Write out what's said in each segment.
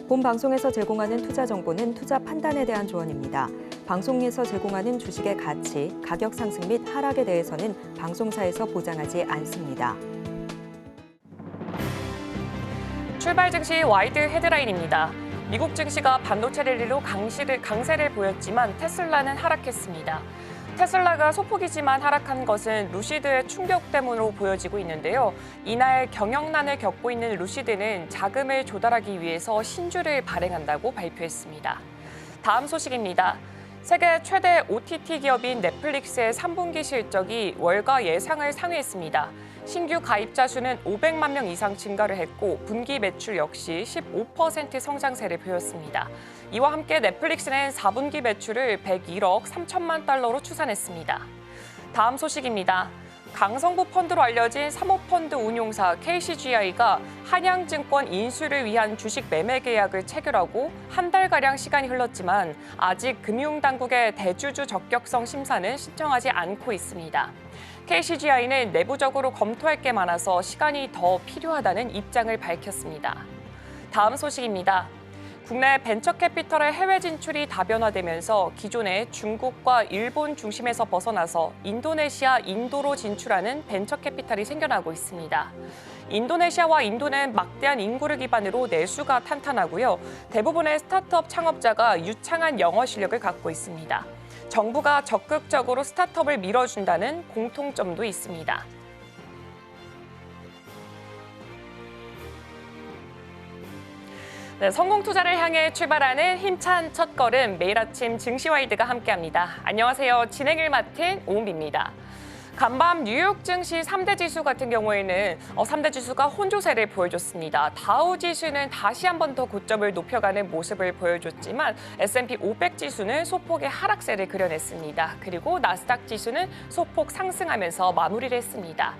본 방송에서 제공하는 투자 정보는 투자 판단에 대한 조언입니다. 방송에서 제공하는 주식의 가치, 가격 상승 및 하락에 대해서는 방송사에서 보장하지 않습니다. 출발 증시 와이드 헤드라인입니다. 미국 증시가 반도체 랠리로 강세를 보였지만 테슬라는 하락했습니다. 테슬라가 소폭이지만 하락한 것은 루시드의 충격 때문으로 보여지고 있는데요. 이날 경영난을 겪고 있는 루시드는 자금을 조달하기 위해서 신주를 발행한다고 발표했습니다. 다음 소식입니다. 세계 최대 OTT 기업인 넷플릭스의 3분기 실적이 월가 예상을 상회했습니다. 신규 가입자 수는 500만 명 이상 증가를 했고 분기 매출 역시 15% 성장세를 보였습니다. 이와 함께 넷플릭스는 4분기 매출을 101억 3천만 달러로 추산했습니다. 다음 소식입니다. 강성구 펀드로 알려진 사모펀드 운용사 KCGI가 한양증권 인수를 위한 주식 매매 계약을 체결하고 한 달가량 시간이 흘렀지만 아직 금융당국의 대주주 적격성 심사는 신청하지 않고 있습니다. KCGI는 내부적으로 검토할 게 많아서 시간이 더 필요하다는 입장을 밝혔습니다. 다음 소식입니다. 국내 벤처캐피털의 해외 진출이 다변화되면서 기존의 중국과 일본 중심에서 벗어나서 인도네시아, 인도로 진출하는 벤처캐피털이 생겨나고 있습니다. 인도네시아와 인도는 막대한 인구를 기반으로 내수가 탄탄하고요. 대부분의 스타트업 창업자가 유창한 영어 실력을 갖고 있습니다. 정부가 적극적으로 스타트업을 밀어준다는 공통점도 있습니다. 네, 성공 투자를 향해 출발하는 힘찬 첫걸음, 매일 아침 증시와이드가 함께합니다. 안녕하세요. 진행을 맡은 오은비입니다. 간밤 뉴욕 증시 3대 지수 같은 경우에는 3대 지수가 혼조세를 보여줬습니다. 다우 지수는 다시 한 번 더 고점을 높여가는 모습을 보여줬지만 S&P 500 지수는 소폭의 하락세를 그려냈습니다. 그리고 나스닥 지수는 소폭 상승하면서 마무리를 했습니다.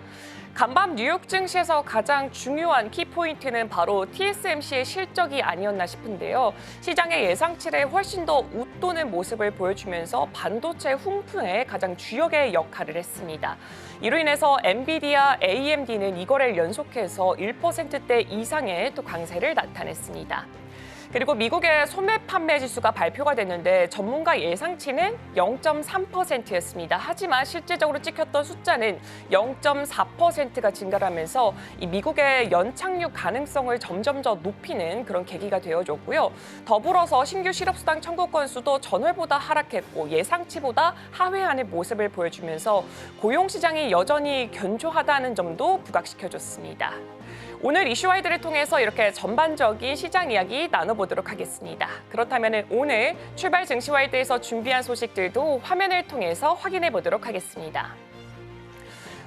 간밤 뉴욕 증시에서 가장 중요한 키포인트는 바로 TSMC의 실적이 아니었나 싶은데요. 시장의 예상치를 훨씬 더 웃도는 모습을 보여주면서 반도체 훈풍의 가장 주역의 역할을 했습니다. 이로 인해서 엔비디아, AMD는 이거래를 연속해서 1%대 이상의 또 강세를 나타냈습니다. 그리고 미국의 소매 판매 지수가 발표가 됐는데 전문가 예상치는 0.3%였습니다. 하지만 실제적으로 찍혔던 숫자는 0.4%가 증가를 하면서 이 미국의 연착륙 가능성을 점점 더 높이는 그런 계기가 되어줬고요. 더불어서 신규 실업수당 청구 건수도 전월보다 하락했고 예상치보다 하회하는 모습을 보여주면서 고용시장이 여전히 견조하다는 점도 부각시켜줬습니다. 오늘 이슈와이드를 통해서 이렇게 전반적인 시장 이야기 나눠보도록 하겠습니다. 그렇다면 오늘 출발 증시와이드에서 준비한 소식들도 화면을 통해서 확인해 보도록 하겠습니다.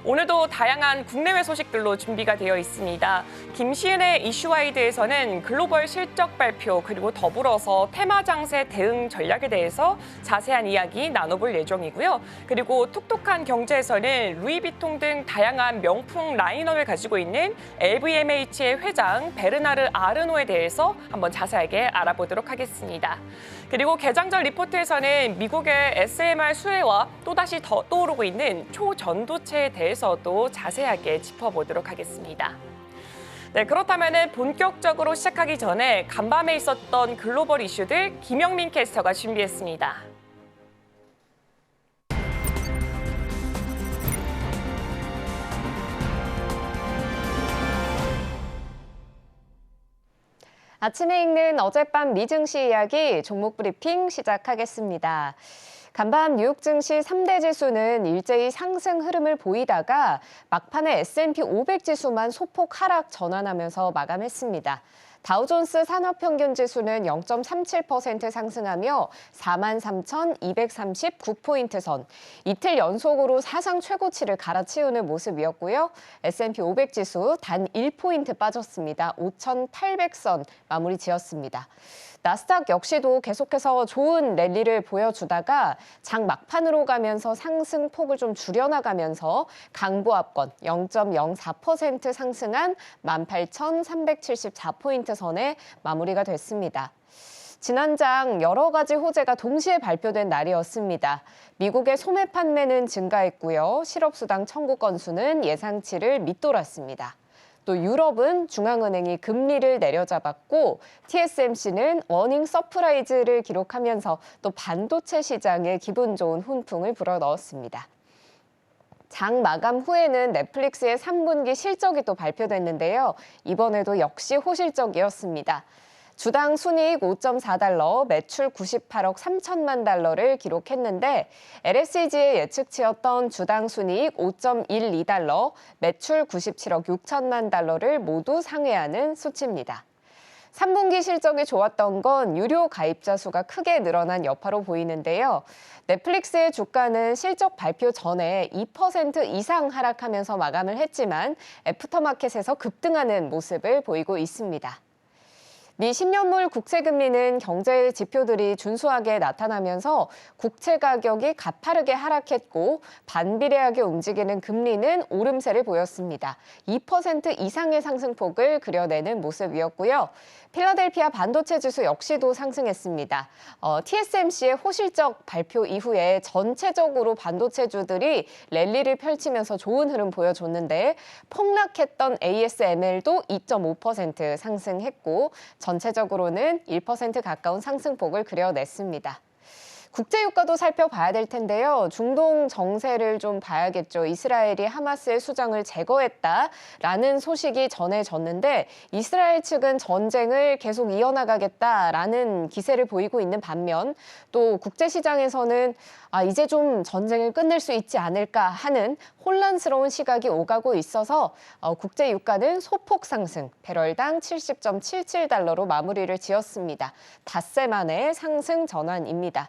오늘도 다양한 국내외 소식들로 준비가 되어 있습니다. 김시은의 이슈와이드에서는 글로벌 실적 발표 그리고 더불어서 테마 장세 대응 전략에 대해서 자세한 이야기 나눠볼 예정이고요. 그리고 톡톡한 경제에서는 루이비통 등 다양한 명품 라인업을 가지고 있는 LVMH의 회장 베르나르 아르노에 대해서 한번 자세하게 알아보도록 하겠습니다. 그리고 개장전 리포트에서는 미국의 SMR 수혜와 또다시 더 떠오르고 있는 초전도체에 대해서도 자세하게 짚어보도록 하겠습니다. 네, 그렇다면 본격적으로 시작하기 전에 간밤에 있었던 글로벌 이슈들 김영민 캐스터가 준비했습니다. 아침에 읽는 어젯밤 미증시 이야기 종목 브리핑 시작하겠습니다. 간밤 뉴욕 증시 3대 지수는 일제히 상승 흐름을 보이다가 막판에 S&P 500 지수만 소폭 하락 전환하면서 마감했습니다. 다우존스 산업평균지수는 0.37% 상승하며 43,239포인트 선, 이틀 연속으로 사상 최고치를 갈아치우는 모습이었고요. S&P 500 지수 단 1포인트 빠졌습니다. 5,800선 마무리 지었습니다. 나스닥 역시도 계속해서 좋은 랠리를 보여주다가 장 막판으로 가면서 상승폭을 좀 줄여나가면서 강보합권 0.04% 상승한 18,374포인트 선에 마무리가 됐습니다. 지난장 여러 가지 호재가 동시에 발표된 날이었습니다. 미국의 소매 판매는 증가했고요. 실업수당 청구 건수는 예상치를 밑돌았습니다. 또 유럽은 중앙은행이 금리를 내려잡았고 TSMC는 어닝 서프라이즈를 기록하면서 또 반도체 시장에 기분 좋은 훈풍을 불어넣었습니다. 장 마감 후에는 넷플릭스의 3분기 실적이 또 발표됐는데요. 이번에도 역시 호실적이었습니다. 주당 순이익 5.4달러, 매출 98억 3천만 달러를 기록했는데 LSEG의 예측치였던 주당 순이익 5.12달러, 매출 97억 6천만 달러를 모두 상회하는 수치입니다. 3분기 실적이 좋았던 건 유료 가입자 수가 크게 늘어난 여파로 보이는데요. 넷플릭스의 주가는 실적 발표 전에 2% 이상 하락하면서 마감을 했지만 애프터마켓에서 급등하는 모습을 보이고 있습니다. 미 10년물 국채 금리는 경제 지표들이 준수하게 나타나면서 국채 가격이 가파르게 하락했고 반비례하게 움직이는 금리는 오름세를 보였습니다. 2% 이상의 상승폭을 그려내는 모습이었고요. 필라델피아 반도체 지수 역시도 상승했습니다. TSMC의 호실적 발표 이후에 전체적으로 반도체주들이 랠리를 펼치면서 좋은 흐름 보여줬는데 폭락했던 ASML도 2.5% 상승했고 전체적으로는 1% 가까운 상승폭을 그려냈습니다. 국제유가도 살펴봐야 될 텐데요. 중동 정세를 좀 봐야겠죠. 이스라엘이 하마스의 수장을 제거했다라는 소식이 전해졌는데 이스라엘 측은 전쟁을 계속 이어나가겠다라는 기세를 보이고 있는 반면 또 국제시장에서는 이제 좀 전쟁을 끝낼 수 있지 않을까 하는 혼란스러운 시각이 오가고 있어서 국제유가는 소폭 상승, 배럴당 70.77달러로 마무리를 지었습니다. 닷새 만의 상승 전환입니다.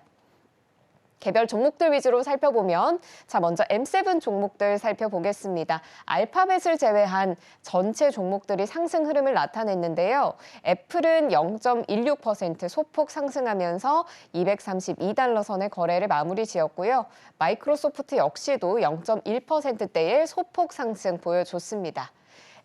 개별 종목들 위주로 살펴보면 먼저 M7 종목들 살펴보겠습니다. 알파벳을 제외한 전체 종목들이 상승 흐름을 나타냈는데요. 애플은 0.16% 소폭 상승하면서 232달러 선의 거래를 마무리 지었고요. 마이크로소프트 역시도 0.1%대의 소폭 상승 보여줬습니다.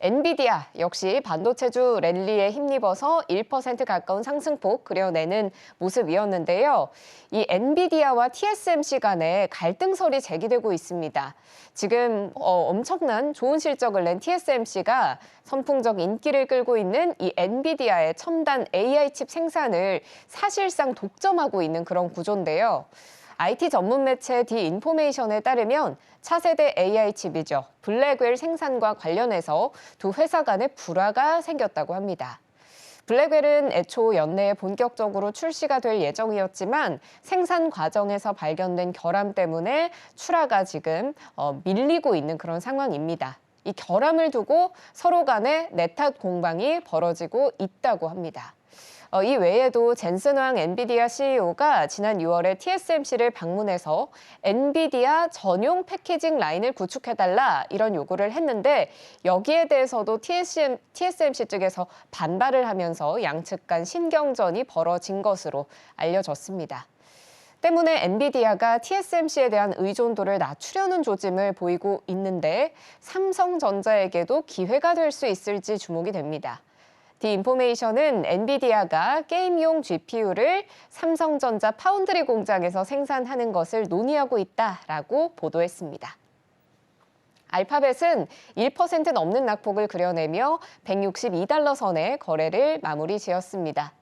엔비디아 역시 반도체주 랠리에 힘입어서 1% 가까운 상승폭 그려내는 모습이었는데요. 이 엔비디아와 TSMC 간에 갈등설이 제기되고 있습니다. 지금 엄청난 좋은 실적을 낸 TSMC가 선풍적 인기를 끌고 있는 이 엔비디아의 첨단 AI 칩 생산을 사실상 독점하고 있는 그런 구조인데요. IT 전문 매체 디인포메이션에 따르면 차세대 AI 칩이죠. 블랙웰 생산과 관련해서 두 회사 간에 불화가 생겼다고 합니다. 블랙웰은 애초 연내에 본격적으로 출시가 될 예정이었지만 생산 과정에서 발견된 결함 때문에 출하가 지금 밀리고 있는 그런 상황입니다. 이 결함을 두고 서로 간에 내탓 공방이 벌어지고 있다고 합니다. 이 외에도 젠슨 황 엔비디아 CEO가 지난 6월에 TSMC를 방문해서 엔비디아 전용 패키징 라인을 구축해달라 이런 요구를 했는데 여기에 대해서도 TSMC 측에서 반발을 하면서 양측 간 신경전이 벌어진 것으로 알려졌습니다. 때문에 엔비디아가 TSMC에 대한 의존도를 낮추려는 조짐을 보이고 있는데 삼성전자에게도 기회가 될 수 있을지 주목이 됩니다. 디인포메이션은 엔비디아가 게임용 GPU를 삼성전자 파운드리 공장에서 생산하는 것을 논의하고 있다라고 보도했습니다. 알파벳은 1% 넘는 낙폭을 그려내며 162달러 선의 거래를 마무리 지었습니다.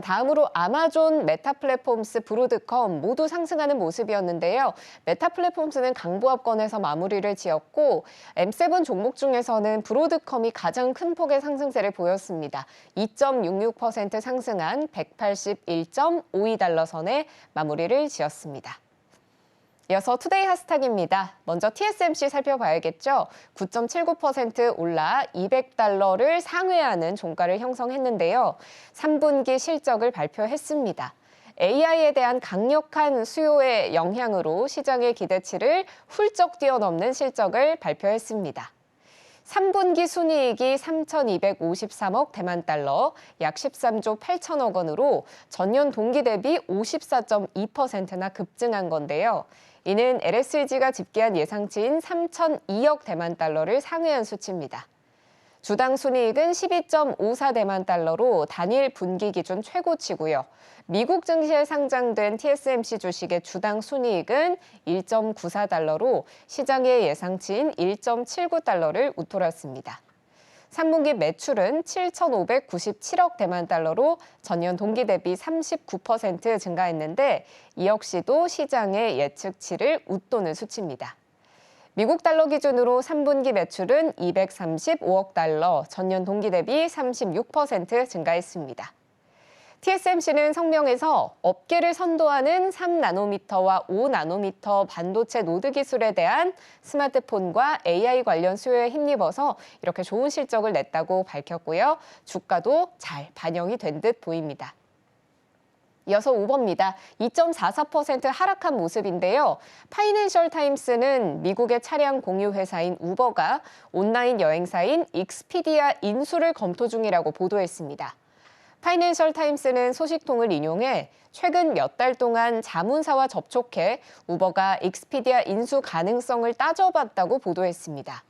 다음으로 아마존, 메타플랫폼스, 브로드컴 모두 상승하는 모습이었는데요. 메타플랫폼스는 강보합권에서 마무리를 지었고 M7 종목 중에서는 브로드컴이 가장 큰 폭의 상승세를 보였습니다. 2.66% 상승한 181.52달러 선에 마무리를 지었습니다. 이어서 투데이 핫스탁입니다. 먼저 TSMC 살펴봐야겠죠. 9.79% 올라 200달러를 상회하는 종가를 형성했는데요. 3분기 실적을 발표했습니다. AI에 대한 강력한 수요의 영향으로 시장의 기대치를 훌쩍 뛰어넘는 실적을 발표했습니다. 3분기 순이익이 3,253억 대만 달러, 약 13조 8천억 원으로 전년 동기 대비 54.2%나 급증한 건데요. 이는 LSEG가 집계한 예상치인 3,002억 대만 달러를 상회한 수치입니다. 주당 순이익은 12.54 대만 달러로 단일 분기 기준 최고치고요. 미국 증시에 상장된 TSMC 주식의 주당 순이익은 1.94달러로 시장의 예상치인 1.79달러를 웃돌았습니다. 3분기 매출은 7,597억 대만 달러로 전년 동기 대비 39% 증가했는데 이 역시도 시장의 예측치를 웃도는 수치입니다. 미국 달러 기준으로 3분기 매출은 235억 달러, 전년 동기 대비 36% 증가했습니다. TSMC는 성명에서 업계를 선도하는 3나노미터와 5나노미터 반도체 노드 기술에 대한 스마트폰과 AI 관련 수요에 힘입어서 이렇게 좋은 실적을 냈다고 밝혔고요. 주가도 잘 반영이 된 듯 보입니다. 이어서 우버입니다. 2.44% 하락한 모습인데요. 파이낸셜 타임스는 미국의 차량 공유 회사인 우버가 온라인 여행사인 익스피디아 인수를 검토 중이라고 보도했습니다. 파이낸셜 타임스는 소식통을 인용해 최근 몇 달 동안 자문사와 접촉해 우버가 익스피디아 인수 가능성을 따져봤다고 보도했습니다.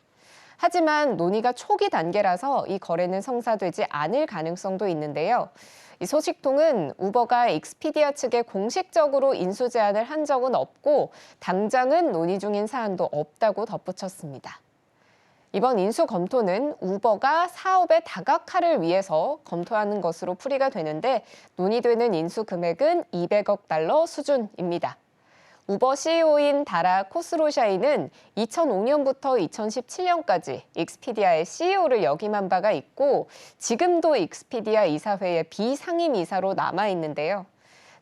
하지만 논의가 초기 단계라서 이 거래는 성사되지 않을 가능성도 있는데요. 이 소식통은 우버가 익스피디아 측에 공식적으로 인수 제안을 한 적은 없고 당장은 논의 중인 사안도 없다고 덧붙였습니다. 이번 인수 검토는 우버가 사업의 다각화를 위해서 검토하는 것으로 풀이가 되는데 논의되는 인수 금액은 200억 달러 수준입니다. 우버 CEO인 다라 코스로샤이는 2005년부터 2017년까지 익스피디아의 CEO를 역임한 바가 있고 지금도 익스피디아 이사회의 비상임이사로 남아있는데요.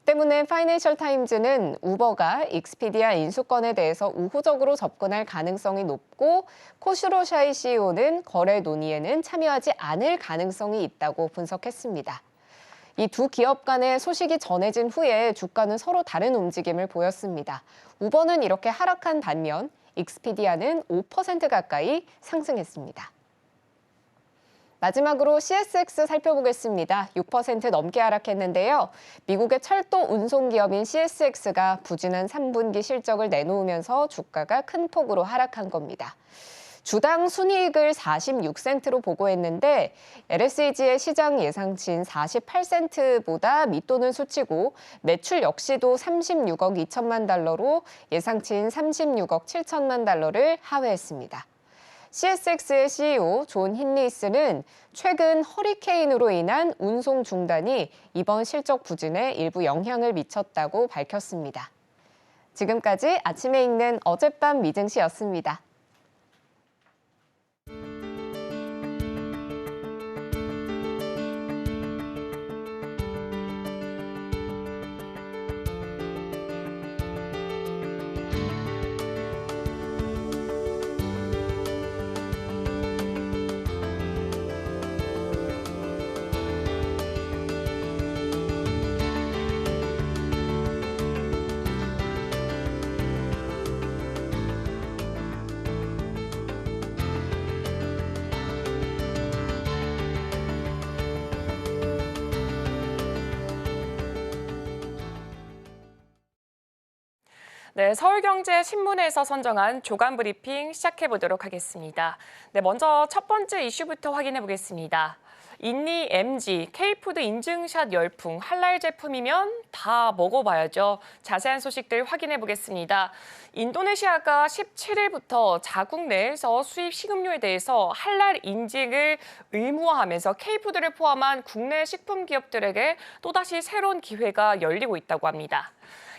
때문에 파이낸셜 타임즈는 우버가 익스피디아 인수권에 대해서 우호적으로 접근할 가능성이 높고 코스로샤이 CEO는 거래 논의에는 참여하지 않을 가능성이 있다고 분석했습니다. 이 두 기업 간의 소식이 전해진 후에 주가는 서로 다른 움직임을 보였습니다. 우버는 이렇게 하락한 반면 익스피디아는 5% 가까이 상승했습니다. 마지막으로 CSX 살펴보겠습니다. 6% 넘게 하락했는데요. 미국의 철도 운송기업인 CSX가 부진한 3분기 실적을 내놓으면서 주가가 큰 폭으로 하락한 겁니다. 주당 순이익을 46센트로 보고했는데 LSEG의 시장 예상치인 48센트보다 밑도는 수치고 매출 역시도 36억 2천만 달러로 예상치인 36억 7천만 달러를 하회했습니다. CSX의 CEO 존 힌리스는 최근 허리케인으로 인한 운송 중단이 이번 실적 부진에 일부 영향을 미쳤다고 밝혔습니다. 지금까지 아침에 읽는 어젯밤 미증시였습니다. 네, 서울경제신문에서 선정한 조간 브리핑 시작해 보도록 하겠습니다. 네, 먼저 첫 번째 이슈부터 확인해 보겠습니다. 인니 MG, K푸드 인증샷 열풍, 할랄 제품이면 다 먹어봐야죠. 자세한 소식들 확인해 보겠습니다. 인도네시아가 17일부터 자국 내에서 수입 식음료에 대해서 할랄 인증을 의무화하면서 K푸드를 포함한 국내 식품 기업들에게 또다시 새로운 기회가 열리고 있다고 합니다.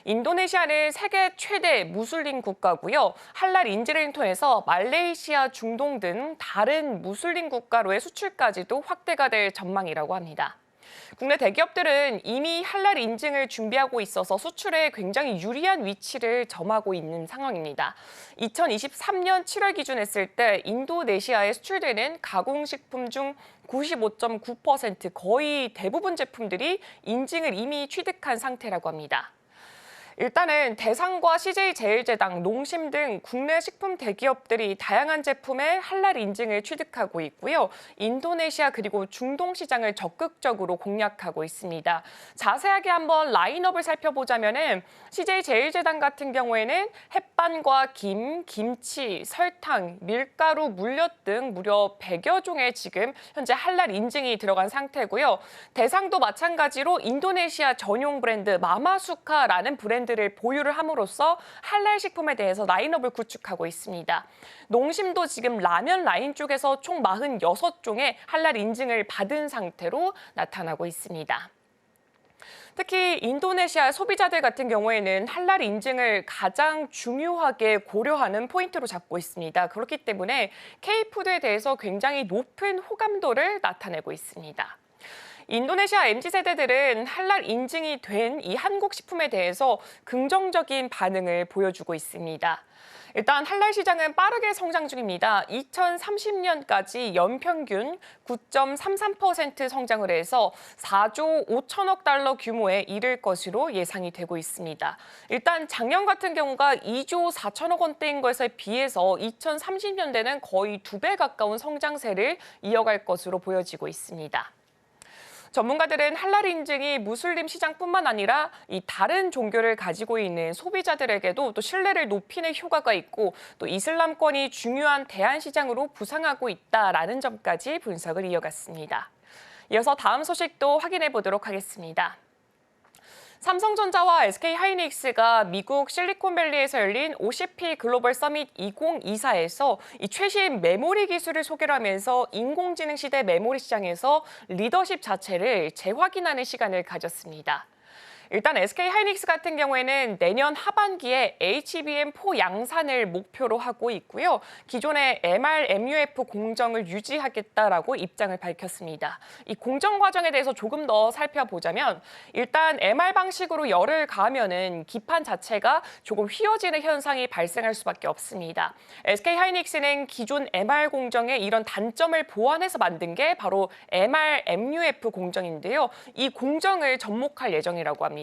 인도네시아는 세계 최대 무슬림 국가고요. 할랄 인증을 통해서 말레이시아, 중동 등 다른 무슬림 국가로의 수출까지도 확대가 될 전망이라고 합니다. 국내 대기업들은 이미 할랄 인증을 준비하고 있어서 수출에 굉장히 유리한 위치를 점하고 있는 상황입니다. 2023년 7월 기준 했을 때 인도네시아에 수출되는 가공식품 중 95.9% 거의 대부분 제품들이 인증을 이미 취득한 상태라고 합니다. 일단은 대상과 CJ제일제당, 농심 등 국내 식품 대기업들이 다양한 제품에 할랄 인증을 취득하고 있고요. 인도네시아 그리고 중동 시장을 적극적으로 공략하고 있습니다. 자세하게 한번 라인업을 살펴보자면은 CJ제일제당 같은 경우에는 햇반과 김, 김치, 설탕, 밀가루, 물엿 등 무려 100여 종의 지금 현재 할랄 인증이 들어간 상태고요. 대상도 마찬가지로 인도네시아 전용 브랜드 마마수카라는 브랜드 브랜드를 보유를 함으로써 할랄 식품에 대해서 라인업을 구축하고 있습니다. 농심도 지금 라면 라인 쪽에서 총 46종의 할랄 인증을 받은 상태로 나타나고 있습니다. 특히 인도네시아 소비자들 같은 경우에는 할랄 인증을 가장 중요하게 고려하는 포인트로 잡고 있습니다. 그렇기 때문에 K푸드에 대해서 굉장히 높은 호감도를 나타내고 있습니다. 인도네시아 MZ세대들은 할랄 인증이 된 이 한국 식품에 대해서 긍정적인 반응을 보여주고 있습니다. 일단 할랄 시장은 빠르게 성장 중입니다. 2030년까지 연평균 9.33% 성장을 해서 4조 5천억 달러 규모에 이를 것으로 예상이 되고 있습니다. 일단 작년 같은 경우가 2조 4천억 원대인 것에 비해서 2030년대는 거의 2배 가까운 성장세를 이어갈 것으로 보여지고 있습니다. 전문가들은 할랄 인증이 무슬림 시장뿐만 아니라 이 다른 종교를 가지고 있는 소비자들에게도 또 신뢰를 높이는 효과가 있고 또 이슬람권이 중요한 대안 시장으로 부상하고 있다라는 점까지 분석을 이어갔습니다. 이어서 다음 소식도 확인해 보도록 하겠습니다. 삼성전자와 SK하이닉스가 미국 실리콘밸리에서 열린 OCP 글로벌 서밋 2024에서 이 최신 메모리 기술을 소개를 하면서 인공지능 시대 메모리 시장에서 리더십 자체를 재확인하는 시간을 가졌습니다. 일단 SK하이닉스 같은 경우에는 내년 하반기에 HBM4 양산을 목표로 하고 있고요. 기존의 MR-MUF 공정을 유지하겠다라고 입장을 밝혔습니다. 이 공정 과정에 대해서 조금 더 살펴보자면 일단 MR 방식으로 열을 가하면은 기판 자체가 조금 휘어지는 현상이 발생할 수밖에 없습니다. SK하이닉스는 기존 MR 공정의 이런 단점을 보완해서 만든 게 바로 MR-MUF 공정인데요. 이 공정을 접목할 예정이라고 합니다.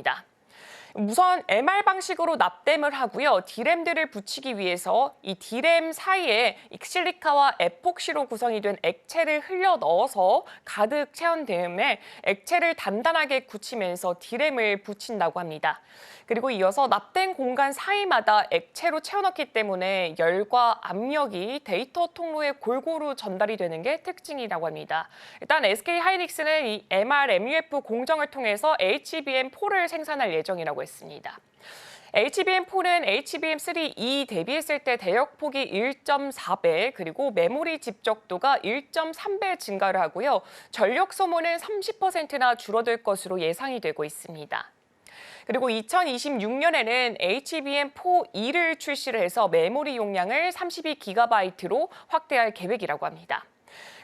우선 MR 방식으로 납땜을 하고요. D램들을 붙이기 위해서 이 D램 사이에 실리카와 에폭시로 구성이 된 액체를 흘려 넣어서 가득 채운 다음에 액체를 단단하게 굳히면서 D램을 붙인다고 합니다. 그리고 이어서 납땜 공간 사이마다 액체로 채워넣기 때문에 열과 압력이 데이터 통로에 골고루 전달이 되는 게 특징이라고 합니다. 일단 SK하이닉스는 이 MR-MUF 공정을 통해서 HBM4를 생산할 예정이라고 했습니다. HBM4는 HBM3E 대비했을 때 대역폭이 1.4배, 그리고 메모리 집적도가 1.3배 증가를 하고요. 전력 소모는 30%나 줄어들 것으로 예상이 되고 있습니다. 그리고 2026년에는 HBM4E를 출시를 해서 메모리 용량을 32GB로 확대할 계획이라고 합니다.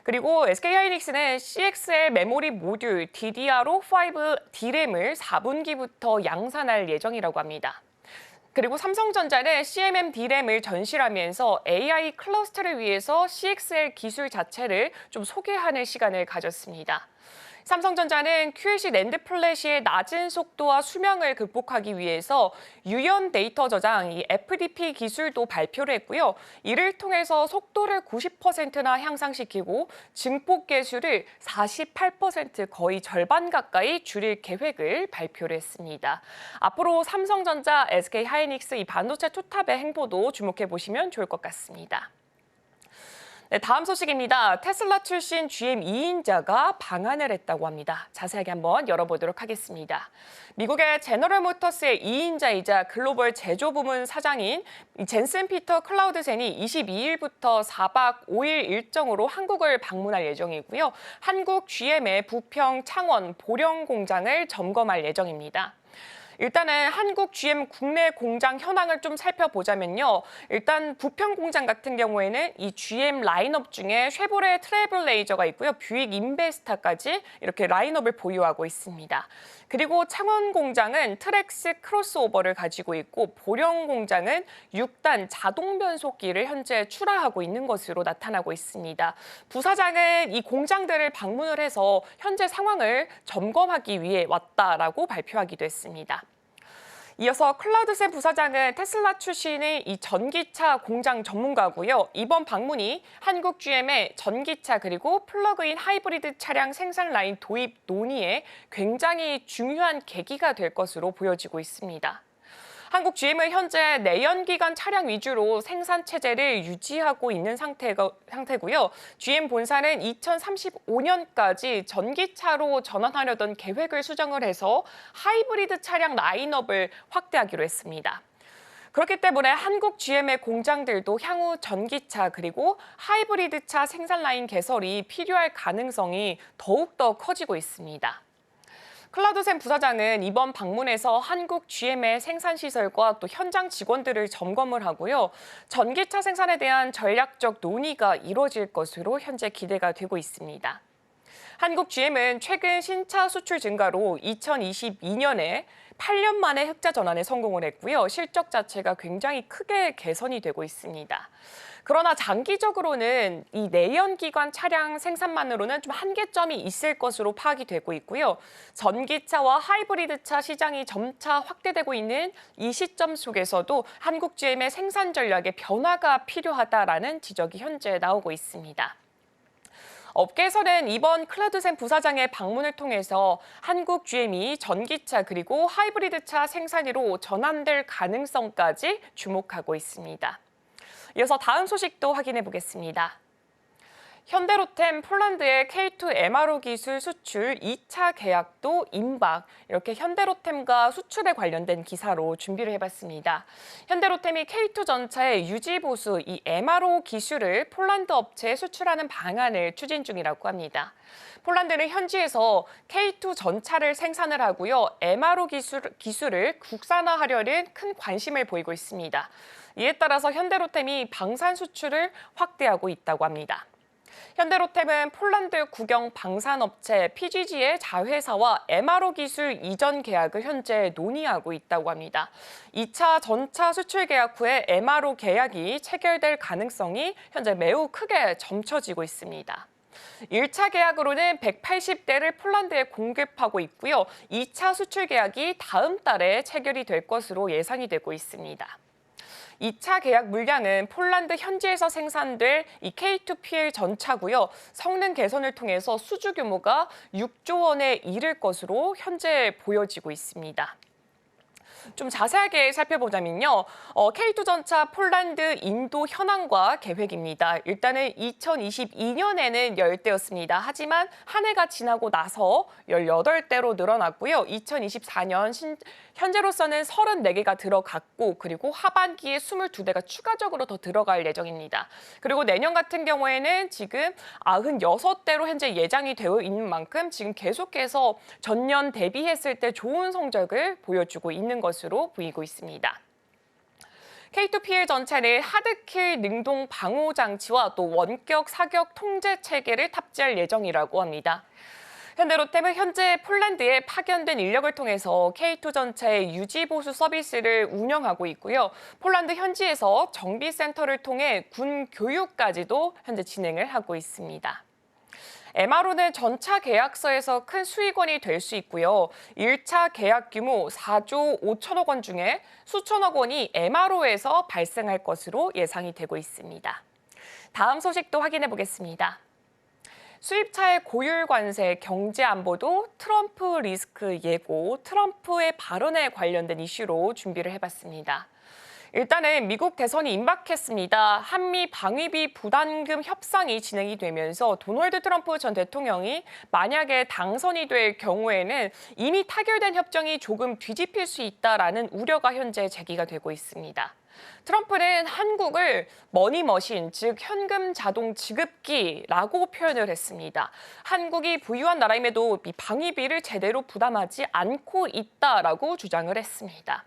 그리고 SK하이닉스는 CXL 메모리 모듈 DDR5 D램을 4분기부터 양산할 예정이라고 합니다. 그리고 삼성전자는 CMM D램을 전시하면서 AI 클러스터를 위해서 CXL 기술 자체를 좀 소개하는 시간을 가졌습니다. 삼성전자는 QLC 낸드 플래시의 낮은 속도와 수명을 극복하기 위해서 유연 데이터 저장, 이 FDP 기술도 발표를 했고요. 이를 통해서 속도를 90%나 향상시키고 증폭 계수를 48% 거의 절반 가까이 줄일 계획을 발표를 했습니다. 앞으로 삼성전자, SK하이닉스 이 반도체 투탑의 행보도 주목해 보시면 좋을 것 같습니다. 네, 다음 소식입니다. 테슬라 출신 GM 2인자가 방한을 했다고 합니다. 자세하게 한번 열어보도록 하겠습니다. 미국의 제너럴 모터스의 2인자이자 글로벌 제조 부문 사장인 젠슨 피터 클라우드센이 22일부터 4박 5일 일정으로 한국을 방문할 예정이고요. 한국 GM의 부평, 창원, 보령 공장을 점검할 예정입니다. 일단은 한국 GM 국내 공장 현황을 좀 살펴보자면요. 일단 부평 공장 같은 경우에는 이 GM 라인업 중에 쉐보레 트레블레이저가 있고요. 뷰익 인베스타까지 이렇게 라인업을 보유하고 있습니다. 그리고 창원 공장은 트렉스 크로스오버를 가지고 있고 보령 공장은 6단 자동 변속기를 현재 출하하고 있는 것으로 나타나고 있습니다. 부사장은 이 공장들을 방문을 해서 현재 상황을 점검하기 위해 왔다라고 발표하기도 했습니다. 이어서 클라우드센 부사장은 테슬라 출신의 이 전기차 공장 전문가고요. 이번 방문이 한국 GM의 전기차 그리고 플러그인 하이브리드 차량 생산 라인 도입 논의에 굉장히 중요한 계기가 될 것으로 보여지고 있습니다. 한국 GM은 현재 내연기관 차량 위주로 생산 체제를 유지하고 있는 상태고요. GM 본사는 2035년까지 전기차로 전환하려던 계획을 수정을 해서 하이브리드 차량 라인업을 확대하기로 했습니다. 그렇기 때문에 한국 GM의 공장들도 향후 전기차 그리고 하이브리드차 생산 라인 개설이 필요할 가능성이 더욱더 커지고 있습니다. 클라우드샘 부사장은 이번 방문에서 한국 GM의 생산 시설과 또 현장 직원들을 점검을 하고요. 전기차 생산에 대한 전략적 논의가 이루어질 것으로 현재 기대가 되고 있습니다. 한국 GM은 최근 신차 수출 증가로 2022년에 8년 만에 흑자 전환에 성공을 했고요. 실적 자체가 굉장히 크게 개선이 되고 있습니다. 그러나 장기적으로는 이 내연기관 차량 생산만으로는 좀 한계점이 있을 것으로 파악이 되고 있고요. 전기차와 하이브리드차 시장이 점차 확대되고 있는 이 시점 속에서도 한국 GM의 생산 전략에 변화가 필요하다라는 지적이 현재 나오고 있습니다. 업계에서는 이번 클라우드샘 부사장의 방문을 통해서 한국 GM이 전기차 그리고 하이브리드차 생산으로 전환될 가능성까지 주목하고 있습니다. 이어서 다음 소식도 확인해 보겠습니다. 현대로템 폴란드의 K2 MRO 기술 수출 2차 계약도 임박, 이렇게 현대로템과 수출에 관련된 기사로 준비를 해봤습니다. 현대로템이 K2 전차의 유지 보수 이 MRO 기술을 폴란드 업체에 수출하는 방안을 추진 중이라고 합니다. 폴란드는 현지에서 K2 전차를 생산을 하고요. MRO 기술을 국산화하려는 큰 관심을 보이고 있습니다. 이에 따라서 현대로템이 방산 수출을 확대하고 있다고 합니다. 현대로템은 폴란드 국영 방산업체 PGG의 자회사와 MRO 기술 이전 계약을 현재 논의하고 있다고 합니다. 2차 전차 수출 계약 후에 MRO 계약이 체결될 가능성이 현재 매우 크게 점쳐지고 있습니다. 1차 계약으로는 180대를 폴란드에 공급하고 있고요. 2차 수출 계약이 다음 달에 체결이 될 것으로 예상이 되고 있습니다. 2차 계약 물량은 폴란드 현지에서 생산될 이 K2PL 전차고요. 성능 개선을 통해서 수주 규모가 6조 원에 이를 것으로 현재 보여지고 있습니다. 좀 자세하게 살펴보자면요. K2 전차 폴란드 인도 현황과 계획입니다. 일단은 2022년에는 10대였습니다. 하지만 한 해가 지나고 나서 18대로 늘어났고요. 2024년 현재로서는 34개가 들어갔고 그리고 하반기에 22대가 추가적으로 더 들어갈 예정입니다. 그리고 내년 같은 경우에는 지금 96대로 현재 예정이 되어 있는 만큼 지금 계속해서 전년 대비했을 때 좋은 성적을 보여주고 있는 것으로 보이고 있습니다. K2PL 전차는 하드킬 능동 방호 장치와 또 원격 사격 통제 체계를 탑재할 예정이라고 합니다. 현대로템은 현재 폴란드에 파견된 인력을 통해서 K2 전차의 유지 보수 서비스를 운영하고 있고요. 폴란드 현지에서 정비센터를 통해 군 교육까지도 현재 진행을 하고 있습니다. MRO는 전차 계약서에서 큰 수익원이 될 수 있고요. 1차 계약 규모 4조 5천억 원 중에 수천억 원이 MRO에서 발생할 것으로 예상이 되고 있습니다. 다음 소식도 확인해 보겠습니다. 수입차의 고율 관세, 경제 안보도 트럼프 리스크 예고, 트럼프의 발언에 관련된 이슈로 준비를 해봤습니다. 일단은 미국 대선이 임박했습니다. 한미 방위비 부담금 협상이 진행이 되면서 도널드 트럼프 전 대통령이 만약에 당선이 될 경우에는 이미 타결된 협정이 조금 뒤집힐 수 있다라는 우려가 현재 제기가 되고 있습니다. 트럼프는 한국을 머니머신, 즉 현금 자동 지급기라고 표현을 했습니다. 한국이 부유한 나라임에도 이 방위비를 제대로 부담하지 않고 있다라고 주장을 했습니다.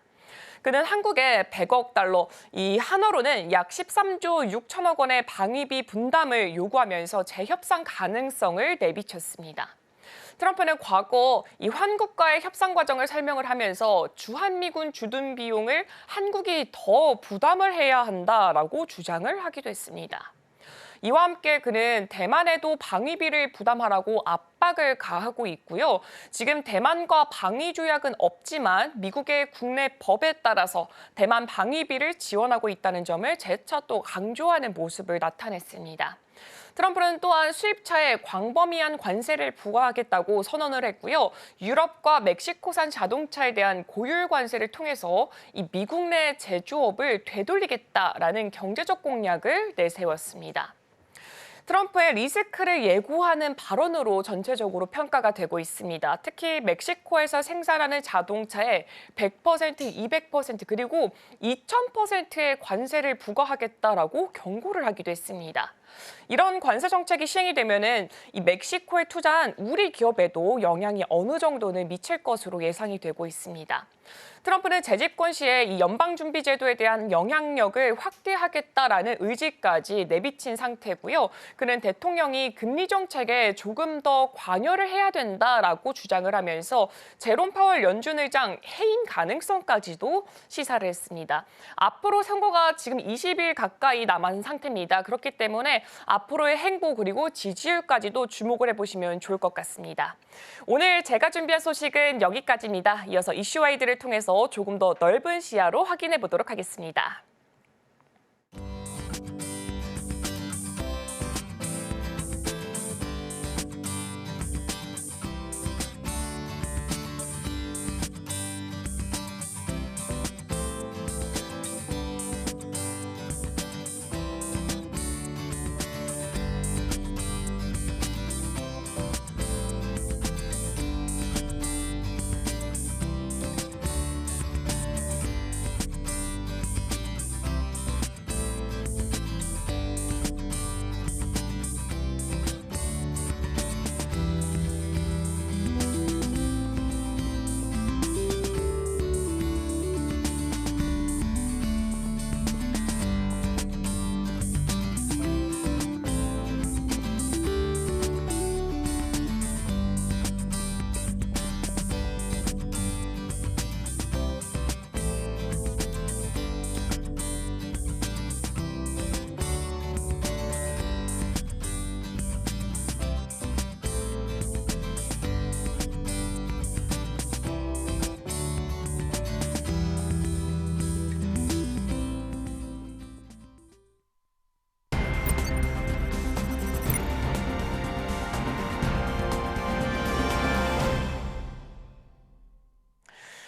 그는 한국에 100억 달러, 이 한화로는 약 13조 6천억 원의 방위비 분담을 요구하면서 재협상 가능성을 내비쳤습니다. 트럼프는 과거 이 한국과의 협상 과정을 설명을 하면서 주한미군 주둔 비용을 한국이 더 부담을 해야 한다라고 주장을 하기도 했습니다. 이와 함께 그는 대만에도 방위비를 부담하라고 압박을 가하고 있고요. 지금 대만과 방위 조약은 없지만 미국의 국내 법에 따라서 대만 방위비를 지원하고 있다는 점을 재차 또 강조하는 모습을 나타냈습니다. 트럼프는 또한 수입차에 광범위한 관세를 부과하겠다고 선언을 했고요. 유럽과 멕시코산 자동차에 대한 고율 관세를 통해서 이 미국 내 제조업을 되돌리겠다라는 경제적 공약을 내세웠습니다. 트럼프의 리스크를 예고하는 발언으로 전체적으로 평가가 되고 있습니다. 특히 멕시코에서 생산하는 자동차에 100%, 200% 그리고 2000%의 관세를 부과하겠다라고 경고를 하기도 했습니다. 이런 관세 정책이 시행이 되면은 이 멕시코에 투자한 우리 기업에도 영향이 어느 정도는 미칠 것으로 예상이 되고 있습니다. 트럼프는 재집권 시에 이 연방준비제도에 대한 영향력을 확대하겠다라는 의지까지 내비친 상태고요. 그는 대통령이 금리 정책에 조금 더 관여를 해야 된다라고 주장을 하면서 제롬 파월 연준 의장 해임 가능성까지도 시사를 했습니다. 앞으로 선거가 지금 20일 가까이 남은 상태입니다. 그렇기 때문에 앞으로의 행보 그리고 지지율까지도 주목을 해보시면 좋을 것 같습니다. 오늘 제가 준비한 소식은 여기까지입니다. 이어서 이슈와이드를 통해서 조금 더 넓은 시야로 확인해 보도록 하겠습니다.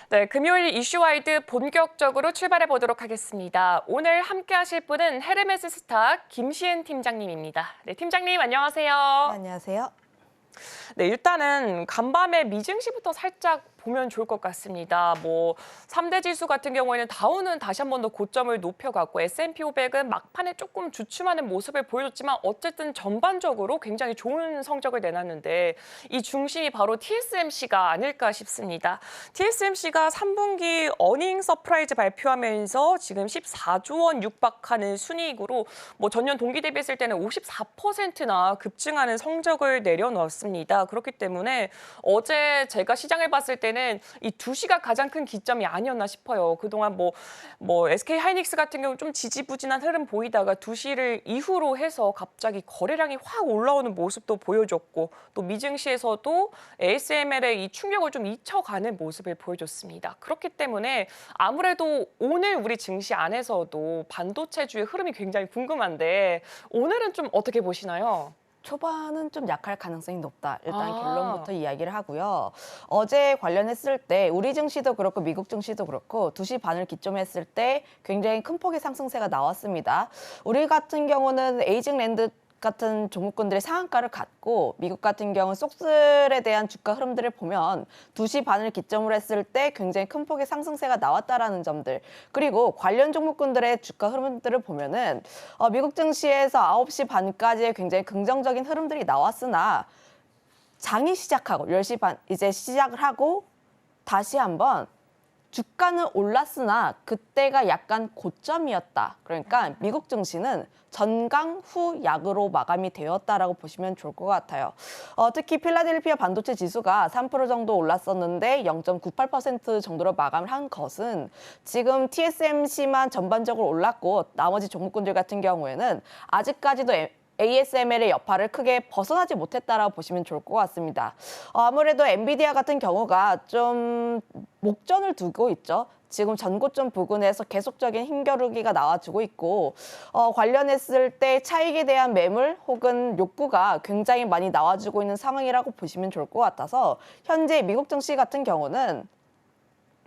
네, 금요일 이슈와이드 본격적으로 출발해 보도록 하겠습니다. 오늘 함께 하실 분은 헤르메스 스타 김시은 팀장님입니다. 네, 팀장님 안녕하세요. 안녕하세요. 네, 일단은 간밤에 미증시부터 살짝 보면 좋을 것 같습니다. 3대 지수 같은 경우에는 다우는 다시 한 번 더 고점을 높여갔고 S&P 500은 막판에 조금 주춤하는 모습을 보여줬지만 어쨌든 전반적으로 굉장히 좋은 성적을 내놨는데 이 중심이 바로 TSMC가 아닐까 싶습니다. TSMC가 3분기 어닝 서프라이즈 발표하면서 지금 14조 원 육박하는 순이익으로 전년 동기 대비했을 때는 54%나 급증하는 성적을 내려놓았습니다. 그렇기 때문에 어제 제가 시장을 봤을 때는 이 2시가 가장 큰 기점이 아니었나 싶어요. 그동안 SK 하이닉스 같은 경우 좀 지지부진한 흐름 보이다가 2시를 이후로 해서 갑자기 거래량이 확 올라오는 모습도 보여줬고 또 미증시에서도 ASML의 이 충격을 좀 잊혀가는 모습을 보여줬습니다. 그렇기 때문에 아무래도 오늘 우리 증시 안에서도 반도체주의 흐름이 굉장히 궁금한데 오늘은 좀 어떻게 보시나요? 초반은 좀 약할 가능성이 높다. 일단 결론부터 이야기를 하고요. 어제 관련했을 때 우리 증시도 그렇고 미국 증시도 그렇고 2시 반을 기점에 했을 때 굉장히 큰 폭의 상승세가 나왔습니다. 우리 같은 경우는 에이징랜드 같은 종목군들의 상한가를 갖고 미국 같은 경우는 속슬에 대한 주가 흐름들을 보면 2시 반을 기점으로 했을 때 굉장히 큰 폭의 상승세가 나왔다라는 점들 그리고 관련 종목군들의 주가 흐름들을 보면은 미국 증시에서 9시 반까지의 굉장히 긍정적인 흐름들이 나왔으나 장이 시작하고 10시 반 이제 시작을 하고 다시 한번 주가는 올랐으나 그때가 약간 고점이었다. 그러니까 미국 증시는 전강 후 약으로 마감이 되었다라고 보시면 좋을 것 같아요. 특히 필라델피아 반도체 지수가 3% 정도 올랐었는데 0.98% 정도로 마감을 한 것은 지금 TSMC만 전반적으로 올랐고 나머지 종목군들 같은 경우에는 아직까지도 ASML의 여파를 크게 벗어나지 못했다라고 보시면 좋을 것 같습니다. 아무래도 엔비디아 같은 경우가 좀 목전을 두고 있죠. 지금 전고점 부근에서 계속적인 힘겨루기가 나와주고 있고 관련했을 때 차익에 대한 매물 혹은 욕구가 굉장히 많이 나와주고 있는 상황이라고 보시면 좋을 것 같아서 현재 미국 증시 같은 경우는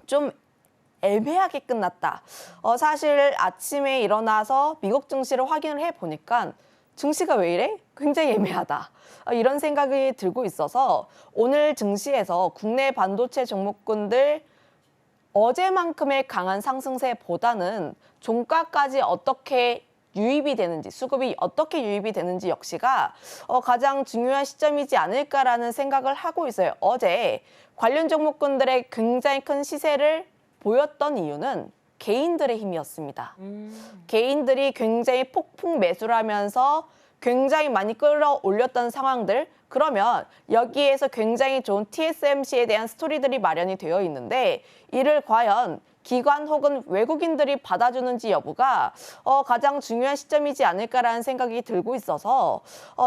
좀 애매하게 끝났다. 사실 아침에 일어나서 미국 증시를 확인을 해보니까 증시가 왜 이래? 굉장히 애매하다. 이런 생각이 들고 있어서 오늘 증시에서 국내 반도체 종목군들 어제만큼의 강한 상승세보다는 종가까지 어떻게 유입이 되는지, 수급이 어떻게 유입이 되는지 역시가 가장 중요한 시점이지 않을까라는 생각을 하고 있어요. 어제 관련 종목군들의 굉장히 큰 시세를 보였던 이유는 개인들의 힘이었습니다. 개인들이 굉장히 폭풍 매수를 하면서 굉장히 많이 끌어올렸던 상황들, 그러면 여기에서 굉장히 좋은 TSMC에 대한 스토리들이 마련이 되어 있는데 이를 과연 기관 혹은 외국인들이 받아주는지 여부가 가장 중요한 시점이지 않을까라는 생각이 들고 있어서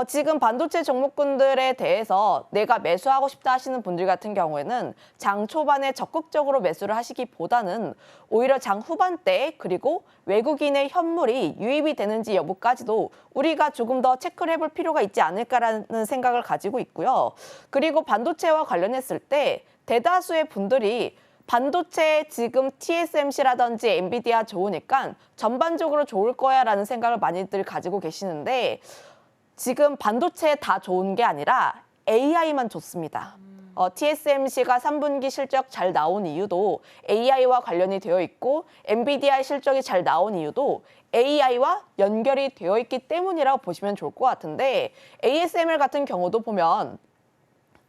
지금 반도체 종목군들에 대해서 내가 매수하고 싶다 하시는 분들 같은 경우에는 장 초반에 적극적으로 매수를 하시기보다는 오히려 장 후반대 그리고 외국인의 현물이 유입이 되는지 여부까지도 우리가 조금 더 체크를 해볼 필요가 있지 않을까라는 생각을 가지고 있고요. 그리고 반도체와 관련했을 때 대다수의 분들이 반도체 지금 TSMC라든지 엔비디아 좋으니까 전반적으로 좋을 거야라는 생각을 많이들 가지고 계시는데 지금 반도체 다 좋은 게 아니라 AI만 좋습니다. TSMC가 3분기 실적 잘 나온 이유도 AI와 관련이 되어 있고 엔비디아의 실적이 잘 나온 이유도 AI와 연결이 되어 있기 때문이라고 보시면 좋을 것 같은데 ASML 같은 경우도 보면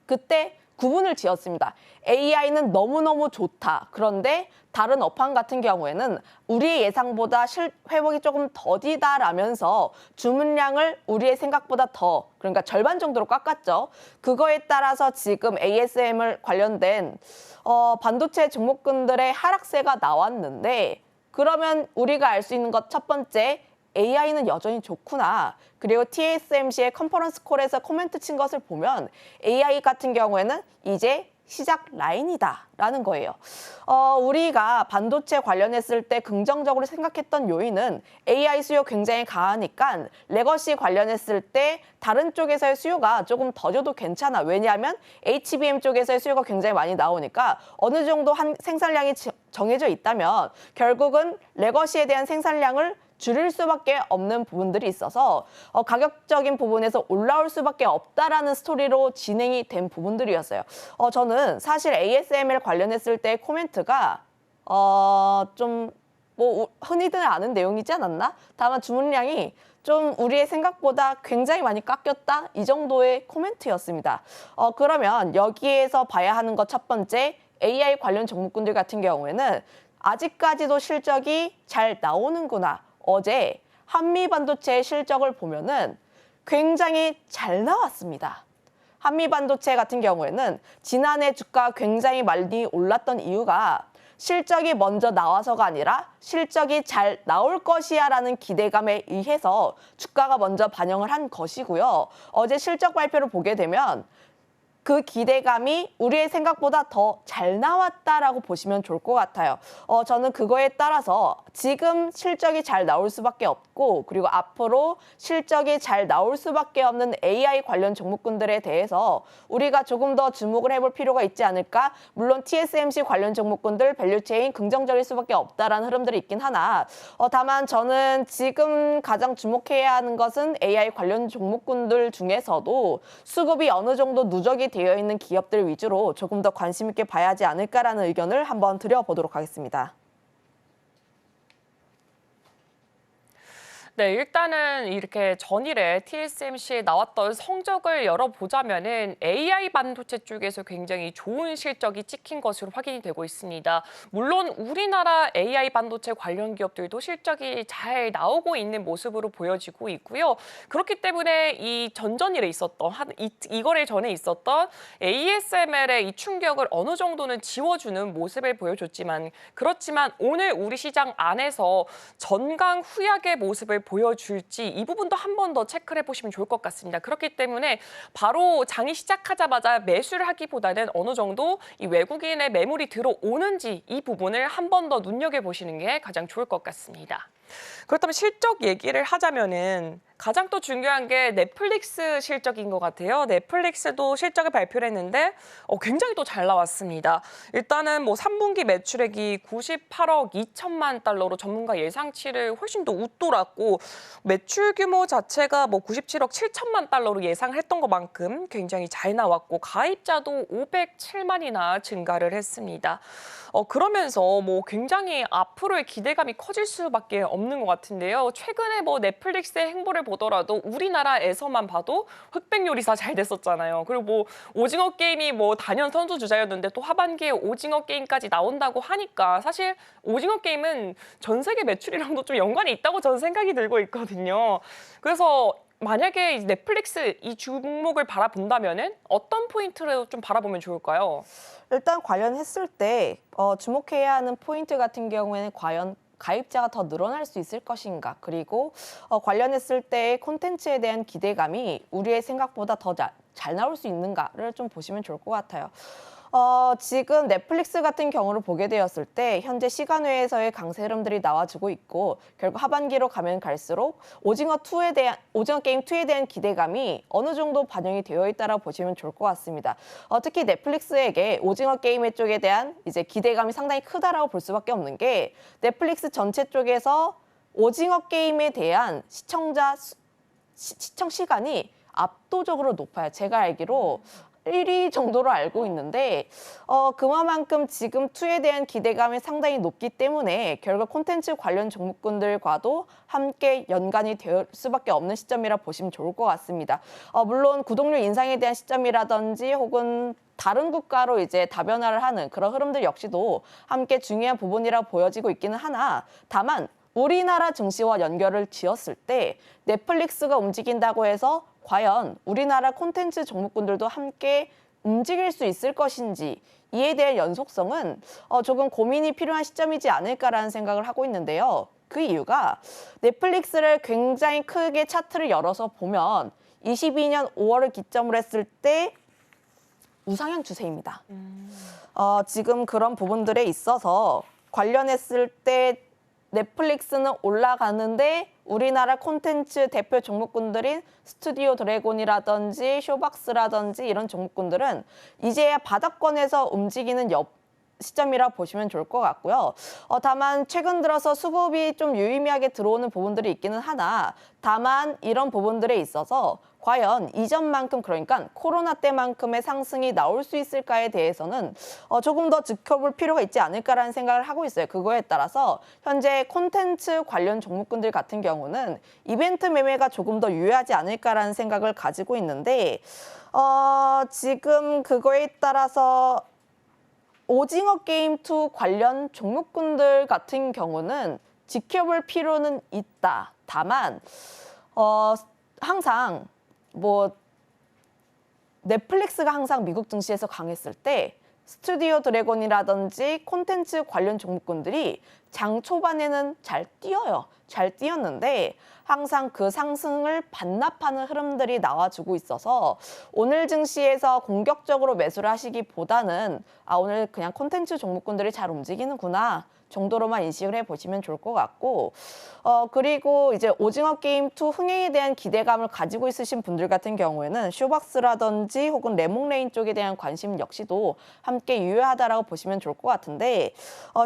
그때 구분을 지었습니다. AI는 너무너무 좋다. 그런데 다른 업황 같은 경우에는 우리의 예상보다 회복이 조금 더디다라면서 주문량을 우리의 생각보다 더, 그러니까 절반 정도로 깎았죠. 그거에 따라서 지금 ASM을 관련된 반도체 종목군들의 하락세가 나왔는데 그러면 우리가 알 수 있는 것 첫 번째, AI는 여전히 좋구나. 그리고 TSMC의 컨퍼런스 콜에서 코멘트 친 것을 보면 AI 같은 경우에는 이제 시작 라인이다라는 거예요. 우리가 반도체 관련했을 때 긍정적으로 생각했던 요인은 AI 수요 굉장히 강하니까 레거시 관련했을 때 다른 쪽에서의 수요가 조금 더 줘도 괜찮아. 왜냐하면 HBM 쪽에서의 수요가 굉장히 많이 나오니까 어느 정도 한 생산량이 정해져 있다면 결국은 레거시에 대한 생산량을 줄일 수밖에 없는 부분들이 있어서 가격적인 부분에서 올라올 수밖에 없다라는 스토리로 진행이 된 부분들이었어요. 저는 사실 ASML 관련했을 때 코멘트가 좀 뭐 흔히들 아는 내용이지 않았나? 다만 주문량이 좀 우리의 생각보다 굉장히 많이 깎였다 이 정도의 코멘트였습니다. 그러면 여기에서 봐야 하는 것 첫 번째, AI 관련 종목군들 같은 경우에는 아직까지도 실적이 잘 나오는구나. 어제 한미반도체의 실적을 보면은 굉장히 잘 나왔습니다. 한미반도체 같은 경우에는 지난해 주가 굉장히 많이 올랐던 이유가 실적이 먼저 나와서가 아니라 실적이 잘 나올 것이야라는 기대감에 의해서 주가가 먼저 반영을 한 것이고요. 어제 실적 발표를 보게 되면 그 기대감이 우리의 생각보다 더 잘 나왔다라고 보시면 좋을 것 같아요. 저는 그거에 따라서 지금 실적이 잘 나올 수밖에 없고 그리고 앞으로 실적이 잘 나올 수밖에 없는 AI 관련 종목군들에 대해서 우리가 조금 더 주목을 해볼 필요가 있지 않을까? 물론 TSMC 관련 종목군들 밸류체인 긍정적일 수밖에 없다라는 흐름들이 있긴 하나 다만 저는 지금 가장 주목해야 하는 것은 AI 관련 종목군들 중에서도 수급이 어느 정도 누적이 되어 있는 기업들 위주로 조금 더 관심 있게 봐야 하지 않을까라는 의견을 한번 드려보도록 하겠습니다. 네, 일단은 이렇게 전일에 TSMC에 나왔던 성적을 열어보자면은 AI 반도체 쪽에서 굉장히 좋은 실적이 찍힌 것으로 확인이 되고 있습니다. 물론 우리나라 AI 반도체 관련 기업들도 실적이 잘 나오고 있는 모습으로 보여지고 있고요. 그렇기 때문에 이 전전일에 있었던 이거래 전에 있었던 ASML의 이 충격을 어느 정도는 지워주는 모습을 보여줬지만 그렇지만 오늘 우리 시장 안에서 전강 후약의 모습을 보여줄지 이 부분도 한 번 더 체크를 해보시면 좋을 것 같습니다. 그렇기 때문에 바로 장이 시작하자마자 매수를 하기보다는 어느 정도 이 외국인의 매물이 들어오는지 이 부분을 한 번 더 눈여겨보시는 게 가장 좋을 것 같습니다. 그렇다면 실적 얘기를 하자면은 가장 또 중요한 게 넷플릭스 실적인 것 같아요. 넷플릭스도 실적을 발표를 했는데 굉장히 또 잘 나왔습니다. 일단은 뭐 3분기 매출액이 98억 2천만 달러로 전문가 예상치를 훨씬 더 웃돌았고 매출 규모 자체가 뭐 97억 7천만 달러로 예상을 했던 것만큼 굉장히 잘 나왔고 가입자도 507만이나 증가를 했습니다. 그러면서 뭐 굉장히 앞으로의 기대감이 커질 수밖에 없는 것 같은데요. 최근에 뭐 넷플릭스의 행보를 보더라도 우리나라에서만 봐도 흑백 요리사 잘 됐었잖아요. 그리고 뭐 오징어 게임이 뭐 단연 선두 주자였는데 또 하반기에 오징어 게임까지 나온다고 하니까 사실 오징어 게임은 전 세계 매출이랑도 좀 연관이 있다고 저는 생각이 들고 있거든요. 그래서 만약에 넷플릭스 이 종목을 바라본다면은 어떤 포인트를 좀 바라보면 좋을까요? 일단 관련했을 때 주목해야 하는 포인트 같은 경우에는 과연 가입자가 더 늘어날 수 있을 것인가, 그리고 관련했을 때 콘텐츠에 대한 기대감이 우리의 생각보다 더 잘 나올 수 있는가를 좀 보시면 좋을 것 같아요. 지금 넷플릭스 같은 경우를 보게 되었을 때 현재 시간외에서의 강세 흐름들이 나와주고 있고 결국 하반기로 가면 갈수록 오징어 게임 2에 대한 기대감이 어느 정도 반영이 되어 있다라고 보시면 좋을 것 같습니다. 특히 넷플릭스에게 오징어 게임 쪽에 대한 이제 기대감이 상당히 크다라고 볼 수밖에 없는 게 넷플릭스 전체 쪽에서 오징어 게임에 대한 시청 시간이 압도적으로 높아요. 제가 알기로 1위 정도로 알고 있는데 그만큼 지금 2에 대한 기대감이 상당히 높기 때문에 결국 콘텐츠 관련 종목군들과도 함께 연관이 될 수밖에 없는 시점이라 보시면 좋을 것 같습니다. 물론 구독료 인상에 대한 시점이라든지 혹은 다른 국가로 이제 다변화를 하는 그런 흐름들 역시도 함께 중요한 부분이라고 보여지고 있기는 하나 다만 우리나라 증시와 연결을 지었을 때 넷플릭스가 움직인다고 해서 과연 우리나라 콘텐츠 종목군들도 함께 움직일 수 있을 것인지 이에 대한 연속성은 조금 고민이 필요한 시점이지 않을까라는 생각을 하고 있는데요. 그 이유가 넷플릭스를 굉장히 크게 차트를 열어서 보면 22년 5월을 기점으로 했을 때 우상향 추세입니다. 지금 그런 부분들에 있어서 관련했을 때 넷플릭스는 올라가는데 우리나라 콘텐츠 대표 종목군들인 스튜디오 드래곤이라든지 쇼박스라든지 이런 종목군들은 이제야 바닥권에서 움직이는 시점이라 보시면 좋을 것 같고요. 다만 최근 들어서 수급이 좀 유의미하게 들어오는 부분들이 있기는 하나 다만 이런 부분들에 있어서 과연 이전만큼 그러니까 코로나 때만큼의 상승이 나올 수 있을까에 대해서는 조금 더 지켜볼 필요가 있지 않을까라는 생각을 하고 있어요. 그거에 따라서 현재 콘텐츠 관련 종목군들 같은 경우는 이벤트 매매가 조금 더 유효하지 않을까라는 생각을 가지고 있는데 지금 그거에 따라서 오징어 게임 2 관련 종목군들 같은 경우는 지켜볼 필요는 있다. 다만 항상 넷플릭스가 항상 미국 증시에서 강했을 때 스튜디오 드래곤이라든지 콘텐츠 관련 종목군들이 장 초반에는 잘 뛰어요. 잘 뛰었는데 항상 그 상승을 반납하는 흐름들이 나와주고 있어서 오늘 증시에서 공격적으로 매수를 하시기보다는 오늘 그냥 콘텐츠 종목군들이 잘 움직이는구나 정도로만 인식을 해보시면 좋을 것 같고 그리고 이제 오징어 게임 2 흥행에 대한 기대감을 가지고 있으신 분들 같은 경우에는 쇼박스라든지 혹은 레몽레인 쪽에 대한 관심 역시도 함께 유효하다라고 보시면 좋을 것 같은데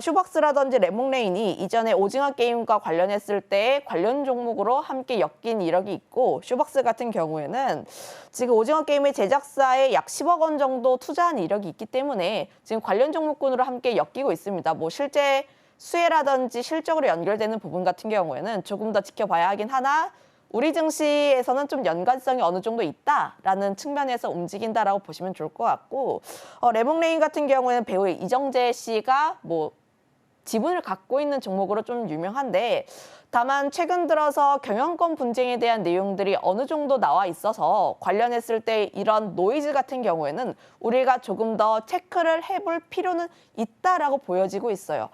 쇼박스라든지 레몽레인이 이전에 오징어 게임과 관련했을 때 관련 종목으로 함께 엮인 이력이 있고 쇼박스 같은 경우에는 지금 오징어 게임의 제작사에 약 10억 원 정도 투자한 이력이 있기 때문에 지금 관련 종목군으로 함께 엮이고 있습니다. 실제 수혜라든지 실적으로 연결되는 부분 같은 경우에는 조금 더 지켜봐야 하긴 하나 우리 증시에서는 좀 연관성이 어느 정도 있다라는 측면에서 움직인다라고 보시면 좋을 것 같고 레몽레인 같은 경우에는 배우 이정재 씨가 지분을 갖고 있는 종목으로 좀 유명한데 다만 최근 들어서 경영권 분쟁에 대한 내용들이 어느 정도 나와 있어서 관련했을 때 이런 노이즈 같은 경우에는 우리가 조금 더 체크를 해볼 필요는 있다라고 보여지고 있어요.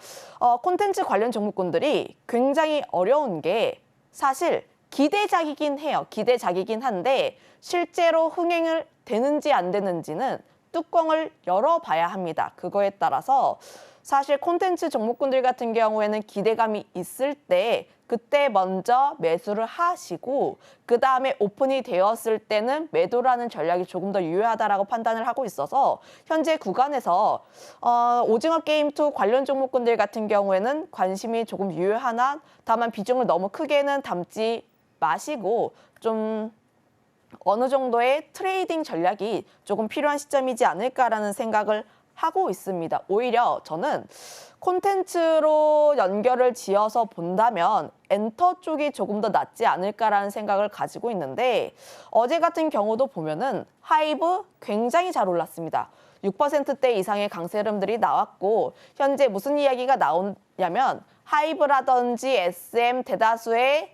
콘텐츠 관련 종목군들이 굉장히 어려운 게 사실 기대작이긴 해요. 기대작이긴 한데 실제로 흥행을 되는지 안 되는지는 뚜껑을 열어봐야 합니다. 그거에 따라서 사실 콘텐츠 종목군들 같은 경우에는 기대감이 있을 때 그때 먼저 매수를 하시고 그 다음에 오픈이 되었을 때는 매도라는 전략이 조금 더 유효하다라고 판단을 하고 있어서 현재 구간에서 오징어 게임2 관련 종목군들 같은 경우에는 관심이 조금 유효하나 다만 비중을 너무 크게는 담지 마시고 좀 어느 정도의 트레이딩 전략이 조금 필요한 시점이지 않을까라는 생각을 하고 있습니다. 오히려 저는 콘텐츠로 연결을 지어서 본다면 엔터 쪽이 조금 더 낫지 않을까라는 생각을 가지고 있는데 어제 같은 경우도 보면은 하이브 굉장히 잘 올랐습니다. 6%대 이상의 강세 흐름들이 나왔고 현재 무슨 이야기가 나오냐면 하이브라든지 SM 대다수의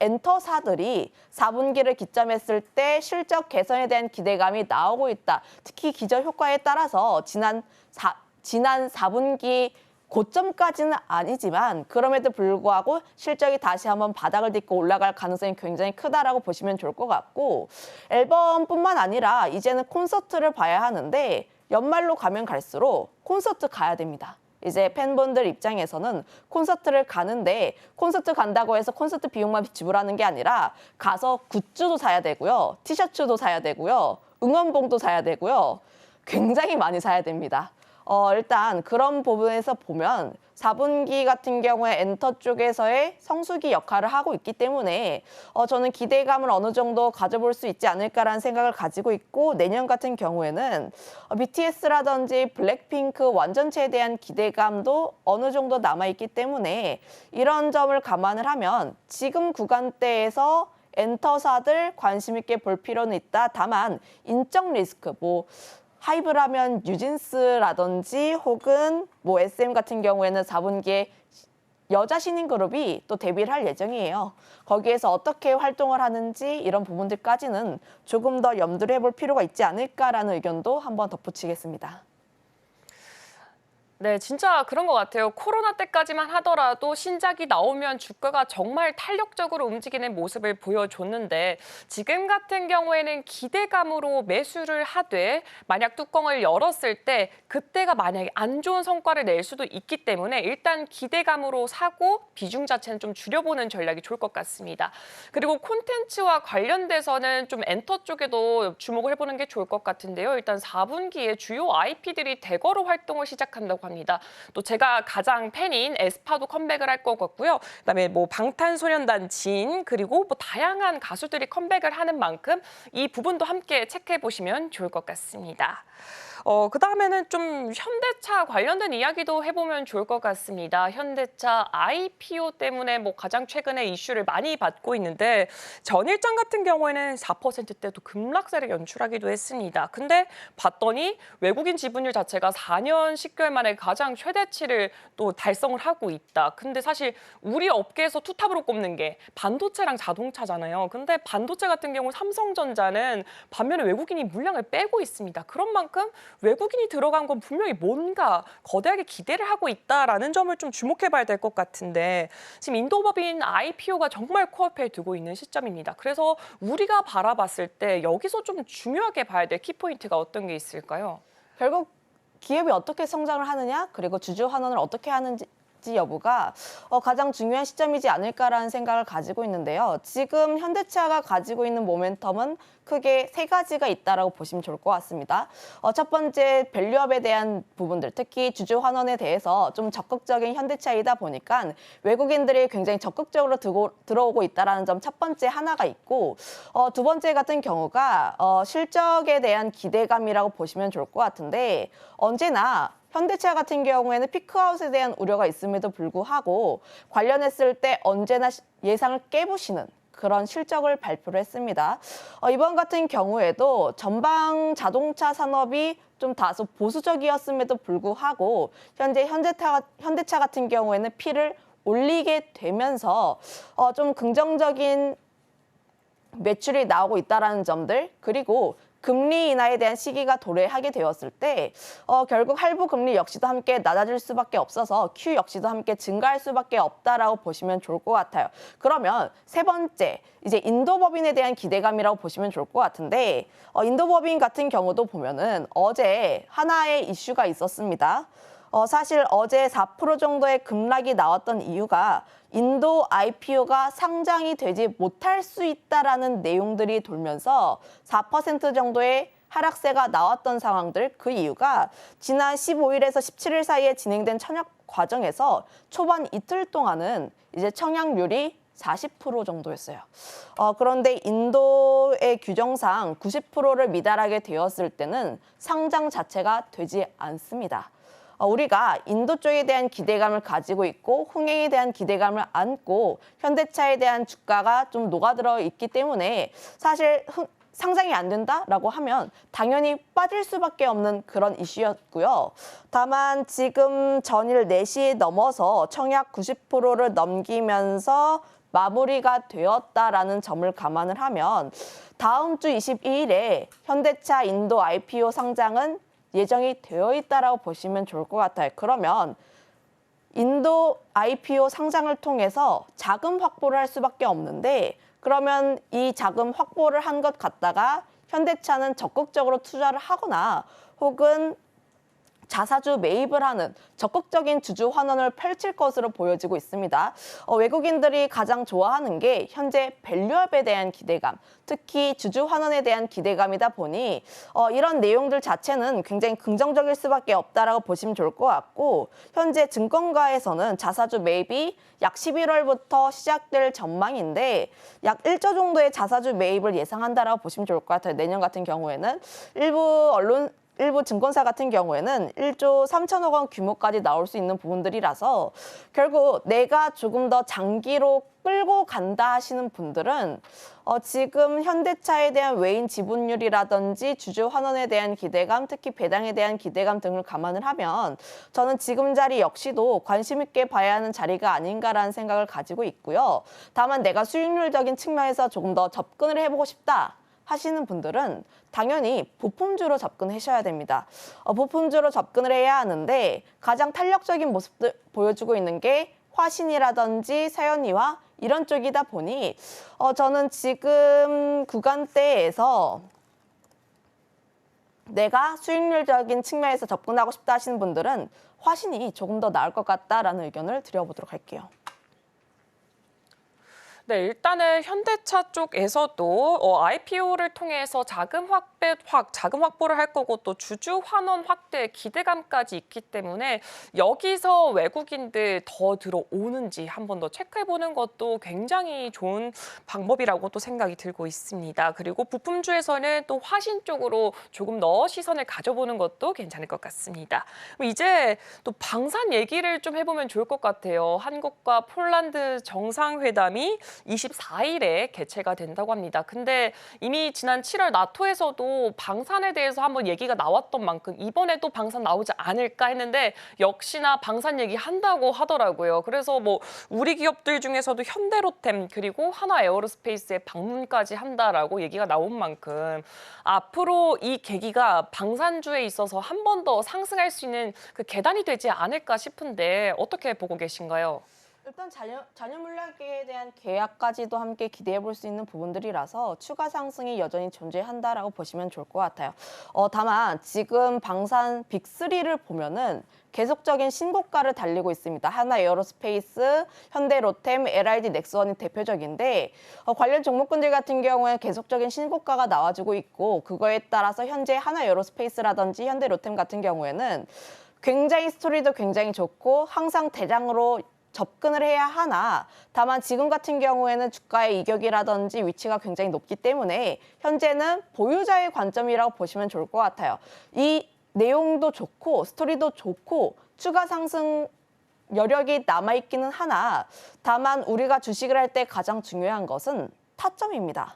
엔터사들이 4분기를 기점했을 때 실적 개선에 대한 기대감이 나오고 있다. 특히 기저 효과에 따라서 지난 4분기 고점까지는 아니지만 그럼에도 불구하고 실적이 다시 한번 바닥을 딛고 올라갈 가능성이 굉장히 크다라고 보시면 좋을 것 같고 앨범뿐만 아니라 이제는 콘서트를 봐야 하는데 연말로 가면 갈수록 콘서트 가야 됩니다. 이제 팬분들 입장에서는 콘서트를 가는데 콘서트 간다고 해서 콘서트 비용만 지불하는 게 아니라 가서 굿즈도 사야 되고요. 티셔츠도 사야 되고요. 응원봉도 사야 되고요. 굉장히 많이 사야 됩니다. 일단 그런 부분에서 보면 4분기 같은 경우에 엔터 쪽에서의 성수기 역할을 하고 있기 때문에 저는 기대감을 어느 정도 가져볼 수 있지 않을까라는 생각을 가지고 있고 내년 같은 경우에는 BTS라든지 블랙핑크 완전체에 대한 기대감도 어느 정도 남아있기 때문에 이런 점을 감안을 하면 지금 구간대에서 엔터사들 관심 있게 볼 필요는 있다. 다만 인적 리스크 하이브라면 뉴진스라든지 혹은 SM 같은 경우에는 4분기에 여자 신인 그룹이 또 데뷔를 할 예정이에요. 거기에서 어떻게 활동을 하는지 이런 부분들까지는 조금 더 염두를 해볼 필요가 있지 않을까라는 의견도 한번 덧붙이겠습니다. 네, 진짜 그런 것 같아요. 코로나 때까지만 하더라도 신작이 나오면 주가가 정말 탄력적으로 움직이는 모습을 보여줬는데 지금 같은 경우에는 기대감으로 매수를 하되 만약 뚜껑을 열었을 때 그때가 만약에 안 좋은 성과를 낼 수도 있기 때문에 일단 기대감으로 사고 비중 자체는 좀 줄여보는 전략이 좋을 것 같습니다. 그리고 콘텐츠와 관련돼서는 좀 엔터 쪽에도 주목을 해보는 게 좋을 것 같은데요. 일단 4분기에 주요 IP들이 대거로 활동을 시작한다고 합니다. 또 제가 가장 팬인 에스파도 컴백을 할 것 같고요. 그다음에 방탄소년단 진 그리고 다양한 가수들이 컴백을 하는 만큼 이 부분도 함께 체크해 보시면 좋을 것 같습니다. 그다음에는 좀 현대차 관련된 이야기도 해보면 좋을 것 같습니다. 현대차 IPO 때문에 가장 최근에 이슈를 많이 받고 있는데 전일장 같은 경우에는 4%대도 급락세를 연출하기도 했습니다. 근데 봤더니 외국인 지분율 자체가 4년 10개월 만에 가장 최대치를 또 달성을 하고 있다. 근데 사실 우리 업계에서 투탑으로 꼽는 게 반도체랑 자동차잖아요. 근데 반도체 같은 경우 삼성전자는 반면에 외국인이 물량을 빼고 있습니다. 그런 만큼 외국인이 들어간 건 분명히 뭔가 거대하게 기대를 하고 있다라는 점을 좀 주목해봐야 될 것 같은데 지금 인도법인 IPO가 정말 코앞에 두고 있는 시점입니다. 그래서 우리가 바라봤을 때 여기서 좀 중요하게 봐야 될 키포인트가 어떤 게 있을까요? 결국 기업이 어떻게 성장을 하느냐 그리고 주주 환원을 어떻게 하는지 여부가 가장 중요한 시점이지 않을까라는 생각을 가지고 있는데요. 지금 현대차가 가지고 있는 모멘텀은 크게 세 가지가 있다라고 보시면 좋을 것 같습니다. 첫 번째 밸류업에 대한 부분들, 특히 주주 환원에 대해서 좀 적극적인 현대차이다 보니까 외국인들이 굉장히 적극적으로 들어오고 있다라는 점 첫 번째 하나가 있고 두 번째 같은 경우가 실적에 대한 기대감이라고 보시면 좋을 것 같은데 언제나 현대차 같은 경우에는 피크아웃에 대한 우려가 있음에도 불구하고 관련했을 때 언제나 예상을 깨부시는 그런 실적을 발표를 했습니다. 이번 같은 경우에도 전방 자동차 산업이 좀 다소 보수적이었음에도 불구하고 현대차 같은 경우에는 P를 올리게 되면서 좀 긍정적인 매출이 나오고 있다는 점들 그리고 금리 인하에 대한 시기가 도래하게 되었을 때 결국 할부 금리 역시도 함께 낮아질 수밖에 없어서 Q 역시도 함께 증가할 수밖에 없다라고 보시면 좋을 것 같아요. 그러면 세 번째, 이제 인도법인에 대한 기대감이라고 보시면 좋을 것 같은데 인도법인 같은 경우도 보면은 어제 하나의 이슈가 있었습니다. 사실 어제 4% 정도의 급락이 나왔던 이유가 인도 IPO가 상장이 되지 못할 수 있다라는 내용들이 돌면서 4% 정도의 하락세가 나왔던 상황들, 그 이유가 지난 15일에서 17일 사이에 진행된 청약 과정에서 초반 이틀 동안은 이제 청약률이 40% 정도였어요. 그런데 인도의 규정상 90%를 미달하게 되었을 때는 상장 자체가 되지 않습니다. 우리가 인도 쪽에 대한 기대감을 가지고 있고 흥행에 대한 기대감을 안고 현대차에 대한 주가가 좀 녹아들어 있기 때문에 사실 상장이 안 된다라고 하면 당연히 빠질 수밖에 없는 그런 이슈였고요. 다만 지금 전일 4시 넘어서 청약 90%를 넘기면서 마무리가 되었다라는 점을 감안을 하면 다음 주 22일에 현대차 인도 IPO 상장은 예정이 되어 있다라고 보시면 좋을 것 같아요. 그러면 인도 IPO 상장을 통해서 자금 확보를 할 수밖에 없는데 그러면 이 자금 확보를 한 것 갖다가 현대차는 적극적으로 투자를 하거나 혹은 자사주 매입을 하는 적극적인 주주 환원을 펼칠 것으로 보여지고 있습니다. 외국인들이 가장 좋아하는 게 현재 밸류업에 대한 기대감, 특히 주주 환원에 대한 기대감이다 보니 이런 내용들 자체는 굉장히 긍정적일 수밖에 없다라고 보시면 좋을 것 같고 현재 증권가에서는 자사주 매입이 약 11월부터 시작될 전망인데 약 1조 정도의 자사주 매입을 예상한다라고 보시면 좋을 것 같아요. 내년 같은 경우에는 일부 증권사 같은 경우에는 1조 3천억 원 규모까지 나올 수 있는 부분들이라서 결국 내가 조금 더 장기로 끌고 간다 하시는 분들은 지금 현대차에 대한 외인 지분율이라든지 주주 환원에 대한 기대감, 특히 배당에 대한 기대감 등을 감안을 하면 저는 지금 자리 역시도 관심 있게 봐야 하는 자리가 아닌가라는 생각을 가지고 있고요. 다만 내가 수익률적인 측면에서 조금 더 접근을 해보고 싶다 하시는 분들은 당연히 부품주로 접근하셔야 됩니다. 부품주로 접근을 해야 하는데 가장 탄력적인 모습들 보여주고 있는 게 화신이라든지 사연이와 이런 쪽이다 보니 저는 지금 구간대에서 내가 수익률적인 측면에서 접근하고 싶다 하시는 분들은 화신이 조금 더 나을 것 같다라는 의견을 드려보도록 할게요. 네, 일단은 현대차 쪽에서도 IPO를 통해서 자금 확보를 할 거고 또 주주 환원 확대 기대감까지 있기 때문에 여기서 외국인들 더 들어오는지 한 번 더 체크해보는 것도 굉장히 좋은 방법이라고 또 생각이 들고 있습니다. 그리고 부품주에서는 또 화신 쪽으로 조금 더 시선을 가져보는 것도 괜찮을 것 같습니다. 이제 또 방산 얘기를 좀 해보면 좋을 것 같아요. 한국과 폴란드 정상회담이 24일에 개최가 된다고 합니다. 근데 이미 지난 7월 나토에서도 방산에 대해서 한번 얘기가 나왔던 만큼 이번에도 방산 나오지 않을까 했는데 역시나 방산 얘기 한다고 하더라고요. 그래서 뭐 우리 기업들 중에서도 현대로템 그리고 하나에어로스페이스에 방문까지 한다라고 얘기가 나온 만큼 앞으로 이 계기가 방산주에 있어서 한 번 더 상승할 수 있는 그 계단이 되지 않을까 싶은데 어떻게 보고 계신가요? 일단 잔여 물량에 대한 계약까지도 함께 기대해 볼 수 있는 부분들이라서 추가 상승이 여전히 존재한다라고 보시면 좋을 것 같아요. 다만 지금 방산 빅3를 보면은 계속적인 신고가를 달리고 있습니다. 하나에어로스페이스, 현대로템, LID 넥스원이 대표적인데 관련 종목군들 같은 경우에 계속적인 신고가가 나와주고 있고 그거에 따라서 현재 하나에어로스페이스라든지 현대로템 같은 경우에는 굉장히 스토리도 굉장히 좋고 항상 대장으로 접근을 해야 하나 다만 지금 같은 경우에는 주가의 이격이라든지 위치가 굉장히 높기 때문에 현재는 보유자의 관점이라고 보시면 좋을 것 같아요. 이 내용도 좋고 스토리도 좋고 추가 상승 여력이 남아있기는 하나 다만 우리가 주식을 할 때 가장 중요한 것은 타점입니다.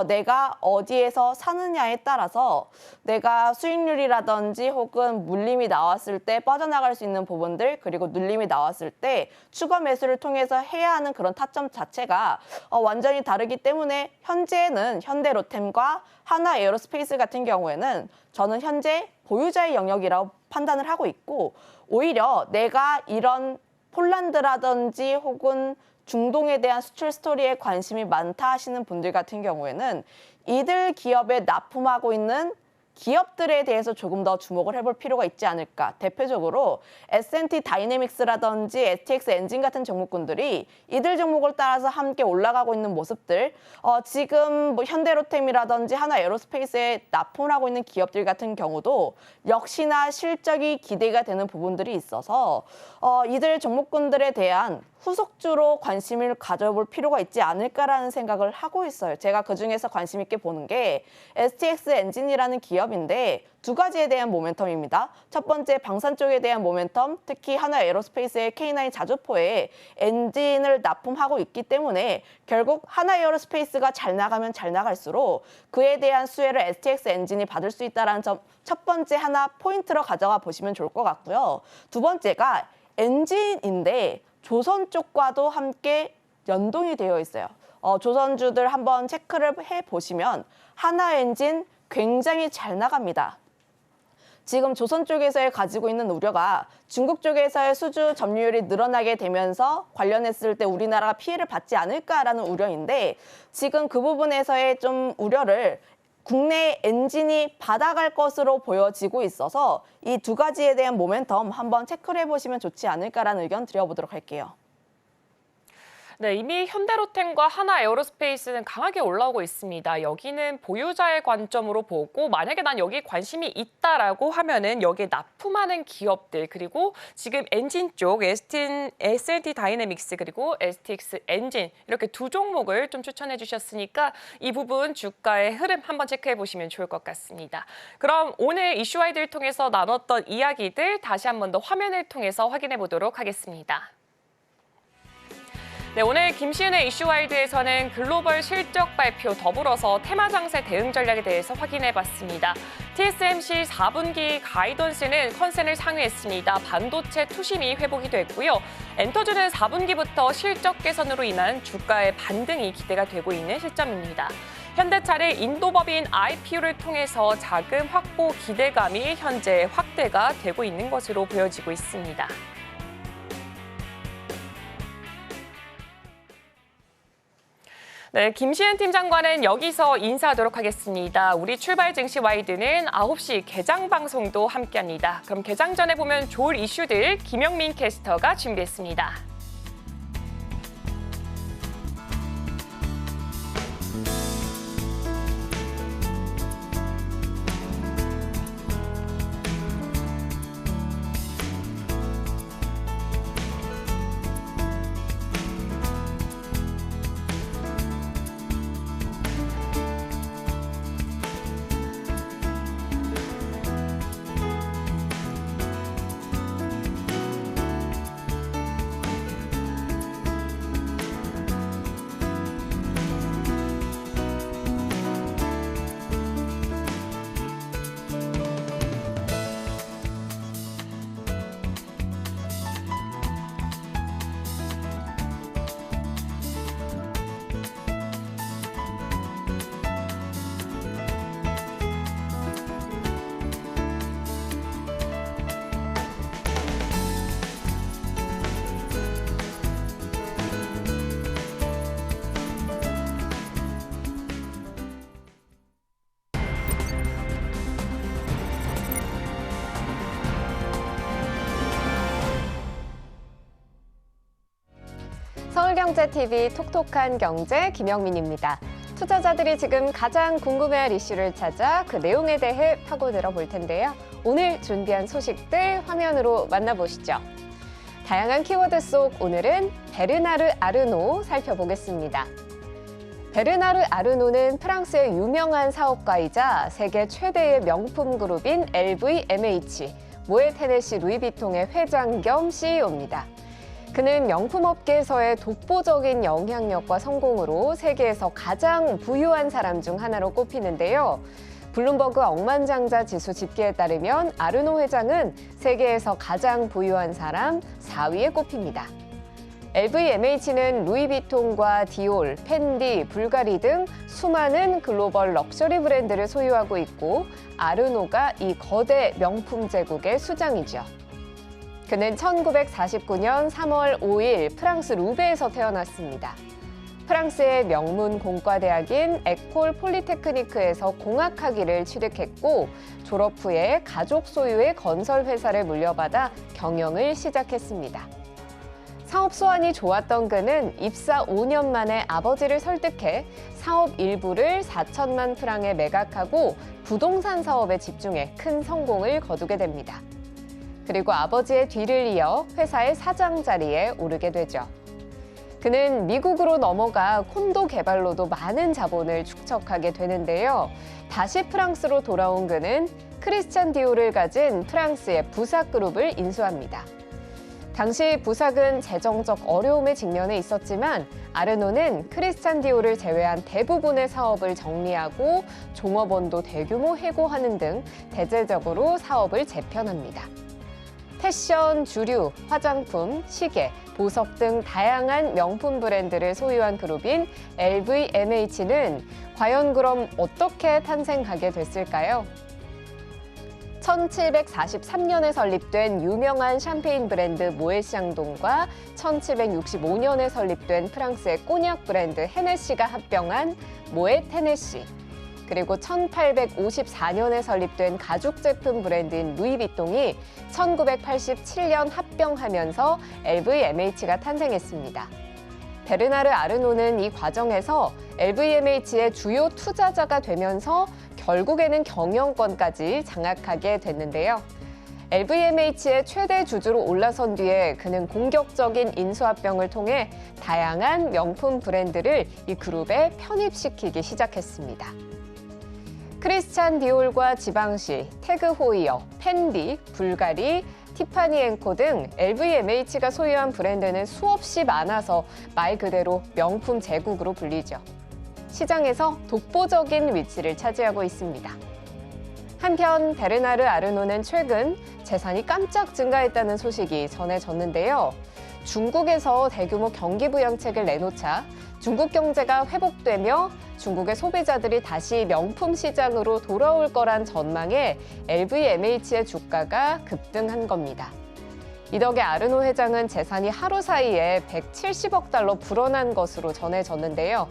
내가 어디에서 사느냐에 따라서 내가 수익률이라든지 혹은 물림이 나왔을 때 빠져나갈 수 있는 부분들, 그리고 눌림이 나왔을 때 추가 매수를 통해서 해야 하는 그런 타점 자체가 완전히 다르기 때문에 현재는 현대로템과 하나에어로스페이스 같은 경우에는 저는 현재 보유자의 영역이라고 판단을 하고 있고, 오히려 내가 이런 폴란드라든지 혹은 중동에 대한 수출 스토리에 관심이 많다 하시는 분들 같은 경우에는 이들 기업에 납품하고 있는 기업들에 대해서 조금 더 주목을 해볼 필요가 있지 않을까. 대표적으로 S&T 다이내믹스라든지 STX 엔진 같은 종목군들이 이들 종목을 따라서 함께 올라가고 있는 모습들, 지금 뭐 현대로템이라든지 하나에어로스페이스에 납품을 하고 있는 기업들 같은 경우도 역시나 실적이 기대가 되는 부분들이 있어서 이들 종목군들에 대한 후속주로 관심을 가져볼 필요가 있지 않을까라는 생각을 하고 있어요. 제가 그중에서 관심 있게 보는 게 STX 엔진이라는 기업인데 두 가지에 대한 모멘텀입니다. 첫 번째, 방산 쪽에 대한 모멘텀, 특히 하나에어로스페이스의 K9 자주포에 엔진을 납품하고 있기 때문에 결국 하나에어로스페이스가 잘 나가면 잘 나갈수록 그에 대한 수혜를 STX 엔진이 받을 수 있다는 점, 첫 번째 하나 포인트로 가져가 보시면 좋을 것 같고요. 두 번째가 엔진인데 조선 쪽과도 함께 연동이 되어 있어요. 조선주들 한번 체크를 해보시면 하나엔진 굉장히 잘 나갑니다. 지금 조선 쪽에서의 가지고 있는 우려가 중국 쪽에서의 수주 점유율이 늘어나게 되면서 관련했을 때 우리나라가 피해를 받지 않을까라는 우려인데, 지금 그 부분에서의 좀 우려를 국내 엔진이 받아갈 것으로 보여지고 있어서 이 두 가지에 대한 모멘텀 한번 체크를 해보시면 좋지 않을까라는 의견 드려보도록 할게요. 네, 이미 현대로템과 하나에어로스페이스는 강하게 올라오고 있습니다. 여기는 보유자의 관점으로 보고, 만약에 난 여기 관심이 있다라고 하면은 여기에 납품하는 기업들, 그리고 지금 엔진 쪽 S&T 다이내믹스 그리고 STX 엔진, 이렇게 두 종목을 좀 추천해 주셨으니까 이 부분 주가의 흐름 한번 체크해 보시면 좋을 것 같습니다. 그럼 오늘 이슈와이드를 통해서 나눴던 이야기들 다시 한 번 더 화면을 통해서 확인해 보도록 하겠습니다. 네, 오늘 김시은의 이슈와이드에서는 글로벌 실적 발표 더불어서 테마 장세 대응 전략에 대해서 확인해봤습니다. TSMC 4분기 가이던스는 컨센을 상회했습니다. 반도체 투심이 회복이 됐고요. 엔터주는 4분기부터 실적 개선으로 인한 주가의 반등이 기대가 되고 있는 시점입니다. 현대차를 인도법인 IPO를 통해서 자금 확보 기대감이 현재 확대가 되고 있는 것으로 보여지고 있습니다. 네, 김시은 팀장과는 여기서 인사하도록 하겠습니다. 우리 출발 증시 와이드는 9시 개장 방송도 함께합니다. 그럼 개장 전에 보면 좋을 이슈들 김영민 캐스터가 준비했습니다. 서울경제TV 톡톡한 경제 김영민입니다. 투자자들이 지금 가장 궁금해할 이슈를 찾아 그 내용에 대해 파고들어 볼 텐데요. 오늘 준비한 소식들 화면으로 만나보시죠. 다양한 키워드 속 오늘은 베르나르 아르노 살펴보겠습니다. 베르나르 아르노는 프랑스의 유명한 사업가이자 세계 최대의 명품 그룹인 LVMH, 모에 테네시 루이비통의 회장 겸 CEO입니다. 그는 명품업계에서의 독보적인 영향력과 성공으로 세계에서 가장 부유한 사람 중 하나로 꼽히는데요. 블룸버그 억만장자 지수 집계에 따르면 아르노 회장은 세계에서 가장 부유한 사람 4위에 꼽힙니다. LVMH는 루이비통과 디올, 펜디, 불가리 등 수많은 글로벌 럭셔리 브랜드를 소유하고 있고 아르노가 이 거대 명품 제국의 수장이죠. 그는 1949년 3월 5일 프랑스 루베에서 태어났습니다. 프랑스의 명문 공과대학인 에콜 폴리테크니크에서 공학학위를 취득했고 졸업 후에 가족 소유의 건설 회사를 물려받아 경영을 시작했습니다. 사업 소환이 좋았던 그는 입사 5년 만에 아버지를 설득해 사업 일부를 4천만 프랑에 매각하고 부동산 사업에 집중해 큰 성공을 거두게 됩니다. 그리고 아버지의 뒤를 이어 회사의 사장 자리에 오르게 되죠. 그는 미국으로 넘어가 콘도 개발로도 많은 자본을 축적하게 되는데요. 다시 프랑스로 돌아온 그는 크리스찬 디올을 가진 프랑스의 부삭 그룹을 인수합니다. 당시 부삭은 재정적 어려움에 직면해 있었지만 아르노는 크리스찬 디올을 제외한 대부분의 사업을 정리하고 종업원도 대규모 해고하는 등 대대적으로 사업을 재편합니다. 패션, 주류, 화장품, 시계, 보석 등 다양한 명품 브랜드를 소유한 그룹인 LVMH는 과연 그럼 어떻게 탄생하게 됐을까요? 1743년에 설립된 유명한 샴페인 브랜드 모에샹동과 1765년에 설립된 프랑스의 꼬냑 브랜드 헤네시가 합병한 모에 테네시, 그리고 1854년에 설립된 가죽 제품 브랜드인 루이비통이 1987년 합병하면서 LVMH가 탄생했습니다. 베르나르 아르노는 이 과정에서 LVMH의 주요 투자자가 되면서 결국에는 경영권까지 장악하게 됐는데요. LVMH의 최대 주주로 올라선 뒤에 그는 공격적인 인수합병을 통해 다양한 명품 브랜드를 이 그룹에 편입시키기 시작했습니다. 크리스찬 디올과 지방시, 태그 호이어, 펜디, 불가리, 티파니 앤코 등 LVMH가 소유한 브랜드는 수없이 많아서 말 그대로 명품 제국으로 불리죠. 시장에서 독보적인 위치를 차지하고 있습니다. 한편 베르나르 아르노는 최근 재산이 깜짝 증가했다는 소식이 전해졌는데요. 중국에서 대규모 경기 부양책을 내놓자 중국 경제가 회복되며 중국의 소비자들이 다시 명품 시장으로 돌아올 거란 전망에 LVMH의 주가가 급등한 겁니다. 이 덕에 아르노 회장은 재산이 하루 사이에 170억 달러 불어난 것으로 전해졌는데요.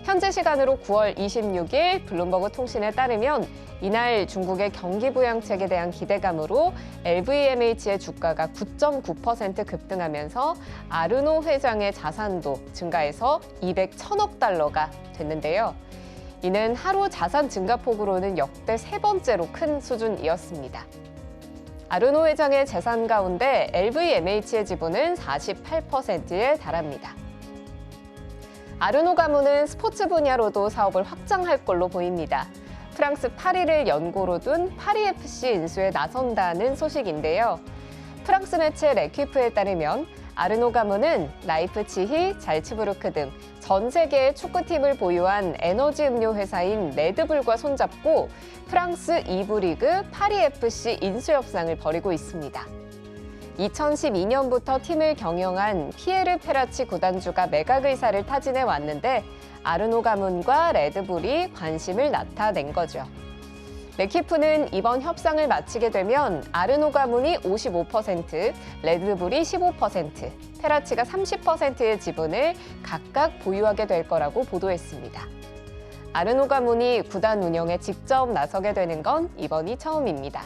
현재 시간으로 9월 26일 블룸버그 통신에 따르면 이날 중국의 경기 부양책에 대한 기대감으로 LVMH의 주가가 9.9% 급등하면서 아르노 회장의 자산도 증가해서 200천억 달러가 됐는데요. 이는 하루 자산 증가폭으로는 역대 세 번째로 큰 수준이었습니다. 아르노 회장의 재산 가운데 LVMH의 지분은 48%에 달합니다. 아르노 가문은 스포츠 분야로도 사업을 확장할 걸로 보입니다. 프랑스 파리를 연고로 둔 파리FC 인수에 나선다는 소식인데요. 프랑스 매체 레퀴프에 따르면 아르노 가문은 라이프치히, 잘츠부르크 등 전 세계의 축구팀을 보유한 에너지 음료 회사인 레드불과 손잡고 프랑스 2부 리그 파리FC 인수 협상을 벌이고 있습니다. 2012년부터 팀을 경영한 피에르 페라치 구단주가 매각 의사를 타진해 왔는데 아르노 가문과 레드불이 관심을 나타낸 거죠. 레키프는 이번 협상을 마치게 되면 아르노 가문이 55%, 레드불이 15%, 페라치가 30%의 지분을 각각 보유하게 될 거라고 보도했습니다. 아르노 가문이 구단 운영에 직접 나서게 되는 건 이번이 처음입니다.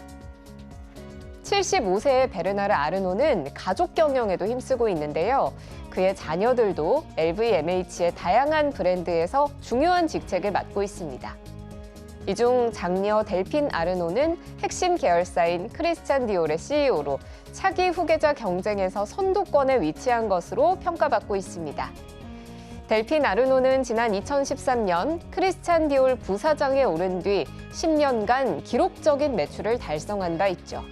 75세의 베르나르 아르노는 가족 경영에도 힘쓰고 있는데요. 그의 자녀들도 LVMH의 다양한 브랜드에서 중요한 직책을 맡고 있습니다. 이 중 장녀 델핀 아르노는 핵심 계열사인 크리스찬 디올의 CEO로 차기 후계자 경쟁에서 선두권에 위치한 것으로 평가받고 있습니다. 델핀 아르노는 지난 2013년 크리스찬 디올 부사장에 오른 뒤 10년간 기록적인 매출을 달성한 바 있죠.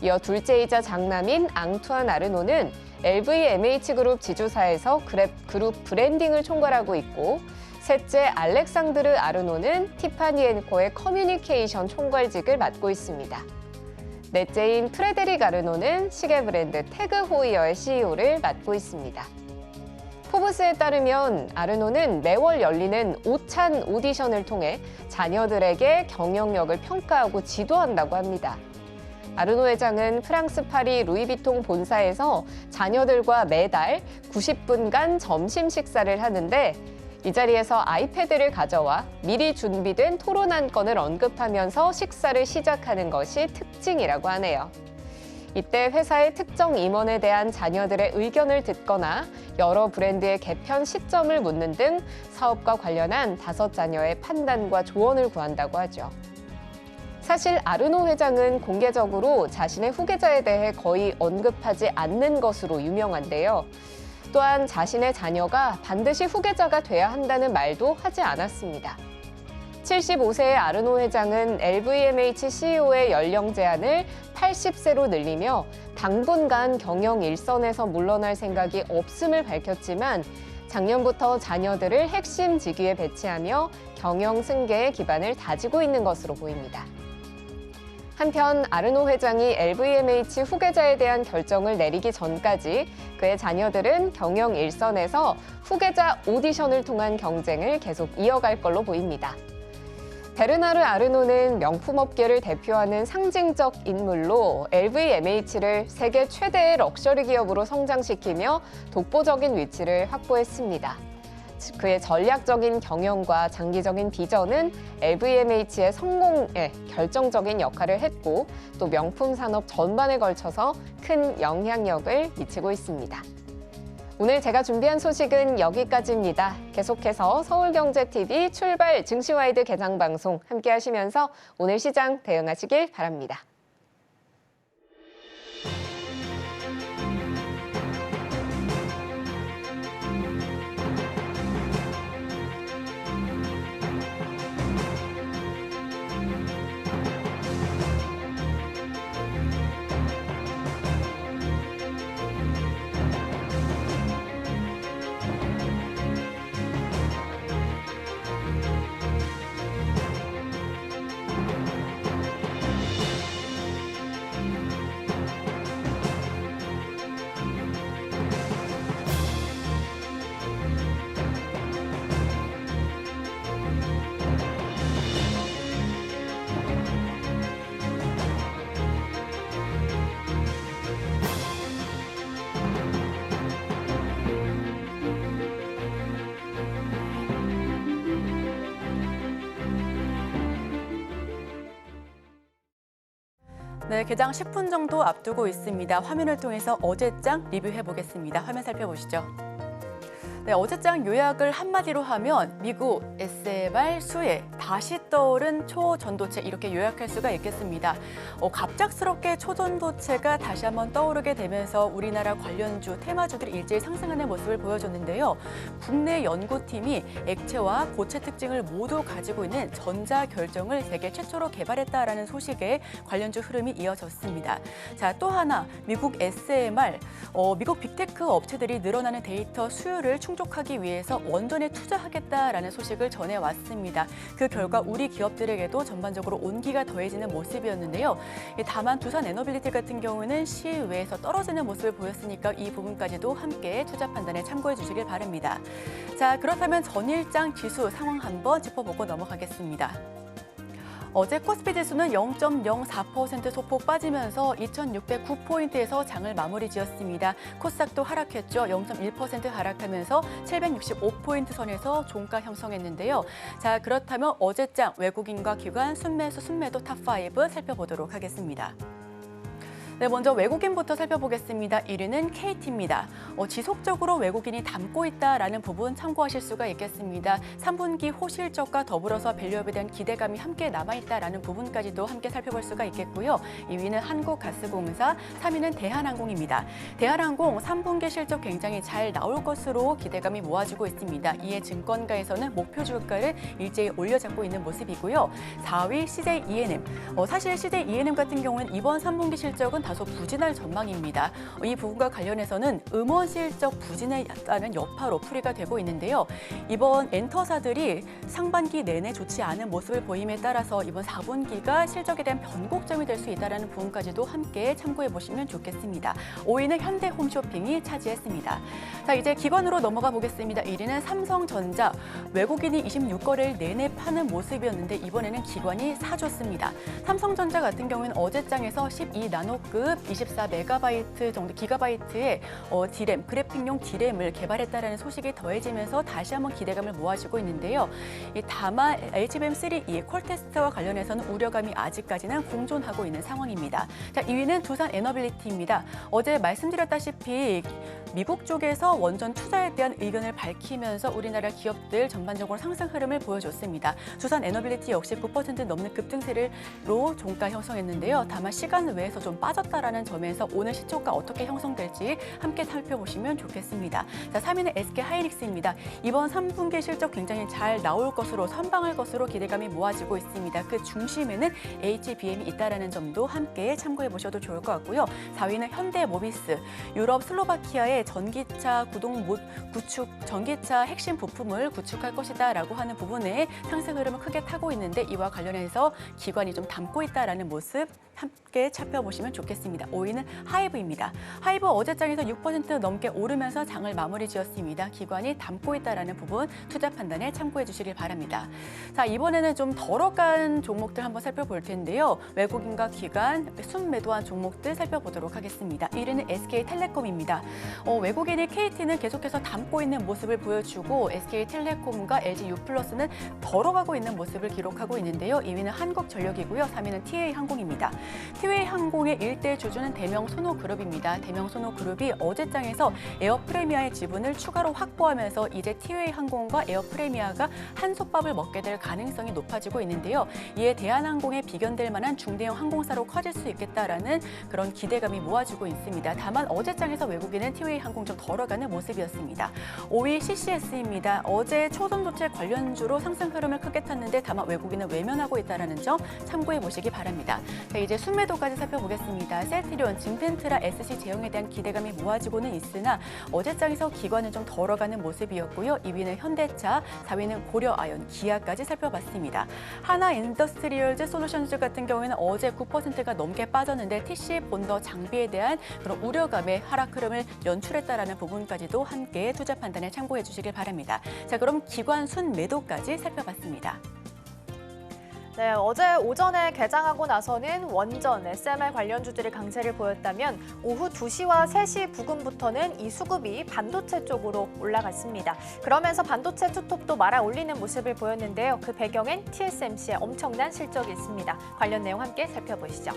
이어 둘째이자 장남인 앙투안 아르노는 LVMH그룹 지주사에서 그룹 브랜딩을 총괄하고 있고 셋째 알렉상드르 아르노는 티파니 앤 코의 커뮤니케이션 총괄직을 맡고 있습니다. 넷째인 프레데릭 아르노는 시계 브랜드 태그 호이어의 CEO를 맡고 있습니다. 포브스에 따르면 아르노는 매월 열리는 오찬 오디션을 통해 자녀들에게 경영력을 평가하고 지도한다고 합니다. 아르노 회장은 프랑스 파리 루이비통 본사에서 자녀들과 매달 90분간 점심 식사를 하는데 이 자리에서 아이패드를 가져와 미리 준비된 토론 한 건을 언급하면서 식사를 시작하는 것이 특징이라고 하네요. 이때 회사의 특정 임원에 대한 자녀들의 의견을 듣거나 여러 브랜드의 개편 시점을 묻는 등 사업과 관련한 5자녀의 판단과 조언을 구한다고 하죠. 사실 아르노 회장은 공개적으로 자신의 후계자에 대해 거의 언급하지 않는 것으로 유명한데요. 또한 자신의 자녀가 반드시 후계자가 돼야 한다는 말도 하지 않았습니다. 75세의 아르노 회장은 LVMH CEO의 연령 제한을 80세로 늘리며 당분간 경영 일선에서 물러날 생각이 없음을 밝혔지만 작년부터 자녀들을 핵심 직위에 배치하며 경영 승계의 기반을 다지고 있는 것으로 보입니다. 한편 아르노 회장이 LVMH 후계자에 대한 결정을 내리기 전까지 그의 자녀들은 경영 일선에서 후계자 오디션을 통한 경쟁을 계속 이어갈 걸로 보입니다. 베르나르 아르노는 명품업계를 대표하는 상징적 인물로 LVMH를 세계 최대의 럭셔리 기업으로 성장시키며 독보적인 위치를 확보했습니다. 그의 전략적인 경영과 장기적인 비전은 LVMH의 성공에 결정적인 역할을 했고 또 명품 산업 전반에 걸쳐서 큰 영향력을 미치고 있습니다. 오늘 제가 준비한 소식은 여기까지입니다. 계속해서 서울경제TV 출발 증시와이드 개장 방송 함께 하시면서 오늘 시장 대응하시길 바랍니다. 네, 개장 10분 정도 앞두고 있습니다. 화면을 통해서 어제장 리뷰해 보겠습니다. 화면 살펴보시죠. 네, 어제장 요약을 한마디로 하면 미국 SMR 수혜 다시 떠오른 초전도체 이렇게 요약할 수가 있겠습니다. 갑작스럽게 초전도체가 다시 한번 떠오르게 되면서 우리나라 관련주, 테마주들이 일제히 상승하는 모습을 보여줬는데요. 국내 연구팀이 액체와 고체 특징을 모두 가지고 있는 전자결정을 세계 최초로 개발했다라는 소식에 관련주 흐름이 이어졌습니다. 자, 또 하나 미국 SMR, 미국 빅테크 업체들이 늘어나는 데이터 수요를 충족하기 위해서 원전에 투자하겠다라는 소식을 전해왔습니다. 그 결과 우리 기업들에게도 전반적으로 온기가 더해지는 모습이었는데요. 다만 두산 에너빌리티 같은 경우는 시외에서 떨어지는 모습을 보였으니까 이 부분까지도 함께 투자 판단에 참고해 주시길 바랍니다. 자, 그렇다면 전일장 지수 상황 한번 짚어보고 넘어가겠습니다. 어제 코스피 지수는 0.04% 소폭 빠지면서 2,609포인트에서 장을 마무리 지었습니다. 코스닥도 하락했죠. 0.1% 하락하면서 765포인트 선에서 종가 형성했는데요. 자, 그렇다면 어제장 외국인과 기관 순매수 순매도 탑5 살펴보도록 하겠습니다. 네, 먼저 외국인부터 살펴보겠습니다. 1위는 KT입니다. 지속적으로 외국인이 담고 있다라는 부분 참고하실 수가 있겠습니다. 3분기 호실적과 더불어서 밸류업에 대한 기대감이 함께 남아있다라는 부분까지도 함께 살펴볼 수가 있겠고요. 2위는 한국가스공사, 3위는 대한항공입니다. 대한항공 3분기 실적 굉장히 잘 나올 것으로 기대감이 모아지고 있습니다. 이에 증권가에서는 목표 주가를 일제히 올려잡고 있는 모습이고요. 4위 CJ E&M. 사실 CJ E&M 같은 경우는 이번 3분기 실적은 다소 부진할 전망입니다. 이 부분과 관련해서는 음원 실적 부진에 따른 여파로 풀이가 되고 있는데요. 이번 엔터사들이 상반기 내내 좋지 않은 모습을 보임에 따라서 이번 4분기가 실적에 대한 변곡점이 될 수 있다는 부분까지도 함께 참고해 보시면 좋겠습니다. 5위는 현대홈쇼핑이 차지했습니다. 자, 이제 기관으로 넘어가 보겠습니다. 1위는 삼성전자. 외국인이 26거래일 내내 파는 모습이었는데 이번에는 기관이 사줬습니다. 삼성전자 같은 경우는 어제장에서 12나노급 24메가바이트 정도 기가바이트의 디램, 그래픽용 디램을 개발했다는 소식이 더해지면서 다시 한번 기대감을 모아주고 있는데요. 다만 HBM3E 퀄테스트와 관련해서는 우려감이 아직까지는 공존하고 있는 상황입니다. 자, 2위는 두산 에너빌리티입니다. 어제 말씀드렸다시피 미국 쪽에서 원전 투자에 대한 의견을 밝히면서 우리나라 기업들 전반적으로 상승 흐름을 보여줬습니다. 두산 에너빌리티 역시 9% 넘는 급등세로 종가 형성했는데요. 다만 시간 외에서 좀 빠졌다라는 점에서 오늘 시초가 어떻게 형성될지 함께 살펴보시면 좋겠습니다. 자, 3위는 SK하이닉스입니다. 이번 3분기 실적 굉장히 잘 나올 것으로 선방할 것으로 기대감이 모아지고 있습니다. 그 중심에는 HBM이 있다라는 점도 함께 참고해 보셔도 좋을 것 같고요. 4위는 현대모비스. 유럽 슬로바키아의 전기차 전기차 핵심 부품을 구축할 것이다라고 하는 부분에 상승 흐름을 크게 타고 있는데 이와 관련해서 기관이 좀 담고 있다라는 모습 함께 살펴보시면 좋겠습니다. 5위는 하이브입니다. 하이브 어제장에서 6% 넘게 오르면서 장을 마무리 지었습니다. 기관이 담고 있다라는 부분 투자 판단에 참고해 주시길 바랍니다. 자, 이번에는 좀 덜어간 종목들 한번 살펴볼 텐데요. 외국인과 기관 순매도한 종목들 살펴보도록 하겠습니다. 1위는 SK텔레콤입니다. 외국인이 KT는 계속해서 담고 있는 모습을 보여주고 SK텔레콤과 LG유플러스는 덜어가고 있는 모습을 기록하고 있는데요. 2위는 한국전력이고요. 3위는 TA항공입니다. TA항공의 일대 주주는 대명손호그룹입니다. 대명손호그룹이 어제장에서 에어프레미아의 지분을 추가로 확보하면서 이제 TA항공과 에어프레미아가 한솥밥을 먹게 될 가능성이 높아지고 있는데요. 이에 대한항공에 비견될 만한 중대형 항공사로 커질 수 있겠다라는 그런 기대감이 모아지고 있습니다. 다만 어제장에서 외국인은 TA항공 좀 덜어가는 모습이었습니다. 5위 CCS입니다. 어제 초전도체 관련주로 상승 흐름을 크게 탔는데 다만 외국인은 외면하고 있다는 점 참고해 보시기 바랍니다. 자, 이제 순매도까지 살펴보겠습니다. 셀트리온, 진펜트라, SC 제형에 대한 기대감이 모아지고는 있으나 어제장에서 기관은 좀 덜어가는 모습이었고요. 2위는 현대차, 4위는 고려아연, 기아까지 살펴봤습니다. 하나인더스트리얼즈 솔루션즈 같은 경우에는 어제 9%가 넘게 빠졌는데 TC 본더 장비에 대한 그런 우려감의 하락 흐름을 연출했다라는 부분까지도 함께 투자 판단에 참고해 주시길 바랍니다. 자, 그럼 기관 순매도까지 살펴봤습니다. 네, 어제 오전에 개장하고 나서는 원전, SMR 관련주들이 강세를 보였다면 오후 2시와 3시 부근부터는 이 수급이 반도체 쪽으로 올라갔습니다. 그러면서 반도체 투톱도 말아 올리는 모습을 보였는데요. 그 배경엔 TSMC의 엄청난 실적이 있습니다. 관련 내용 함께 살펴보시죠.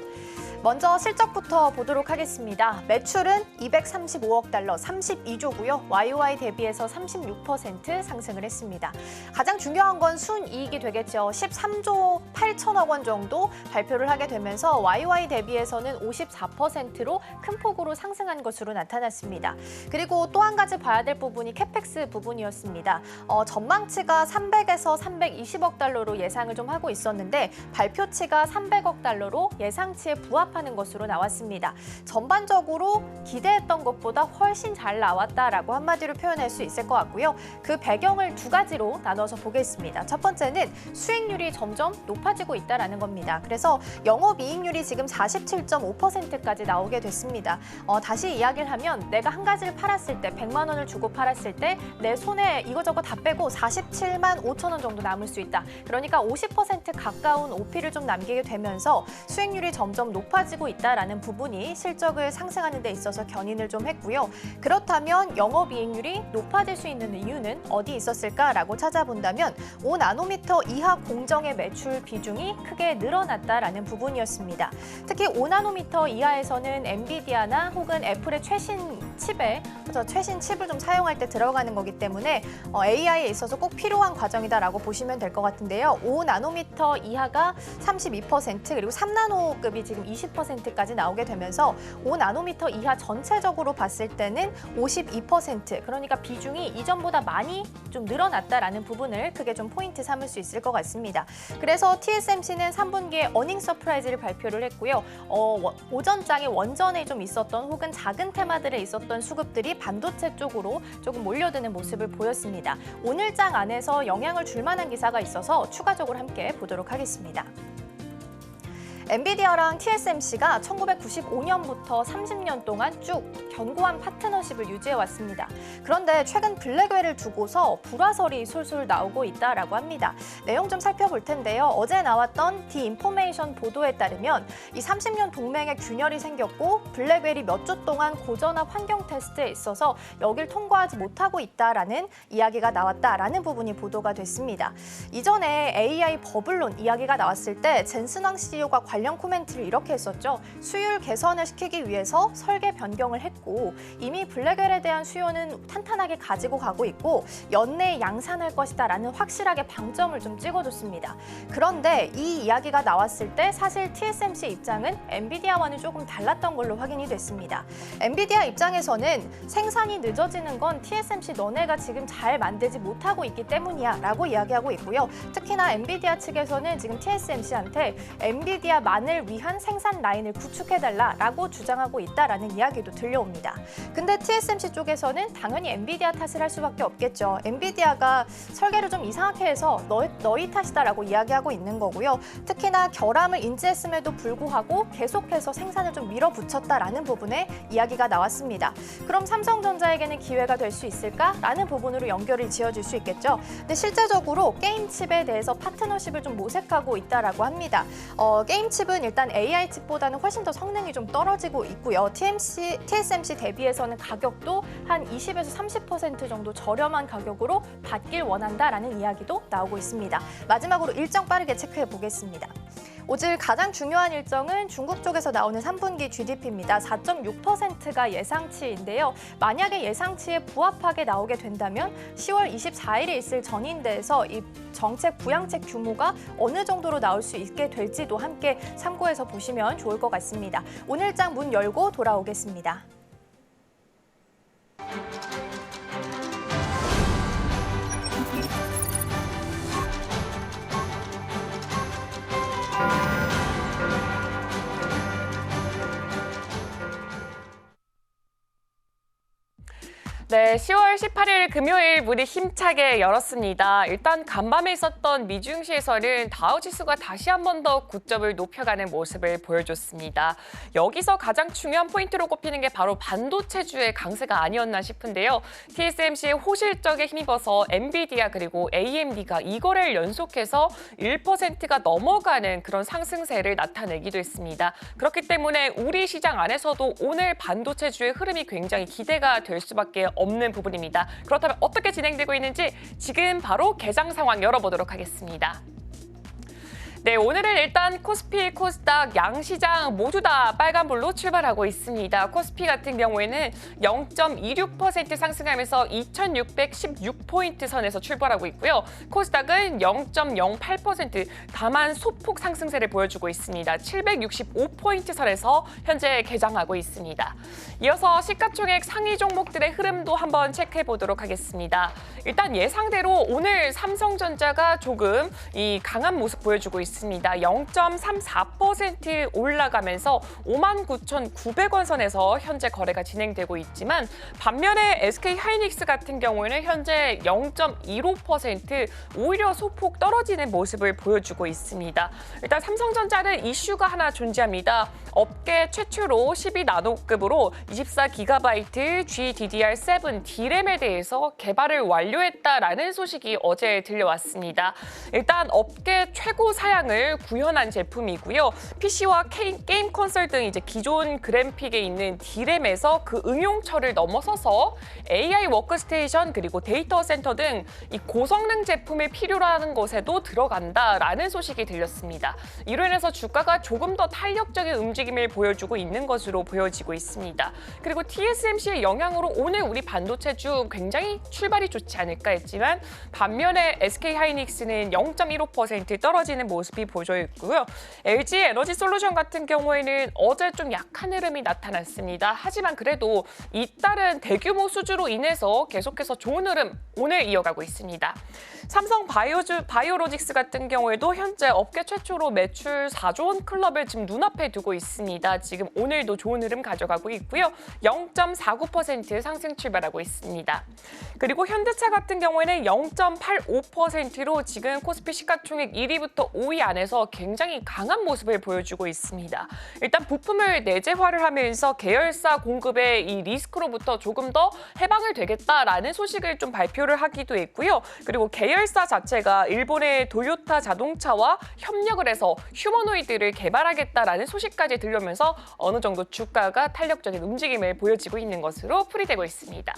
먼저 실적부터 보도록 하겠습니다. 매출은 235억 달러, 32조고요. YOY 대비해서 36% 상승을 했습니다. 가장 중요한 건 순이익이 되겠죠. 13조 8천억 원 정도 발표를 하게 되면서 YOY 대비해서는 54%로 큰 폭으로 상승한 것으로 나타났습니다. 그리고 또 한 가지 봐야 될 부분이 캐펙스 부분이었습니다. 전망치가 300에서 320억 달러로 예상을 좀 하고 있었는데 발표치가 300억 달러로 예상치에 부합하는 것으로 나왔습니다. 전반적으로 기대했던 것보다 훨씬 잘 나왔다라고 한마디로 표현할 수 있을 것 같고요. 그 배경을 두 가지로 나눠서 보겠습니다. 첫 번째는 수익률이 점점 높아지고 있다는 겁니다. 그래서 영업이익률이 지금 47.5%까지 나오게 됐습니다. 다시 이야기를 하면 내가 한 가지를 팔았을 때 100만 원을 주고 팔았을 때 내 손에 이거저거 다 빼고 47만 5천 원 정도 남을 수 있다. 그러니까 50% 가까운 OP를 좀 남기게 되면서 수익률이 점점 높아지고 있다는 부분이 실적을 상승하는 데 있어서 견인을 좀 했고요. 그렇다면 영업이익률이 높아질 수 있는 이유는 어디 있었을까라고 찾아본다면 5나노미터 이하 공정의 매출 비중이 크게 늘어났다라는 부분이었습니다. 특히 5나노미터 이하에서는 엔비디아나 혹은 애플의 최신 칩을 좀 사용할 때 들어가는 거기 때문에 AI에 있어서 꼭 필요한 과정이다라고 보시면 될 것 같은데요. 5나노미터 이하가 32% 그리고 3나노급이 지금 20%까지 나오게 되면서 5나노미터 이하 전체적으로 봤을 때는 52%, 그러니까 비중이 이전보다 많이 좀 늘어났다라는 부분을 크게 좀 포인트 삼을 수 있을 것 같습니다. 그래서 TSMC는 3분기에 어닝 서프라이즈를 발표를 했고요. 오전장에 원전에 좀 있었던 혹은 작은 테마들에 있었던 수급들이 반도체 쪽으로 조금 몰려드는 모습을 보였습니다. 오늘 장 안에서 영향을 줄 만한 기사가 있어서 추가적으로 함께 보도록 하겠습니다. 엔비디아랑 TSMC가 1995년부터 30년 동안 쭉 견고한 파트너십을 유지해왔습니다. 그런데 최근 블랙웰을 두고서 불화설이 술술 나오고 있다라고 합니다. 내용 좀 살펴볼 텐데요. 어제 나왔던 디 인포메이션 보도에 따르면 이 30년 동맹에 균열이 생겼고 블랙웰이 몇 주 동안 고전압 환경 테스트에 있어서 여길 통과하지 못하고 있다라는 이야기가 나왔다라는 부분이 보도가 됐습니다. 이전에 AI 버블론 이야기가 나왔을 때 젠슨 CEO가 관련 코멘트를 이렇게 했었죠. 수율 개선을 시키기 위해서 설계 변경을 했고 이미 블랙웰에 대한 수요는 탄탄하게 가지고 가고 있고 연내에 양산할 것이다 라는 확실하게 방점을 좀 찍어줬습니다. 그런데 이 이야기가 나왔을 때 사실 TSMC 입장은 엔비디아와는 조금 달랐던 걸로 확인이 됐습니다. 엔비디아 입장에서는 생산이 늦어지는 건 TSMC 너네가 지금 잘 만들지 못하고 있기 때문이야 라고 이야기하고 있고요. 특히나 엔비디아 측에서는 지금 TSMC한테 엔비디아만을 위한 생산 라인을 구축해달라라고 주장하고 있다라는 이야기도 들려옵니다. 근데 TSMC 쪽에서는 당연히 엔비디아 탓을 할 수밖에 없겠죠. 엔비디아가 설계를 좀 이상하게 해서 너희 탓이다라고 이야기하고 있는 거고요. 특히나 결함을 인지했음에도 불구하고 계속해서 생산을 좀 밀어붙였다라는 부분에 이야기가 나왔습니다. 그럼 삼성전자에게는 기회가 될 수 있을까라는 부분으로 연결을 지어질 수 있겠죠. 근데 실제적으로 게임 칩에 대해서 파트너십을 좀 모색하고 있다라고 합니다. 게임 칩은 일단 AI 칩보다는 훨씬 더 성능이 좀 떨어지고 있고요. TSMC 대비해서는 가격도 한 20에서 30% 정도 저렴한 가격으로 받길 원한다라는 이야기도 나오고 있습니다. 마지막으로 일정 빠르게 체크해 보겠습니다. 오늘 가장 중요한 일정은 중국 쪽에서 나오는 3분기 GDP입니다. 4.6%가 예상치인데요. 만약에 예상치에 부합하게 나오게 된다면 10월 24일에 있을 전인대에서 이 정책 부양책 규모가 어느 정도로 나올 수 있게 될지도 함께 참고해서 보시면 좋을 것 같습니다. 오늘 장 문 열고 돌아오겠습니다. 네, 10월 18일 금요일 문이 힘차게 열었습니다. 일단 간밤에 있었던 미증시에서는 다우지수가 다시 한 번 더 고점을 높여가는 모습을 보여줬습니다. 여기서 가장 중요한 포인트로 꼽히는 게 바로 반도체주의 강세가 아니었나 싶은데요. TSMC의 호실적에 힘입어서 엔비디아 그리고 AMD가 이거를 연속해서 1%가 넘어가는 그런 상승세를 나타내기도 했습니다. 그렇기 때문에 우리 시장 안에서도 오늘 반도체주의 흐름이 굉장히 기대가 될 수밖에 없는 부분입니다. 그렇다면 어떻게 진행되고 있는지 지금 바로 개장 상황 열어보도록 하겠습니다. 네, 오늘은 일단 코스피, 코스닥, 양시장 모두 다 빨간불로 출발하고 있습니다. 코스피 같은 경우에는 0.26% 상승하면서 2,616포인트 선에서 출발하고 있고요. 코스닥은 0.08% 다만 소폭 상승세를 보여주고 있습니다. 765포인트 선에서 현재 개장하고 있습니다. 이어서 시가총액 상위 종목들의 흐름도 한번 체크해 보도록 하겠습니다. 일단 예상대로 오늘 삼성전자가 조금 이 강한 모습 보여주고 있습니다. 0.34% 올라가면서 59,900원 선에서 현재 거래가 진행되고 있지만 반면에 SK하이닉스 같은 경우에는 현재 0.15% 오히려 소폭 떨어지는 모습을 보여주고 있습니다. 일단 삼성전자는 이슈가 하나 존재합니다. 업계 최초로 12나노급으로 24GB GDDR7 D램에 대해서 개발을 완료했다라는 소식이 어제 들려왔습니다. 일단 업계 최고 사양을 구현한 제품이고요. PC와 게임 콘솔 등 이제 기존 그래픽에 있는 D램에서 그 응용처를 넘어서서 AI 워크스테이션 그리고 데이터 센터 등 이 고성능 제품이 필요로 곳에도 들어간다라는 소식이 들렸습니다. 이로 인해서 주가가 조금 더 탄력적인 움직임을 보여주고 있는 것으로 보여지고 있습니다. 그리고 TSMC의 영향으로 오늘 우리 반도체주 굉장히 출발이 좋지 않을까 했지만 반면에 SK하이닉스는 0.15% 떨어지는 모습 모습이 보여져 있고요. LG 에너지솔루션 같은 경우에는 어제 좀 약한 흐름이 나타났습니다. 하지만 그래도 잇따른 대규모 수주로 인해서 계속해서 좋은 흐름 오늘 이어가고 있습니다. 삼성 바이오로직스 같은 경우에도 현재 업계 최초로 매출 4조 원 클럽을 지금 눈앞에 두고 있습니다. 지금 오늘도 좋은 흐름 가져가고 있고요. 0.49% 상승 출발하고 있습니다. 그리고 현대차 같은 경우에는 0.85%로 지금 코스피 시가총액 1위부터 5위 안에서 굉장히 강한 모습을 보여주고 있습니다. 일단 부품을 내재화를 하면서 계열사 공급의 이 리스크로부터 조금 더 해방을 되겠다라는 소식을 좀 발표를 하기도 했고요. 그리고 계열사 자체가 일본의 도요타 자동차와 협력을 해서 휴머노이드를 개발하겠다라는 소식까지 들려오면서 어느 정도 주가가 탄력적인 움직임을 보여지고 있는 것으로 풀이되고 있습니다.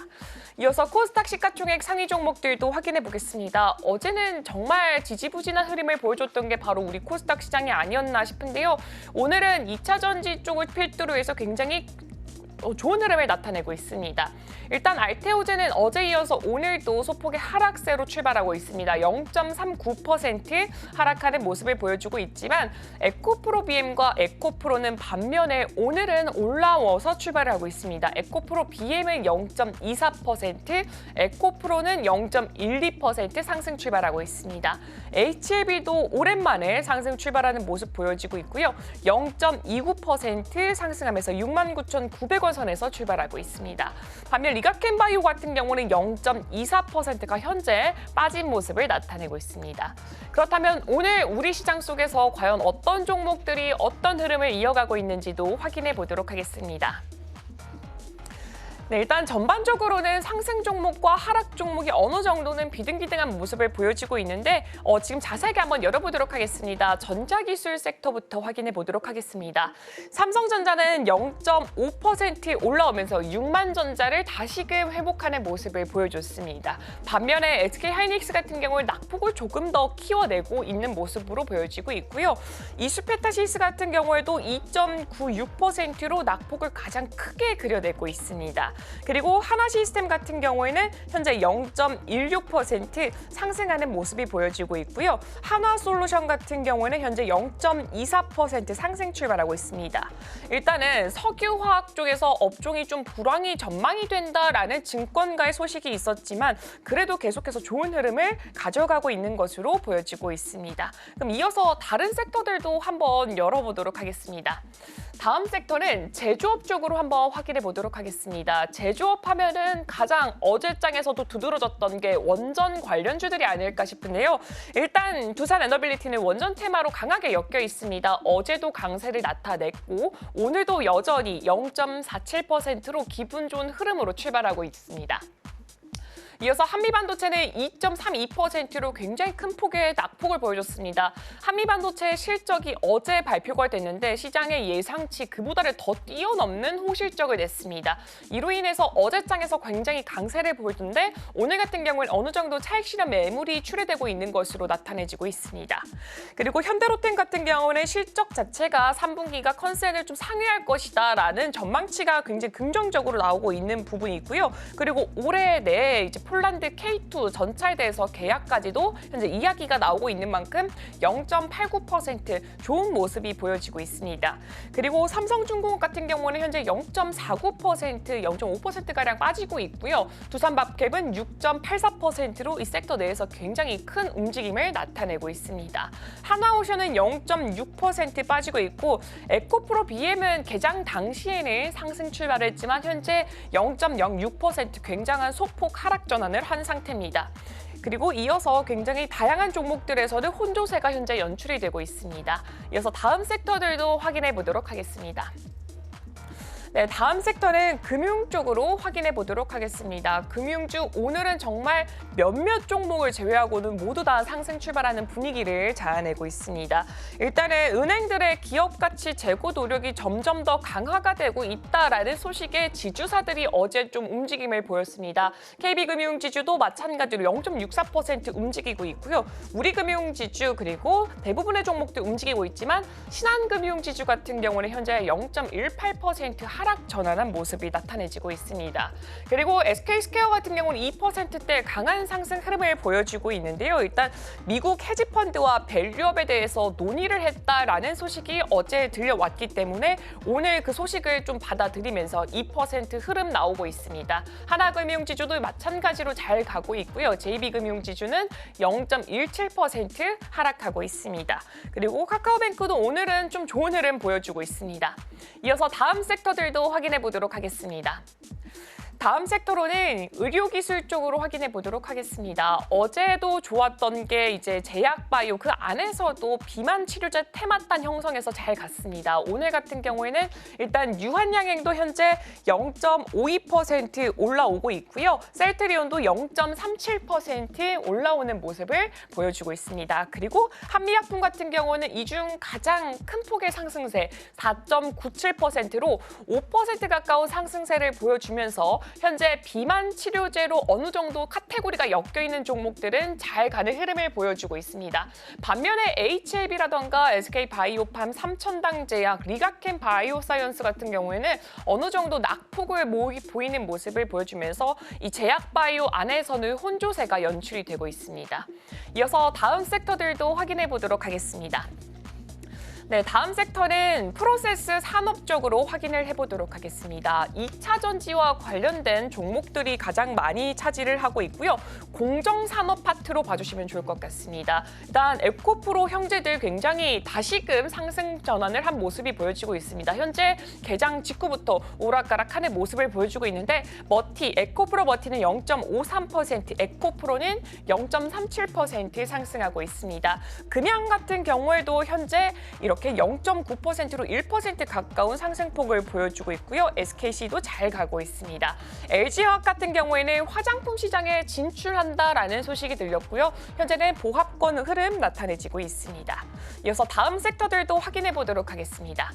이어서 코스닥 시가총액 상위 종목들도 확인해 보겠습니다. 어제는 정말 지지부진한 흐름을 보여줬던 게 바로 우리 코스닥 시장이 아니었나 싶은데요. 오늘은 2차 전지 쪽을 필두로 해서 굉장히 좋은 흐름을 나타내고 있습니다. 일단 알테오젠은 어제 이어서 오늘도 소폭의 하락세로 출발하고 있습니다. 0.39% 하락하는 모습을 보여주고 있지만 에코프로 BM과 에코프로는 반면에 오늘은 올라와서 출발을 하고 있습니다. 에코프로 BM은 0.24%, 에코프로는 0.12% 상승 출발하고 있습니다. HLB도 오랜만에 상승 출발하는 모습 보여지고 있고요. 0.29% 상승하면서 69,900원 선에서 출발하고 있습니다. 반면 리가켄바이오 같은 경우는 0.24%가 현재 빠진 모습을 나타내고 있습니다. 그렇다면 오늘 우리 시장 속에서 과연 어떤 종목들이 어떤 흐름을 이어가고 있는지도 확인해 보도록 하겠습니다. 네, 일단 전반적으로는 상승 종목과 하락 종목이 어느 정도는 비등비등한 모습을 보여주고 있는데 지금 자세하게 한번 열어보도록 하겠습니다. 전자기술 섹터부터 확인해 보도록 하겠습니다. 삼성전자는 0.5% 올라오면서 6만 전자를 다시금 회복하는 모습을 보여줬습니다. 반면에 SK하이닉스 같은 경우는 낙폭을 조금 더 키워내고 있는 모습으로 보여지고 있고요. 이수페타시스 같은 경우에도 2.96%로 낙폭을 가장 크게 그려내고 있습니다. 그리고 하나시스템 같은 경우에는 현재 0.16% 상승하는 모습이 보여지고 있고요. 한화솔루션 같은 경우에는 현재 0.24% 상승 출발하고 있습니다. 일단은 석유화학 쪽에서 업종이 좀 불황이 전망이 된다라는 증권가의 소식이 있었지만 그래도 계속해서 좋은 흐름을 가져가고 있는 것으로 보여지고 있습니다. 그럼 이어서 다른 섹터들도 한번 열어보도록 하겠습니다. 다음 섹터는 제조업 쪽으로 한번 확인해 보도록 하겠습니다. 제조업 하면은 가장 어제장에서도 두드러졌던 게 원전 관련주들이 아닐까 싶은데요. 일단 두산에너빌리티는 원전 테마로 강하게 엮여 있습니다. 어제도 강세를 나타냈고 오늘도 여전히 0.47%로 기분 좋은 흐름으로 출발하고 있습니다. 이어서 한미반도체는 2.32%로 굉장히 큰 폭의 낙폭을 보여줬습니다. 한미반도체의 실적이 어제 발표가 됐는데 시장의 예상치 그보다를 더 뛰어넘는 호실적을 냈습니다. 이로 인해서 어제장에서 굉장히 강세를 보였는데 오늘 같은 경우는 어느 정도 차익 실현 매물이 출회되고 있는 것으로 나타내지고 있습니다. 그리고 현대로템 같은 경우는 실적 자체가 3분기가 컨센을 좀 상회할 것이다라는 전망치가 굉장히 긍정적으로 나오고 있는 부분이 있고요. 그리고 올해 내에 이제 폴란드 K2 전차에 대해서 계약까지도 현재 이야기가 나오고 있는 만큼 0.89% 좋은 모습이 보여지고 있습니다. 그리고 삼성중공업 같은 경우는 현재 0.49%, 0.5%가량 빠지고 있고요. 두산밥캡은 6.84%로 이 섹터 내에서 굉장히 큰 움직임을 나타내고 있습니다. 한화오션은 0.6% 빠지고 있고 에코프로 BM은 개장 당시에는 상승 출발했지만 현재 0.06% 굉장한 소폭 하락 전환을 한 상태입니다. 그리고 이어서 굉장히 다양한 종목들에서는 혼조세가 현재 연출이 되고 있습니다. 이어서 다음 섹터들도 확인해 보도록 하겠습니다. 네, 다음 섹터는 금융 쪽으로 확인해 보도록 하겠습니다. 금융주 오늘은 정말 몇몇 종목을 제외하고는 모두 다 상승 출발하는 분위기를 자아내고 있습니다. 일단은 은행들의 기업 가치 재고 노력이 점점 더 강화가 되고 있다라는 소식에 지주사들이 어제 좀 움직임을 보였습니다. KB금융지주도 마찬가지로 0.64% 움직이고 있고요. 우리금융지주 그리고 대부분의 종목들 움직이고 있지만 신한금융지주 같은 경우는 현재 0.18% 하락 하락 전환한 모습이 나타내지고 있습니다. 그리고 SK스퀘어 같은 경우는 2%대 강한 상승 흐름을 보여주고 있는데요. 일단 미국 헤지펀드와 밸류업에 대해서 논의를 했다라는 소식이 어제 들려왔기 때문에 오늘 그 소식을 좀 받아들이면서 2% 흐름 나오고 있습니다. 하나금융지주도 마찬가지로 잘 가고 있고요. JB금융지주는 0.17% 하락하고 있습니다. 그리고 카카오뱅크도 오늘은 좀 좋은 흐름 보여주고 있습니다. 이어서 다음 섹터들도 확인해 보도록 하겠습니다. 다음 섹터로는 의료기술 쪽으로 확인해 보도록 하겠습니다. 어제도 좋았던 게 이제 제약바이오 그 안에서도 비만 치료제 테마탄 형성해서 잘 갔습니다. 오늘 같은 경우에는 일단 유한양행도 현재 0.52% 올라오고 있고요. 셀트리온도 0.37% 올라오는 모습을 보여주고 있습니다. 그리고 한미약품 같은 경우는 이 중 가장 큰 폭의 상승세 4.97%로 5% 가까운 상승세를 보여주면서 현재 비만 치료제로 어느 정도 카테고리가 엮여있는 종목들은 잘 가는 흐름을 보여주고 있습니다. 반면에 HLB라던가 SK바이오팜, 삼천당제약, 리가켄 바이오사이언스 같은 경우에는 어느 정도 낙폭을 보이는 모습을 보여주면서 이 제약바이오 안에서는 혼조세가 연출이 되고 있습니다. 이어서 다음 섹터들도 확인해 보도록 하겠습니다. 네, 다음 섹터는 프로세스 산업 쪽으로 확인을 해보도록 하겠습니다. 2차 전지와 관련된 종목들이 가장 많이 차지를 하고 있고요. 공정산업 파트로 봐주시면 좋을 것 같습니다. 일단 에코프로 형제들 굉장히 다시금 상승 전환을 한 모습이 보여지고 있습니다. 현재 개장 직후부터 오락가락하는 모습을 보여주고 있는데 에코프로 머티는 0.53%, 에코프로는 0.37% 상승하고 있습니다. 금양 같은 경우에도 현재 이렇게 0.9%로 1% 가까운 상승폭을 보여주고 있고요. SKC도 잘 가고 있습니다. LG화학 같은 경우에는 화장품 시장에 진출한다라는 소식이 들렸고요. 현재는 보합권 흐름 나타내지고 있습니다. 이어서 다음 섹터들도 확인해 보도록 하겠습니다.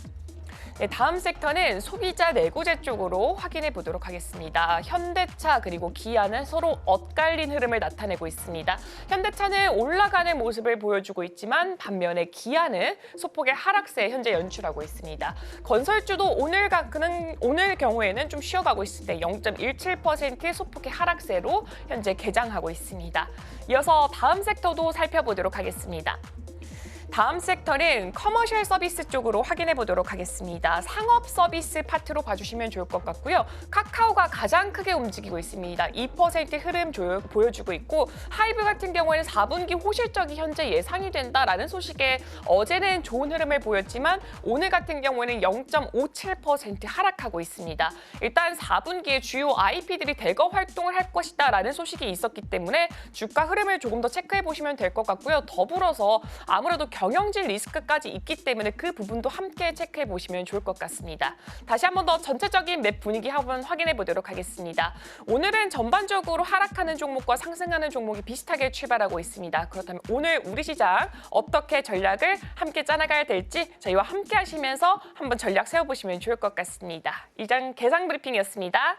네, 다음 섹터는 소비자 내구재 쪽으로 확인해 보도록 하겠습니다. 현대차 그리고 기아는 서로 엇갈린 흐름을 나타내고 있습니다. 현대차는 올라가는 모습을 보여주고 있지만 반면에 기아는 소폭의 하락세 현재 연출하고 있습니다. 건설주도 오늘 경우에는 좀 쉬어가고 있을 때 0.17% 소폭의 하락세로 현재 개장하고 있습니다. 이어서 다음 섹터도 살펴보도록 하겠습니다. 다음 섹터는 커머셜 서비스 쪽으로 확인해 보도록 하겠습니다. 상업 서비스 파트로 봐주시면 좋을 것 같고요. 카카오가 가장 크게 움직이고 있습니다. 2% 흐름 보여주고 있고 하이브 같은 경우에는 4분기 호실적이 현재 예상이 된다라는 소식에 어제는 좋은 흐름을 보였지만 오늘 같은 경우에는 0.57% 하락하고 있습니다. 일단 4분기에 주요 IP들이 대거 활동을 할 것이다라는 소식이 있었기 때문에 주가 흐름을 조금 더 체크해 보시면 될 것 같고요. 더불어서 아무래도 경영진 리스크까지 있기 때문에 그 부분도 함께 체크해 보시면 좋을 것 같습니다. 다시 한 번 더 전체적인 맵 분위기 한번 확인해 보도록 하겠습니다. 오늘은 전반적으로 하락하는 종목과 상승하는 종목이 비슷하게 출발하고 있습니다. 그렇다면 오늘 우리 시장 어떻게 전략을 함께 짜나가야 될지 저희와 함께 하시면서 한번 전략 세워보시면 좋을 것 같습니다. 이장 개장 브리핑이었습니다.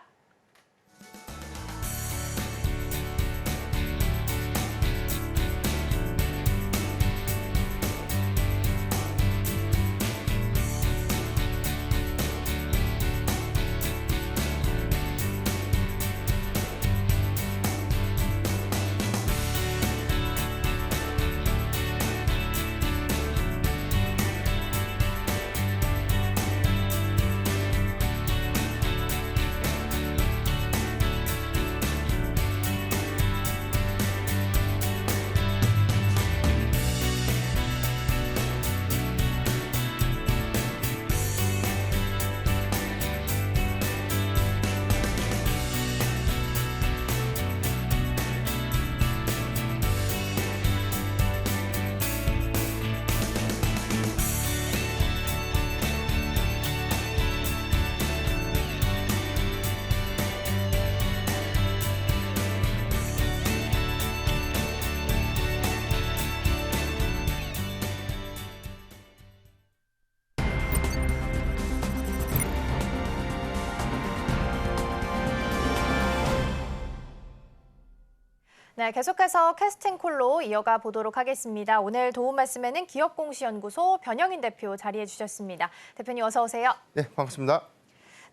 네, 계속해서 캐스팅 콜로 이어가 보도록 하겠습니다. 오늘 도움 말씀에는 기업공시연구소 변영인 대표 자리해 주셨습니다. 대표님 어서 오세요. 네, 반갑습니다.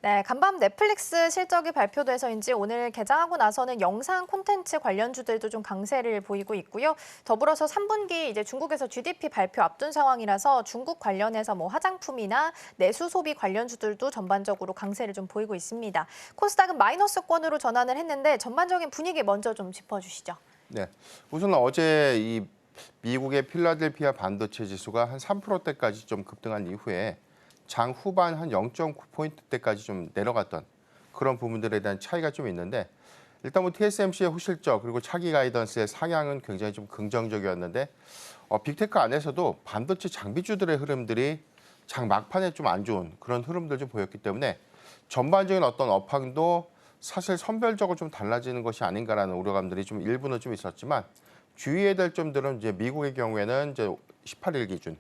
네, 간밤 넷플릭스 실적이 발표돼서인지 오늘 개장하고 나서는 영상 콘텐츠 관련주들도 좀 강세를 보이고 있고요. 더불어서 3분기 이제 중국에서 GDP 발표 앞둔 상황이라서 중국 관련해서 뭐 화장품이나 내수 소비 관련주들도 전반적으로 강세를 좀 보이고 있습니다. 코스닥은 마이너스권으로 전환을 했는데 전반적인 분위기 먼저 좀 짚어주시죠. 네, 우선 어제 이 미국의 필라델피아 반도체 지수가 한 3%대까지 좀 급등한 이후에 장 후반 한 0.9포인트대까지 좀 내려갔던 그런 부분들에 대한 차이가 좀 있는데 일단 뭐 TSMC의 후실적 그리고 차기 가이던스의 상향은 굉장히 좀 긍정적이었는데 빅테크 안에서도 반도체 장비주들의 흐름들이 장 막판에 좀 안 좋은 그런 흐름들 좀 보였기 때문에 전반적인 어떤 업황도 사실 선별적으로 좀 달라지는 것이 아닌가라는 우려감들이 좀 일부는 좀 있었지만 주의해야 될 점들은 이제 미국의 경우에는 이제 18일 기준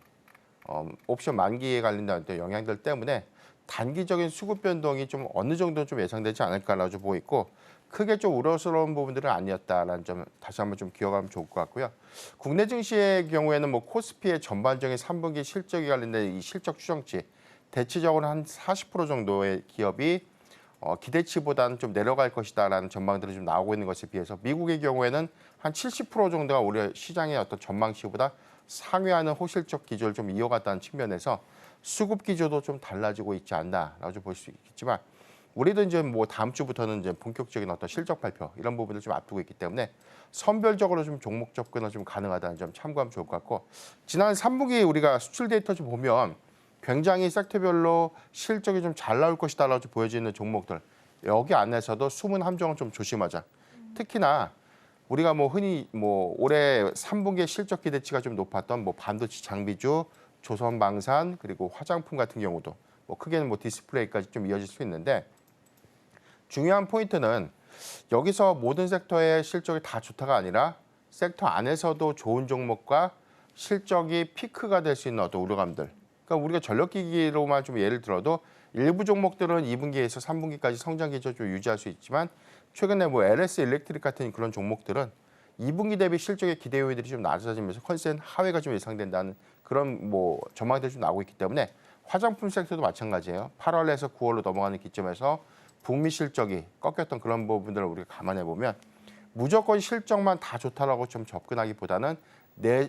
옵션 만기에 관련된 영향들 때문에 단기적인 수급 변동이 좀 어느 정도 좀 예상되지 않을까라고 보고 있고 크게 좀 우려스러운 부분들은 아니었다라는 점 다시 한번 좀 기억하면 좋을 것 같고요. 국내 증시의 경우에는 뭐 코스피의 전반적인 3분기 실적에 관련된 이 실적 추정치 대체적으로 한 40% 정도의 기업이 기대치보다는 좀 내려갈 것이다라는 전망들이 좀 나오고 있는 것에 비해서 미국의 경우에는 한 70% 정도가 오히려 시장의 어떤 전망치보다 상회하는 호실적 기조를 좀 이어갔다는 측면에서 수급 기조도 좀 달라지고 있지 않나라고 볼 수 있겠지만 우리도 이제 뭐 다음 주부터는 이제 본격적인 어떤 실적 발표 이런 부분을 좀 앞두고 있기 때문에 선별적으로 좀 종목 접근은 좀 가능하다는 점 참고하면 좋을 것 같고 지난 3분기 우리가 수출 데이터 좀 보면 굉장히 섹터별로 실적이 좀 잘 나올 것이다라고 보여지는 종목들 여기 안에서도 숨은 함정은 좀 조심하자. 특히나 우리가 뭐 흔히 뭐 올해 3분기의 실적 기대치가 좀 높았던 뭐 반도체 장비주, 조선방산 그리고 화장품 같은 경우도 뭐 크게는 뭐 디스플레이까지 좀 이어질 수 있는데 중요한 포인트는 여기서 모든 섹터의 실적이 다 좋다가 아니라 섹터 안에서도 좋은 종목과 실적이 피크가 될 수 있는 어떤 우려감들. 그러니까 우리가 전력기기로만 좀 예를 들어도 일부 종목들은 2분기에서 3분기까지 성장 기조 좀 유지할 수 있지만 최근에 뭐 LS 일렉트릭 같은 그런 종목들은 2분기 대비 실적의 기대 요인들이 좀 낮아지면서 컨센 하회가 좀 예상된다는 그런 뭐 전망들이 좀 나오고 있기 때문에 화장품 섹터도 마찬가지예요. 8월에서 9월로 넘어가는 기점에서 북미 실적이 꺾였던 그런 부분들을 우리가 감안해 보면 무조건 실적만 다 좋다라고 좀 접근하기보다는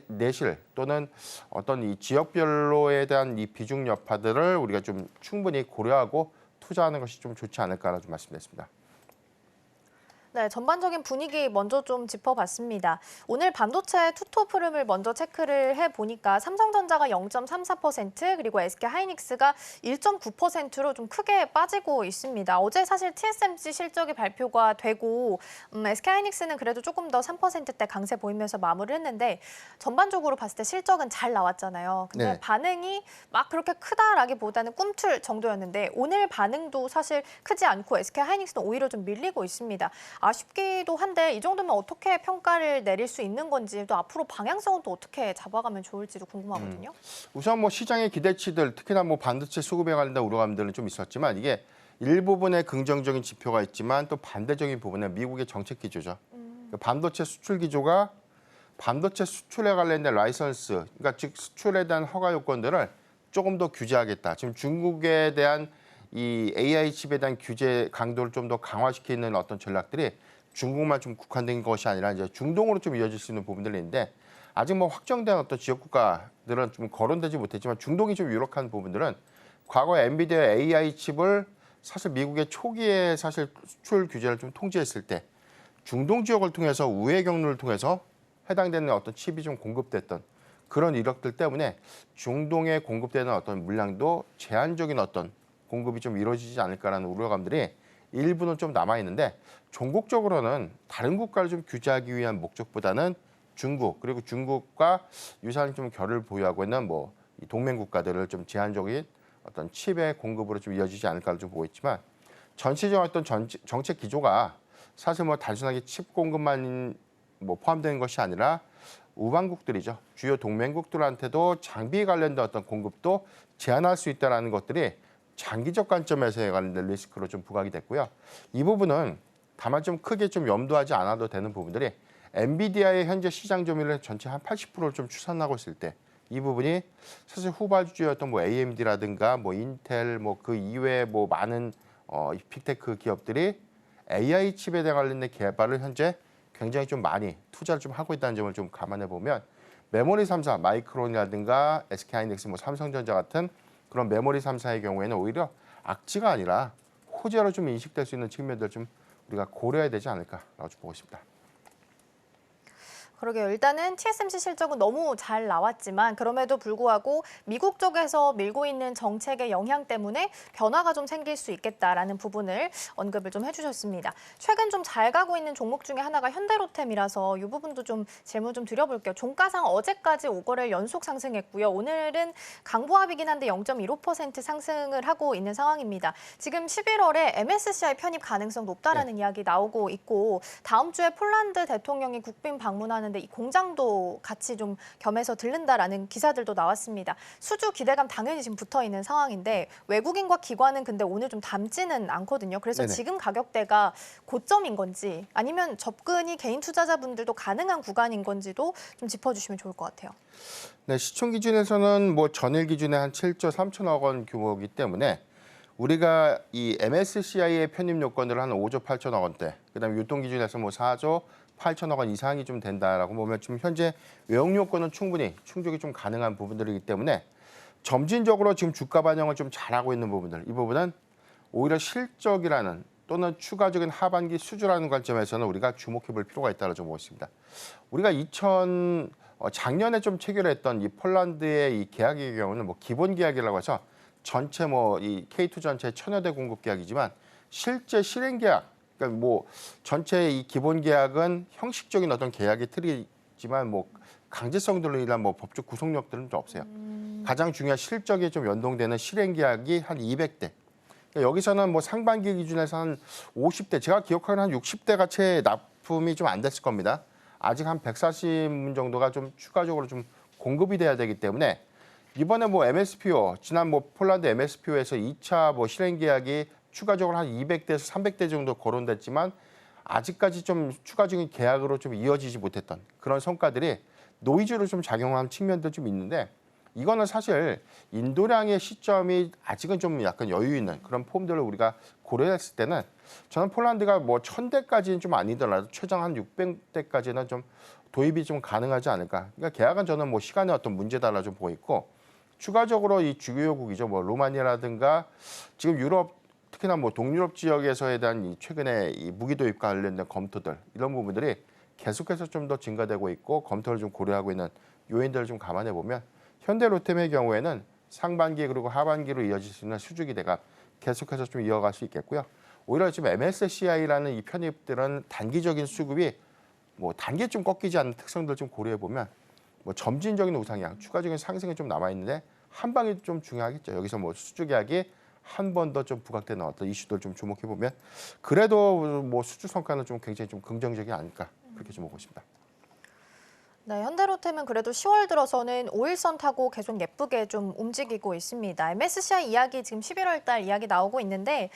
내실 또는 어떤 이 지역별로에 대한 이 비중 여파들을 우리가 좀 충분히 고려하고 투자하는 것이 좀 좋지 않을까라고 좀 말씀드렸습니다. 네, 전반적인 분위기 먼저 좀 짚어봤습니다. 오늘 반도체 투톱 흐름을 먼저 체크를 해보니까 삼성전자가 0.34% 그리고 SK하이닉스가 1.9%로 좀 크게 빠지고 있습니다. 어제 사실 TSMC 실적이 발표가 되고 SK하이닉스는 그래도 조금 더 3%대 강세 보이면서 마무리를 했는데 전반적으로 봤을 때 실적은 잘 나왔잖아요. 근데 네. 반응이 막 그렇게 크다라기보다는 꿈틀 정도였는데 오늘 반응도 사실 크지 않고 SK하이닉스는 오히려 좀 밀리고 있습니다. 아쉽기도 한데 이 정도면 어떻게 평가를 내릴 수 있는 건지 또 앞으로 방향성은 또 어떻게 잡아가면 좋을지도 궁금하거든요. 우선 뭐 시장의 기대치들 특히나 뭐 반도체 수급에 관련된 우려감들은 좀 있었지만 이게 일부분의 긍정적인 지표가 있지만 또 반대적인 부분은 미국의 정책 기조죠. 반도체 수출 기조가 반도체 수출에 관련된 라이선스, 그러니까 즉 수출에 대한 허가 요건들을 조금 더 규제하겠다. 지금 중국에 대한 이 AI 칩에 대한 규제 강도를 좀 더 강화시키는 어떤 전략들이 중국만 좀 국한된 것이 아니라 이제 중동으로 좀 이어질 수 있는 부분들이 있는데 아직 뭐 확정된 어떤 지역 국가들은 좀 거론되지 못했지만 중동이 좀 유력한 부분들은 과거에 엔비디아 AI 칩을 사실 미국의 초기에 사실 수출 규제를 좀 통제했을 때 중동 지역을 통해서 우회 경로를 통해서 해당되는 어떤 칩이 좀 공급됐던 그런 이력들 때문에 중동에 공급되는 어떤 물량도 제한적인 어떤 공급이 좀 이루어지지 않을까라는 우려감들이 일부는 좀 남아있는데 종국적으로는 다른 국가를 좀 규제하기 위한 목적보다는 중국 그리고 중국과 유사한 좀 결을 보유하고 있는 뭐 동맹 국가들을 좀 제한적인 어떤 칩의 공급으로 좀 이어지지 않을까를 좀 보고 있지만 전체적인 어떤 정책 기조가 사실 뭐 단순하게 칩 공급만 뭐 포함되는 것이 아니라 우방국들이죠. 주요 동맹국들한테도 장비에 관련된 어떤 공급도 제한할 수 있다는 것들이 장기적 관점에서의 관련된 리스크로 좀 부각이 됐고요. 이 부분은 다만 좀 크게 좀 염두하지 않아도 되는 부분들이 엔비디아의 현재 시장 점유율 전체 한 80%를 좀 추산하고 있을 때 이 부분이 사실 후발주였던 뭐 AMD라든가 뭐 인텔 뭐 그 이외에 뭐 많은 이 빅테크 기업들이 AI 칩에 관련된 개발을 현재 굉장히 좀 많이 투자를 좀 하고 있다는 점을 좀 감안해 보면 메모리 3사, 마이크론이라든가 SK하이닉스, 삼성전자 같은 그런 메모리 3사의 경우에는 오히려 악재가 아니라 호재로 좀 인식될 수 있는 측면들 좀 우리가 고려해야 되지 않을까라고 좀 보고 싶습니다. 그러게요. 일단은 TSMC 실적은 너무 잘 나왔지만 그럼에도 불구하고 미국 쪽에서 밀고 있는 정책의 영향 때문에 변화가 좀 생길 수 있겠다라는 부분을 언급을 좀 해주셨습니다. 최근 좀 잘 가고 있는 종목 중에 하나가 현대로템이라서 이 부분도 좀 질문 좀 드려볼게요. 종가상 어제까지 5거래일 연속 상승했고요. 오늘은 강보합이긴 한데 0.15% 상승을 하고 있는 상황입니다. 지금 11월에 MSCI 편입 가능성 높다라는 이야기 나오고 있고 다음 주에 폴란드 대통령이 국빈 방문하는 이 공장도 같이 좀 겸해서 들른다라는 기사들도 나왔습니다. 수주 기대감 당연히 지금 붙어 있는 상황인데 외국인과 기관은 근데 오늘 좀 담지는 않거든요. 그래서 네네. 지금 가격대가 고점인 건지 아니면 접근이 개인 투자자분들도 가능한 구간인 건지도 좀 짚어주시면 좋을 것 같아요. 네, 시총 기준에서는 전일 기준에 한 7조 3천억 원 규모이기 때문에 우리가 이 MSCI의 편입 요건을 한 5조 8천억 원대, 그다음에 유통 기준에서 4조 8천억 원 이상이 좀 된다라고 보면 지금 현재 외형 요건은 충분히 충족이 좀 가능한 부분들이기 때문에 점진적으로 지금 주가 반영을 좀 잘하고 있는 부분들, 이 부분은 오히려 실적이라는 또는 추가적인 하반기 수주라는 관점에서는 우리가 주목해 볼 필요가 있다고 좀 보고 있습니다. 우리가 작년에 좀 체결했던 이 폴란드의 이 계약의 경우는 기본 계약이라고 해서 전체 이 K2 전체 1000여 대 공급 계약이지만 실제 실행 계약, 그러니까 전체 이 기본 계약은 형식적인 어떤 계약의 틀이지만 강제성들로 인한 법적 구속력들은 좀 없어요. 가장 중요한 실적에 좀 연동되는 실행 계약이 한 200대. 그러니까 여기서는 상반기 기준에서 한 50대, 제가 기억하는 한 60대가 채 납품이 좀 안 됐을 겁니다. 아직 한 140문 정도가 좀 추가적으로 좀 공급이 돼야 되기 때문에 이번에 MSPO, 지난 폴란드 MSPO에서 2차 실행 계약이 추가적으로 한 200대에서 300대 정도 거론됐지만 아직까지 좀 추가적인 계약으로 좀 이어지지 못했던 그런 성과들이 노이즈로 좀 작용한 측면도 좀 있는데 이거는 사실 인도량의 시점이 아직은 좀 약간 여유 있는 그런 폼들을 우리가 고려했을 때는 저는 폴란드가 1000대까지는 좀 아니더라도 최장 한 600대까지는 좀 도입이 좀 가능하지 않을까. 그러니까 계약은 저는 시간의 어떤 문제다라 좀 보고 있고 추가적으로 이 주요국이죠. 루마니아라든가 지금 유럽 특히나 동유럽 지역에서에 대한 이 최근에 이 무기 도입과 관련된 검토들 이런 부분들이 계속해서 좀 더 증가되고 있고 검토를 좀 고려하고 있는 요인들을 좀 감안해 보면 현대로템의 경우에는 상반기 그리고 하반기로 이어질 수 있는 수주 기대가 계속해서 좀 이어갈 수 있겠고요. 오히려 지금 MSCI라는 이 편입들은 단기적인 수급이 단계 좀 꺾이지 않는 특성들 좀 고려해 보면 점진적인 우상향, 추가적인 상승이 좀 남아 있는데 한 방이 좀 중요하겠죠. 여기서 수주 계약이 한 번 더 좀 부각되는 어떤 이슈들 좀 주목해 보면 그래도 수주 성과는 좀 굉장히 좀 긍정적이 아닐까 그렇게 좀 보고 있습니다. 네, 현대로템은 그래도 10월 들어서는 5일선 타고 계속 예쁘게 좀 움직이고 있습니다. MSCI 이야기 지금 11월 달 이야기 나오고 있는데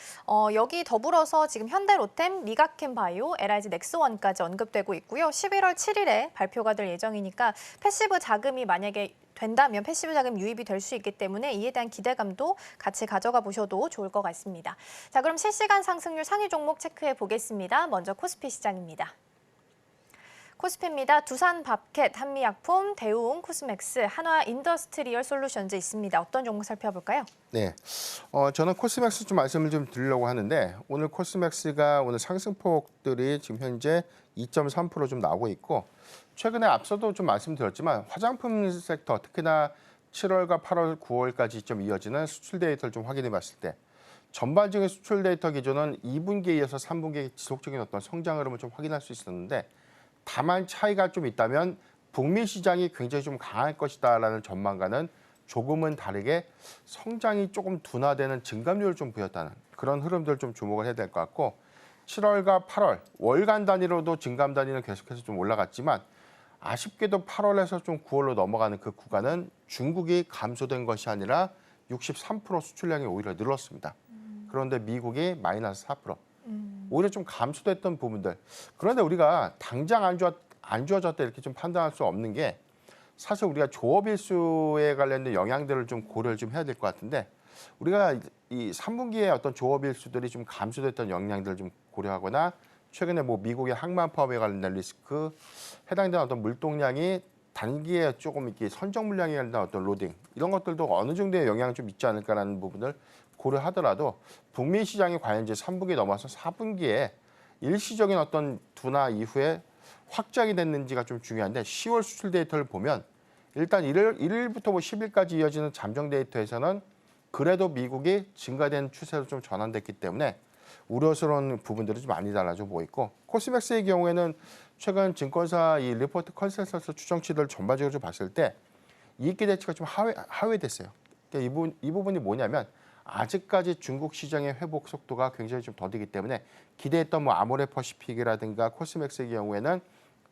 여기 더불어서 지금 현대로템, 미가캠바이오, LIG 넥스원까지 언급되고 있고요. 11월 7일에 발표가 될 예정이니까 패시브 자금이 만약에 된다면 패시브 자금 유입이 될 수 있기 때문에 이에 대한 기대감도 같이 가져가 보셔도 좋을 것 같습니다. 자, 그럼 실시간 상승률 상위 종목 체크해 보겠습니다. 먼저 코스피 시장입니다. 코스피입니다. 두산밥켓, 한미약품, 대우웅, 코스맥스, 한화인더스트리얼 솔루션즈 있습니다. 어떤 종목 살펴볼까요? 네, 저는 코스맥스 좀 말씀을 좀 드리려고 하는데 오늘 코스맥스가 오늘 상승폭들이 지금 현재 2.3% 좀 나오고 있고 최근에 앞서도 좀 말씀드렸지만 화장품 섹터 특히나 7월과 8월, 9월까지 좀 이어지는 수출 데이터를 좀 확인해 봤을 때 전반적인 수출 데이터 기준은 2분기에 이어서 3분기에 지속적인 어떤 성장 흐름을 좀 확인할 수 있었는데 다만 차이가 좀 있다면 북미 시장이 굉장히 좀 강할 것이다라는 전망과는 조금은 다르게 성장이 조금 둔화되는 증감률을 좀 보였다는 그런 흐름들 좀 주목을 해야 될 것 같고 7월과 8월 월간 단위로도 증감 단위는 계속해서 좀 올라갔지만 아쉽게도 8월에서 좀 9월로 넘어가는 그 구간은 중국이 감소된 것이 아니라 63% 수출량이 오히려 늘었습니다. 그런데 미국이 마이너스 4%. 오히려 좀 감소됐던 부분들. 그런데 우리가 당장 안 좋아졌다 이렇게 좀 판단할 수 없는 게 사실 우리가 조업일수에 관련된 영향들을 좀 고려를 좀 해야 될 것 같은데 우리가 이 3분기에 어떤 조업 일수들이 좀 감소됐던 영향들을 좀 고려하거나 최근에 뭐 미국의 항만 파업에 관련된 리스크, 해당되는 어떤 물동량이 단기에 조금 이렇게 선적 물량에 관련된 어떤 로딩 이런 것들도 어느 정도의 영향이 좀 있지 않을까라는 부분을 고려하더라도 북미 시장이 과연 이제 3분기 넘어서 4분기에 일시적인 어떤 둔화 이후에 확장이 됐는지가 좀 중요한데 10월 수출 데이터를 보면 일단 1일부터 뭐 10일까지 이어지는 잠정 데이터에서는 그래도 미국이 증가된 추세로 좀 전환됐기 때문에 우려스러운 부분들이 좀 많이 달라져 보이고 코스맥스의 경우에는 최근 증권사 이 리포트 컨센서스 추정치들 전반적으로 좀 봤을 때 이익 기대치가 좀 하회됐어요. 그러니까 이 부분이 뭐냐면 아직까지 중국 시장의 회복 속도가 굉장히 좀 더디기 때문에 기대했던 뭐 아모레퍼시픽이라든가 코스맥스의 경우에는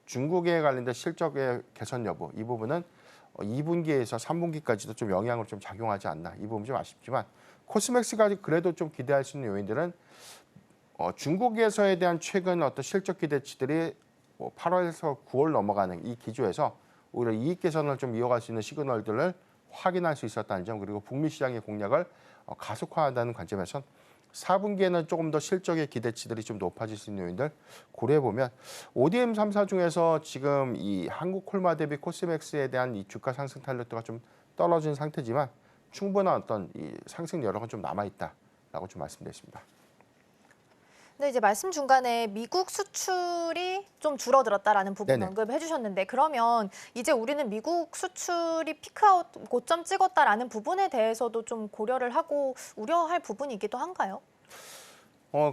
중국에 관련된 실적의 개선 여부 이 부분은 2분기에서 3분기까지도 좀 영향으로 좀 작용하지 않나 이 부분 좀 아쉽지만 코스맥스가 그래도 좀 기대할 수 있는 요인들은 중국에서에 대한 최근 어떤 실적 기대치들이 8월에서 9월 넘어가는 이 기조에서 오히려 이익 개선을 좀 이어갈 수 있는 시그널들을 확인할 수 있었다는 점 그리고 북미 시장의 공략을 가속화한다는 관점에선 4분기에는 조금 더 실적의 기대치들이 좀 높아질 수 있는 요인들 고려해 보면 ODM 3사 중에서 지금 이 한국콜마 대비 코스맥스에 대한 이 주가 상승 탄력도가 좀 떨어진 상태지만 충분한 어떤 이 상승 여력은 좀 남아 있다라고 좀 말씀드렸습니다. 네, 이제 말씀 중간에 미국 수출이 좀 줄어들었다라는 부분 네네. 언급해 주셨는데 그러면 이제 우리는 미국 수출이 피크아웃 고점 찍었다라는 부분에 대해서도 좀 고려를 하고 우려할 부분이기도 한가요?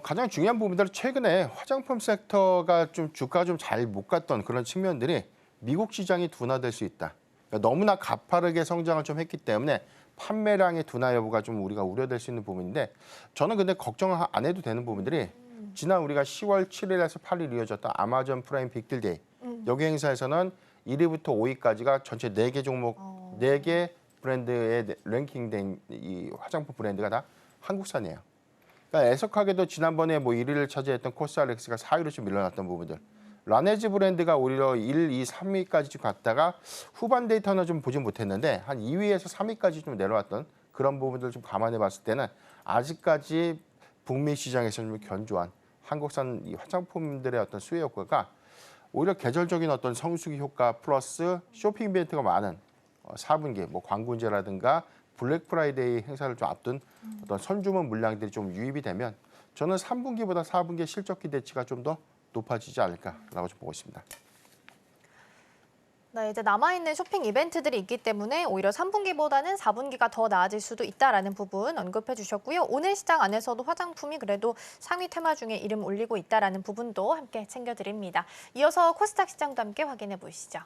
가장 중요한 부분들은 최근에 화장품 섹터가 좀 주가가 좀 잘 못 갔던 그런 측면들이 미국 시장이 둔화될 수 있다. 그러니까 너무나 가파르게 성장을 좀 했기 때문에 판매량의 둔화 여부가 좀 우리가 우려될 수 있는 부분인데 저는 근데 걱정 안 해도 되는 부분들이 지난 우리가 10월 7일에서 8일 이어졌던 아마존 프라임 빅딜데이 여기 행사에서는 1위부터 5위까지가 전체 4개 종목, 4개 브랜드에 랭킹된 이 화장품 브랜드가 다 한국산이에요. 그러니까 애석하게도 지난번에 뭐 1위를 차지했던 코스알엑스가 4위로 좀 밀려났던 부분들. 라네즈 브랜드가 오히려 1, 2, 3위까지 좀 갔다가 후반 데이터는 좀 보진 못했는데 한 2위에서 3위까지 좀 내려왔던 그런 부분들을 좀 감안해 봤을 때는 아직까지 북미 시장에서 좀 견조한 한국산 이 화장품들의 어떤 수요 효과가 오히려 계절적인 어떤 성수기 효과 플러스 쇼핑 이벤트가 많은 4분기 뭐 광군제라든가 블랙 프라이데이 행사를 좀 앞둔 어떤 선주문 물량들이 좀 유입이 되면 저는 3분기보다 4분기의 실적 기대치가 좀 더 높아지지 않을까라고 좀 보고 있습니다. 네, 이제 남아있는 쇼핑 이벤트들이 있기 때문에 오히려 3분기보다는 4분기가 더 나아질 수도 있다라는 부분 언급해 주셨고요. 오늘 시장 안에서도 화장품이 그래도 상위 테마 중에 이름 올리고 있다라는 부분도 함께 챙겨드립니다. 이어서 코스닥 시장도 함께 확인해 보시죠.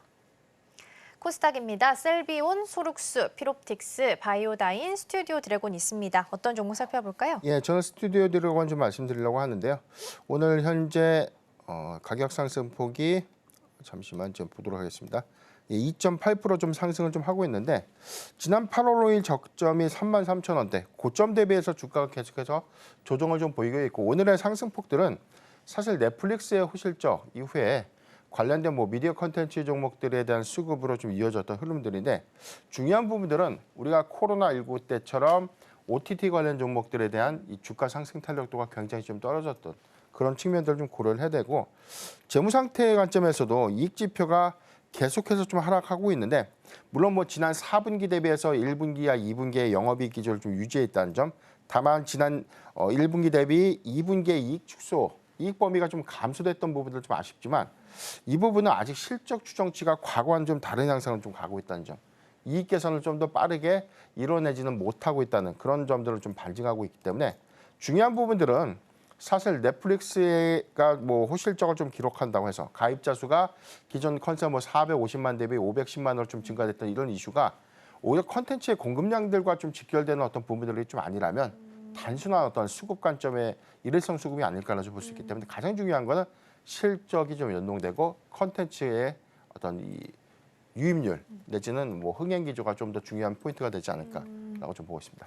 코스닥입니다. 셀비온, 소룩스, 피롭틱스, 바이오다인, 스튜디오 드래곤 있습니다. 어떤 종목 살펴볼까요? 예, 저는 스튜디오 드래곤 좀 말씀드리려고 하는데요. 오늘 현재 가격 상승폭이 잠시만 좀 보도록 하겠습니다. 2.8% 좀 상승을 좀 하고 있는데 지난 8월 5일 적점이 33,000원대 고점 대비해서 주가가 계속해서 조정을 좀 보이고 있고 오늘의 상승폭들은 사실 넷플릭스의 호실적 이후에 관련된 뭐 미디어 컨텐츠 종목들에 대한 수급으로 좀 이어졌던 흐름들인데 중요한 부분들은 우리가 코로나19 때처럼 OTT 관련 종목들에 대한 이 주가 상승 탄력도가 굉장히 좀 떨어졌던 그런 측면들을 좀 고려를 해야 되고 재무 상태의 관점에서도 이익 지표가 계속해서 좀 하락하고 있는데 물론 뭐 지난 4분기 대비해서 1분기와 2분기의 영업이익 기조를 좀 유지해 있다는 점 다만 지난 1분기 대비 2분기의 이익 축소 이익 범위가 좀 감소됐던 부분들 좀 아쉽지만 이 부분은 아직 실적 추정치가 과거와는 좀 다른 양상을 좀 가고 있다는 점 이익 개선을 좀 더 빠르게 이뤄내지는 못하고 있다는 그런 점들을 좀 반증하고 있기 때문에 중요한 부분들은 사실 넷플릭스가 뭐 호실적을 좀 기록한다고 해서 가입자 수가 기존 컨셉 뭐 450만 대비 510만으로 좀 증가됐던 이런 이슈가 오히려 컨텐츠의 공급량들과 좀 직결되는 어떤 부분들이 좀 아니라면 단순한 어떤 수급 관점의 일회성 수급이 아닐까라고 볼 수 있기 때문에 가장 중요한 거는 실적이 좀 연동되고 컨텐츠의 어떤 이 유입률 내지는 뭐 흥행 기조가 좀 더 중요한 포인트가 되지 않을까라고 좀 보고 있습니다.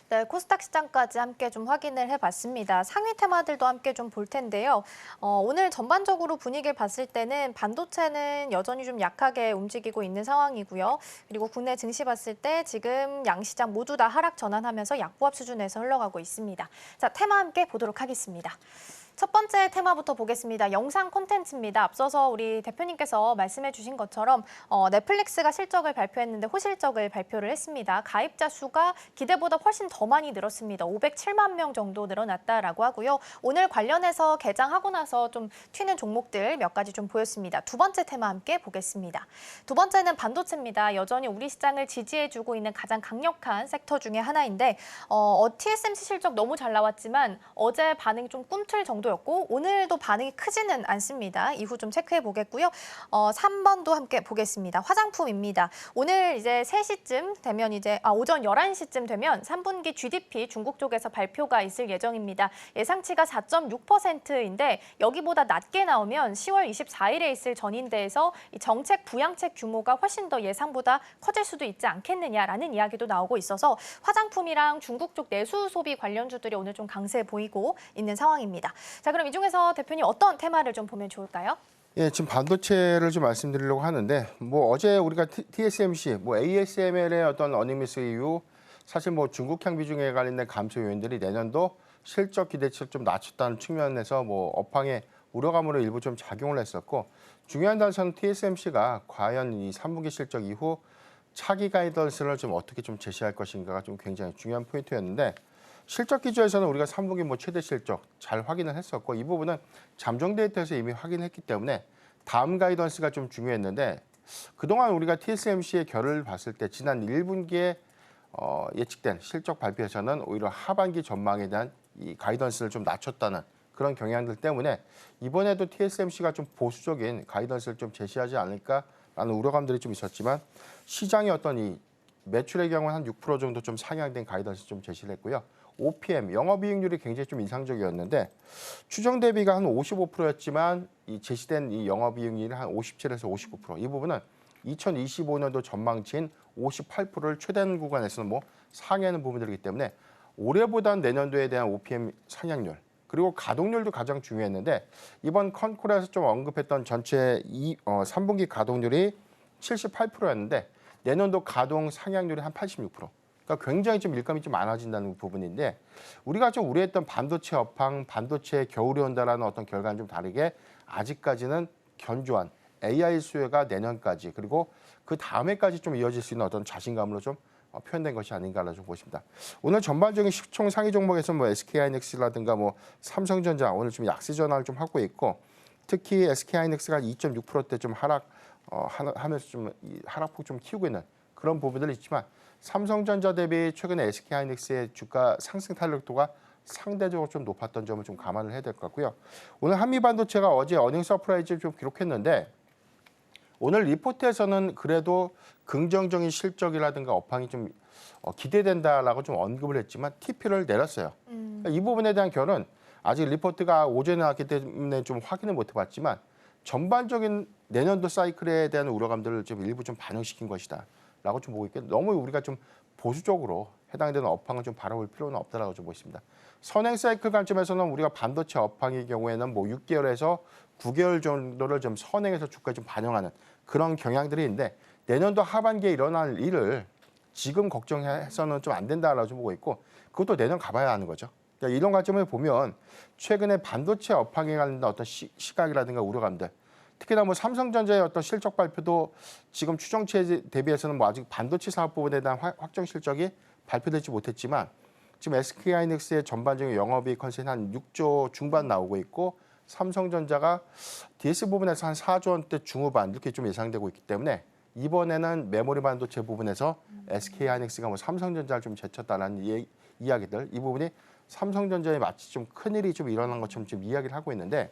네, 코스닥 시장까지 함께 좀 확인을 해봤습니다. 상위 테마들도 함께 좀 볼 텐데요. 오늘 전반적으로 분위기를 봤을 때는 반도체는 여전히 좀 약하게 움직이고 있는 상황이고요. 그리고 국내 증시 봤을 때 지금 양시장 모두 다 하락 전환하면서 약보합 수준에서 흘러가고 있습니다. 자, 테마 함께 보도록 하겠습니다. 첫 번째 테마부터 보겠습니다. 영상 콘텐츠입니다. 앞서서 우리 대표님께서 말씀해 주신 것처럼 넷플릭스가 실적을 발표했는데 호실적을 발표를 했습니다. 가입자 수가 기대보다 훨씬 더 많이 늘었습니다. 507만 명 정도 늘어났다라고 하고요. 오늘 관련해서 개장하고 나서 좀 튀는 종목들 몇 가지 좀 보였습니다. 두 번째 테마 함께 보겠습니다. 두 번째는 반도체입니다. 여전히 우리 시장을 지지해주고 있는 가장 강력한 섹터 중에 하나인데 TSMC 실적 너무 잘 나왔지만 어제 반응이 좀 꿈틀 정도 였고 오늘도 반응이 크지는 않습니다. 이후 좀 체크해 보겠고요. 3번도 함께 보겠습니다. 화장품입니다. 오늘 이제 3시쯤 되면 오전 11시쯤 되면 3분기 GDP 중국 쪽에서 발표가 있을 예정입니다. 예상치가 4.6%인데 여기보다 낮게 나오면 10월 24일에 있을 전인대에서 이 정책 부양책 규모가 훨씬 더 예상보다 커질 수도 있지 않겠느냐라는 이야기도 나오고 있어서 화장품이랑 중국 쪽 내수 소비 관련주들이 오늘 좀 강세 보이고 있는 상황입니다. 자, 그럼 이 중에서 대표님 어떤 테마를 좀 보면 좋을까요? 예, 지금 반도체를 좀 말씀드리려고 하는데 어제 우리가 TSMC, ASML의 어떤 어닝미스 이후 사실 중국향 비중에 관련된 감소 요인들이 내년도 실적 기대치를 좀 낮췄다는 측면에서 업황의 우려감으로 일부 좀 작용을 했었고 중요한 단서는 TSMC가 과연 이 3분기 실적 이후 차기 가이던스를 좀 어떻게 좀 제시할 것인가가 좀 굉장히 중요한 포인트였는데 실적 기조에서는 우리가 3분기 최대 실적 잘 확인을 했었고 이 부분은 잠정 데이터에서 이미 확인했기 때문에 다음 가이던스가 좀 중요했는데 그동안 우리가 TSMC의 결을 봤을 때 지난 1분기에 예측된 실적 발표에서는 오히려 하반기 전망에 대한 이 가이던스를 좀 낮췄다는 그런 경향들 때문에 이번에도 TSMC가 좀 보수적인 가이던스를 좀 제시하지 않을까라는 우려감들이 좀 있었지만 시장의 어떤 이 매출의 경우는 한 6% 정도 좀 상향된 가이던스 좀 제시를 했고요. OPM, 영업이익률이 굉장히 좀 인상적이었는데 추정 대비가 한 55%였지만 이 제시된 이 영업이익률이 한 57에서 59%. 이 부분은 2025년도 전망치인 58%를 최대한 구간에서는 상회하는 부분들이기 때문에 올해보다는 내년도에 대한 OPM 상향률 그리고 가동률도 가장 중요했는데 이번 컨콜에서 좀 언급했던 전체 3분기 가동률이 78%였는데 내년도 가동 상향률이 한 86%. 그러니까 굉장히 좀 일감이 좀 많아진다는 부분인데 우리가 좀 우려했던 반도체 업황, 반도체 겨울이 온다라는 어떤 결과는 좀 다르게 아직까지는 견조한 AI 수요가 내년까지 그리고 그 다음에까지 좀 이어질 수 있는 어떤 자신감으로 좀 표현된 것이 아닌가라고 좀 보십니다. 오늘 전반적인 시총 상위 종목에서 SK하이닉스라든가 삼성전자 오늘 좀 약세 전환을 좀 하고 있고 특히 SK하이닉스가 2.6%대 좀 하면서 좀 하락폭 좀 키우고 있는 그런 부분들이 있지만 삼성전자 대비 최근에 SK하이닉스의 주가 상승 탄력도가 상대적으로 좀 높았던 점을 좀 감안을 해야 될 것 같고요. 오늘 한미반도체가 어제 어닝 서프라이즈 좀 기록했는데 오늘 리포트에서는 그래도 긍정적인 실적이라든가 업황이 좀 기대된다라고 좀 언급을 했지만 TP를 내렸어요. 그러니까 이 부분에 대한 결은 아직 리포트가 오전에 나왔기 때문에 좀 확인을 못 해봤지만 전반적인 내년도 사이클에 대한 우려감들을 좀 일부 좀 반영시킨 것이다라고 좀 보고 있고 너무 우리가 좀 보수적으로 해당되는 업황을 좀 바라볼 필요는 없다라고 좀 보십니다. 선행 사이클 관점에서는 우리가 반도체 업황의 경우에는 6개월에서 9개월 정도를 좀 선행해서 주가에 좀 반영하는 그런 경향들이 있는데 내년도 하반기에 일어날 일을 지금 걱정해서는 좀 안 된다라고 좀 보고 있고 그것도 내년 가봐야 하는 거죠. 그러니까 이런 관점을 보면 최근에 반도체 업황에 관련된 어떤 시각이라든가 우려감들 특히나 삼성전자의 어떤 실적 발표도 지금 추정치에 대비해서는 아직 반도체 사업 부분에 대한 확정 실적이 발표되지 못했지만 지금 SK하이닉스의 전반적인 영업이익 컨센이 한 6조 중반 나오고 있고 삼성전자가 DS 부분에서 한 4조 원대 중후반 이렇게 좀 예상되고 있기 때문에 이번에는 메모리 반도체 부분에서 SK하이닉스가 삼성전자를 좀 제쳤다라는 이야기들 이 부분이 삼성전자에 마치 좀 큰일이 좀 일어난 것처럼 지금 이야기를 하고 있는데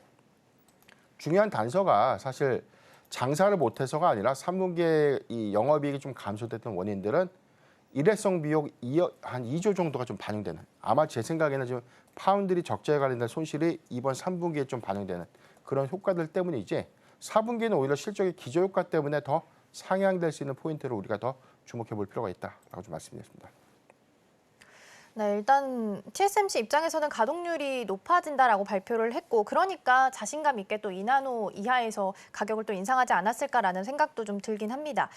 중요한 단서가 사실 장사를 못해서가 아니라 3분기에 이 영업이익이 좀 감소됐던 원인들은 일회성 비용 한 2조 정도가 좀 반영되는 아마 제 생각에는 지금 파운드리 적자에 관련된 손실이 이번 3분기에 좀 반영되는 그런 효과들 때문이지 4분기는 오히려 실적의 기저효과 때문에 더 상향될 수 있는 포인트를 우리가 더 주목해 볼 필요가 있다라고 좀 말씀드렸습니다. 네, 일단 TSMC 입장에서는 가동률이 높아진다라고 발표를 했고 그러니까 자신감 있게 또 2나노 이하에서 가격을 또 인상하지 않았을까라는 생각도 좀 들긴 합니다.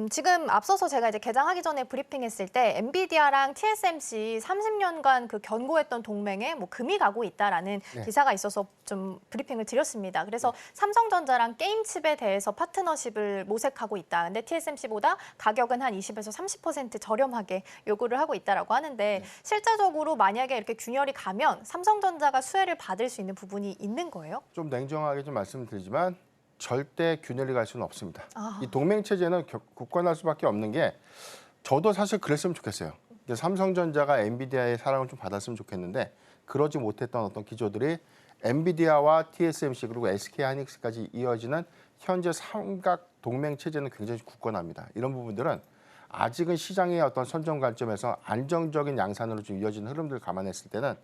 지금 앞서서 제가 이제 개장하기 전에 브리핑했을 때 엔비디아랑 TSMC 30년간 그 견고했던 동맹에 뭐 금이 가고 있다라는 기사가 있어서 좀 브리핑을 드렸습니다. 그래서 삼성전자랑 게임칩에 대해서 파트너십을 모색하고 있다. 근데 TSMC보다 가격은 한 20에서 30% 저렴하게 요구를 하고 있다라고 하는데 실제적으로 만약에 이렇게 균열이 가면 삼성전자가 수혜를 받을 수 있는 부분이 있는 거예요? 좀 냉정하게 좀 말씀드리지만 절대 균열이 갈 수는 없습니다. 이 동맹 체제는 굳건할 수밖에 없는 게 저도 사실 그랬으면 좋겠어요. 삼성전자가 엔비디아의 사랑을 좀 받았으면 좋겠는데 그러지 못했던 어떤 기조들이 엔비디아와 TSMC 그리고 SK하이닉스까지 이어지는 현재 삼각 동맹 체제는 굉장히 굳건합니다. 이런 부분들은 아직은 시장의 어떤 선정 관점에서 안정적인 양산으로 좀 이어지는 흐름들을 감안했을 때는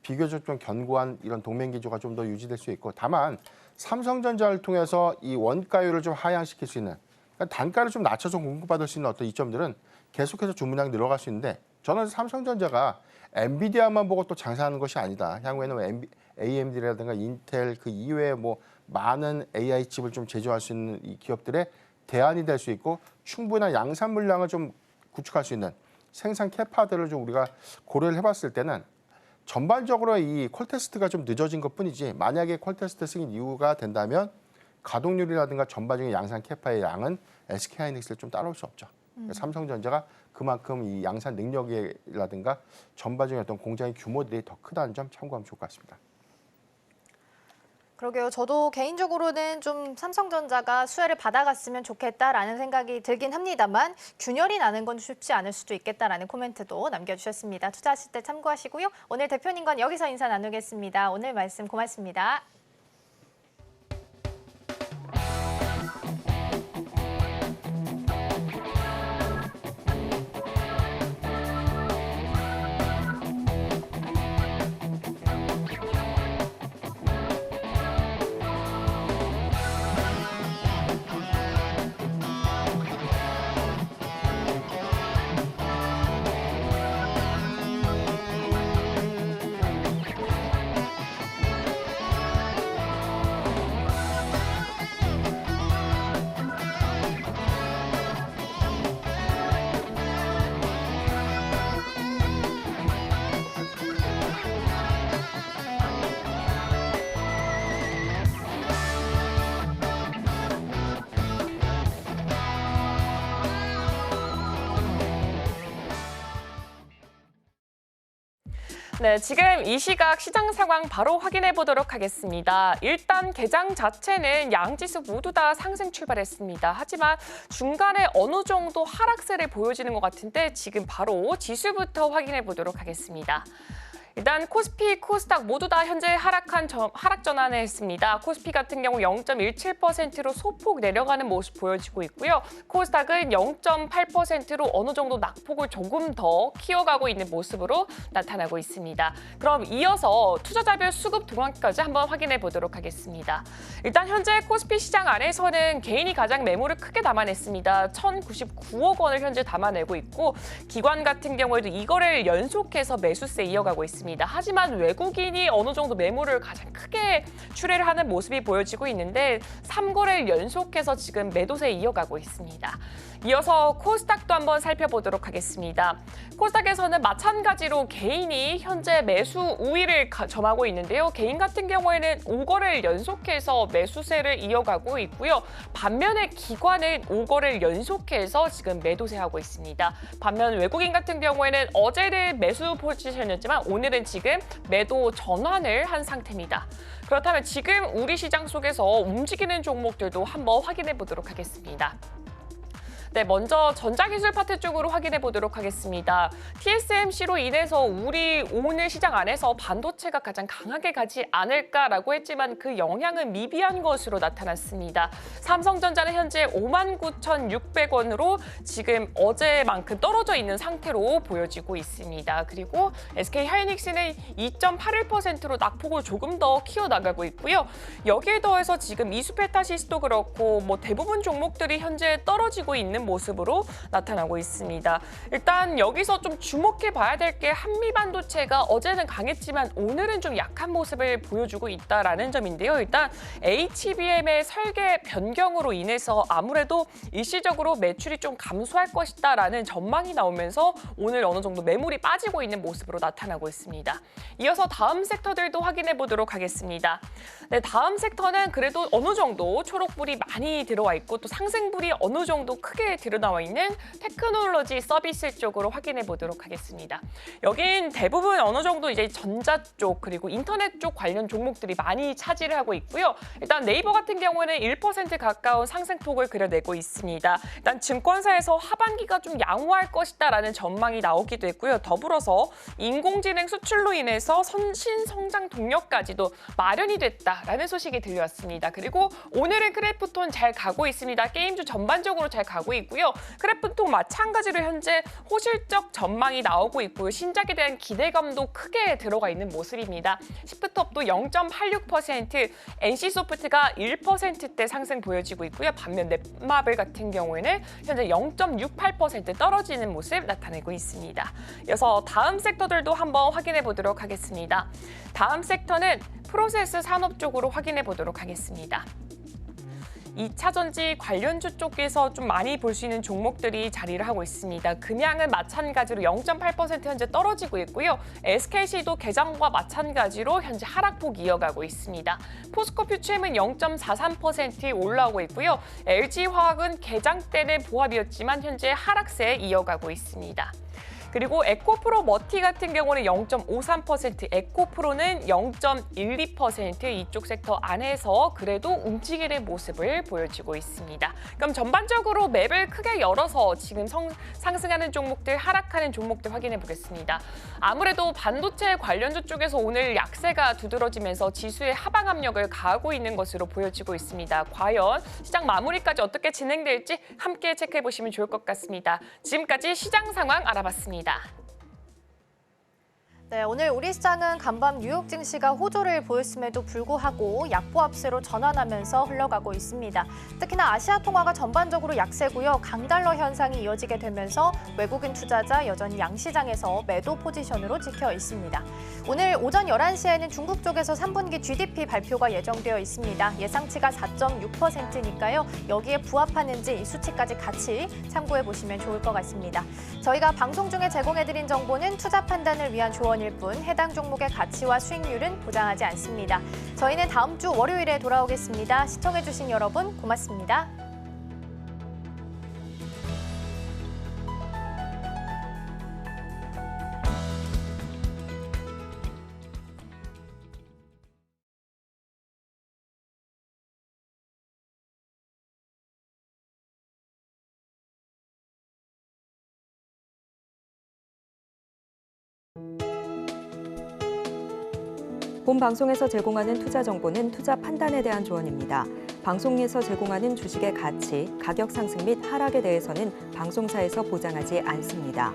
비교적 좀 견고한 이런 동맹 기조가 좀 더 유지될 수 있고 다만 삼성전자를 통해서 이 원가율을 좀 하향시킬 수 있는 그러니까 단가를 좀 낮춰서 공급받을 수 있는 어떤 이점들은 계속해서 주문량이 늘어갈 수 있는데 저는 삼성전자가 엔비디아만 보고 또 장사하는 것이 아니다. 향후에는 AMD라든가 인텔 그 이외에 뭐 많은 AI 칩을 좀 제조할 수 있는 이 기업들의 대안이 될 수 있고 충분한 양산 물량을 좀 구축할 수 있는 생산 캐파들을 좀 우리가 고려를 해봤을 때는 전반적으로 이 콜테스트가 좀 늦어진 것뿐이지 만약에 콜테스트 승인 이유가 된다면 가동률이라든가 전반적인 양산 캐파의 양은 SK하이닉스를 좀 따라올 수 없죠. 삼성전자가 그만큼 이 양산 능력이라든가 전반적인 어떤 공장의 규모들이 더 크다는 점 참고하면 좋을 것 같습니다. 그러게요. 저도 개인적으로는 좀 삼성전자가 수혜를 받아갔으면 좋겠다라는 생각이 들긴 합니다만 균열이 나는 건 쉽지 않을 수도 있겠다라는 코멘트도 남겨주셨습니다. 투자하실 때 참고하시고요. 오늘 대표님과는 여기서 인사 나누겠습니다. 오늘 말씀 고맙습니다. 네, 지금 이 시각 시장 상황 바로 확인해 보도록 하겠습니다. 일단 개장 자체는 양지수 모두 다 상승 출발했습니다. 하지만 중간에 어느 정도 하락세를 보여지는 것 같은데 지금 바로 지수부터 확인해 보도록 하겠습니다. 일단 코스피, 코스닥 모두 다 현재 하락 전환을 했습니다. 코스피 같은 경우 0.17%로 소폭 내려가는 모습 보여지고 있고요. 코스닥은 0.8%로 어느 정도 낙폭을 조금 더 키워가고 있는 모습으로 나타나고 있습니다. 그럼 이어서 투자자별 수급 동향까지 한번 확인해 보도록 하겠습니다. 일단 현재 코스피 시장 안에서는 개인이 가장 매물을 크게 담아냈습니다. 1,099억 원을 현재 담아내고 있고 기관 같은 경우에도 이거를 연속해서 매수세 이어가고 있습니다. 하지만 외국인이 어느 정도 매물을 가장 크게 출회를 하는 모습이 보여지고 있는데 3거래를 연속해서 지금 매도세 이어가고 있습니다. 이어서 코스닥도 한번 살펴보도록 하겠습니다. 코스닥에서는 마찬가지로 개인이 현재 매수 우위를 점하고 있는데요. 개인 같은 경우에는 5거래를 연속해서 매수세를 이어가고 있고요. 반면에 기관은 5거래를 연속해서 지금 매도세하고 있습니다. 반면 외국인 같은 경우에는 어제는 매수 포지션이었지만 오늘은 지금 매도 전환을 한 상태입니다. 그렇다면 지금 우리 시장 속에서 움직이는 종목들도 한번 확인해 보도록 하겠습니다. 네, 먼저 전자기술 파트 쪽으로 확인해 보도록 하겠습니다. TSMC로 인해서 우리 오늘 시장 안에서 반도체가 가장 강하게 가지 않을까라고 했지만 그 영향은 미비한 것으로 나타났습니다. 삼성전자는 현재 59,600원으로 지금 어제만큼 떨어져 있는 상태로 보여지고 있습니다. 그리고 SK하이닉스는 2.81%로 낙폭을 조금 더 키워나가고 있고요. 여기에 더해서 지금 이수페타시스도 그렇고 뭐 대부분 종목들이 현재 떨어지고 있는 모습으로 나타나고 있습니다. 일단 여기서 좀 주목해 봐야 될 게 한미 반도체가 어제는 강했지만 오늘은 좀 약한 모습을 보여주고 있다라는 점인데요. 일단 HBM의 설계 변경으로 인해서 아무래도 일시적으로 매출이 좀 감소할 것이다라는 전망이 나오면서 오늘 어느 정도 매물이 빠지고 있는 모습으로 나타나고 있습니다. 이어서 다음 섹터들도 확인해 보도록 하겠습니다. 네, 다음 섹터는 그래도 어느 정도 초록불이 많이 들어와 있고 또 상승불이 어느 정도 크게 드러나와 있는 테크놀로지 서비스 쪽으로 확인해 보도록 하겠습니다. 여긴 대부분 어느 정도 이제 전자 쪽 그리고 인터넷 쪽 관련 종목들이 많이 차지를 하고 있고요. 일단 네이버 같은 경우에는 1% 가까운 상승폭을 그려내고 있습니다. 일단 증권사에서 하반기가 좀 양호할 것이다라는 전망이 나오기도 했고요. 더불어서 인공지능 수출로 인해서 신성장 동력까지도 마련이 됐다라는 소식이 들려왔습니다. 그리고 오늘은 크래프톤 잘 가고 있습니다. 게임주 전반적으로 잘 가고 있고요. 크래프톤 마찬가지로 현재 호실적 전망이 나오고 있고요. 신작에 대한 기대감도 크게 들어가 있는 모습입니다. 시프트업도 0.86%, NC소프트가 1%대 상승 보여지고 있고요. 반면 넷마블 같은 경우에는 현재 0.68% 떨어지는 모습 나타내고 있습니다. 이어서 다음 섹터들도 한번 확인해 보도록 하겠습니다. 다음 섹터는 프로세스 산업 쪽으로 확인해 보도록 하겠습니다. 2차 전지 관련주 쪽에서 좀 많이 볼 수 있는 종목들이 자리를 하고 있습니다. 금양은 마찬가지로 0.8% 현재 떨어지고 있고요. SKC도 개장과 마찬가지로 현재 하락폭 이어가고 있습니다. 포스코 퓨처엠은 0.43% 올라오고 있고요. LG화학은 개장 때는 보합이었지만 현재 하락세 이어가고 있습니다. 그리고 에코프로 머티 같은 경우는 0.53%, 에코프로는 0.12% 이쪽 섹터 안에서 그래도 움직이는 모습을 보여주고 있습니다. 그럼 전반적으로 맵을 크게 열어서 지금 상승하는 종목들, 하락하는 종목들 확인해 보겠습니다. 아무래도 반도체 관련주 쪽에서 오늘 약세가 두드러지면서 지수의 하방 압력을 가하고 있는 것으로 보여지고 있습니다. 과연 시장 마무리까지 어떻게 진행될지 함께 체크해 보시면 좋을 것 같습니다. 지금까지 시장 상황 알아봤습니다. 네, 오늘 우리 시장은 간밤 뉴욕 증시가 호조를 보였음에도 불구하고 약보합세로 전환하면서 흘러가고 있습니다. 특히나 아시아 통화가 전반적으로 약세고요. 강달러 현상이 이어지게 되면서 외국인 투자자 여전히 양시장에서 매도 포지션으로 찍혀 있습니다. 오늘 오전 11시에는 중국 쪽에서 3분기 GDP 발표가 예정되어 있습니다. 예상치가 4.6%니까요. 여기에 부합하는지 이 수치까지 같이 참고해 보시면 좋을 것 같습니다. 저희가 방송 중에 제공해드린 정보는 투자 판단을 위한 조언 일 뿐 해당 종목의 가치와 수익률은 보장하지 않습니다. 저희는 다음 주 월요일에 돌아오겠습니다. 시청해주신 여러분 고맙습니다. 본 방송에서 제공하는 투자 정보는 투자 판단에 대한 조언입니다. 방송에서 제공하는 주식의 가치, 가격 상승 및 하락에 대해서는 방송사에서 보장하지 않습니다.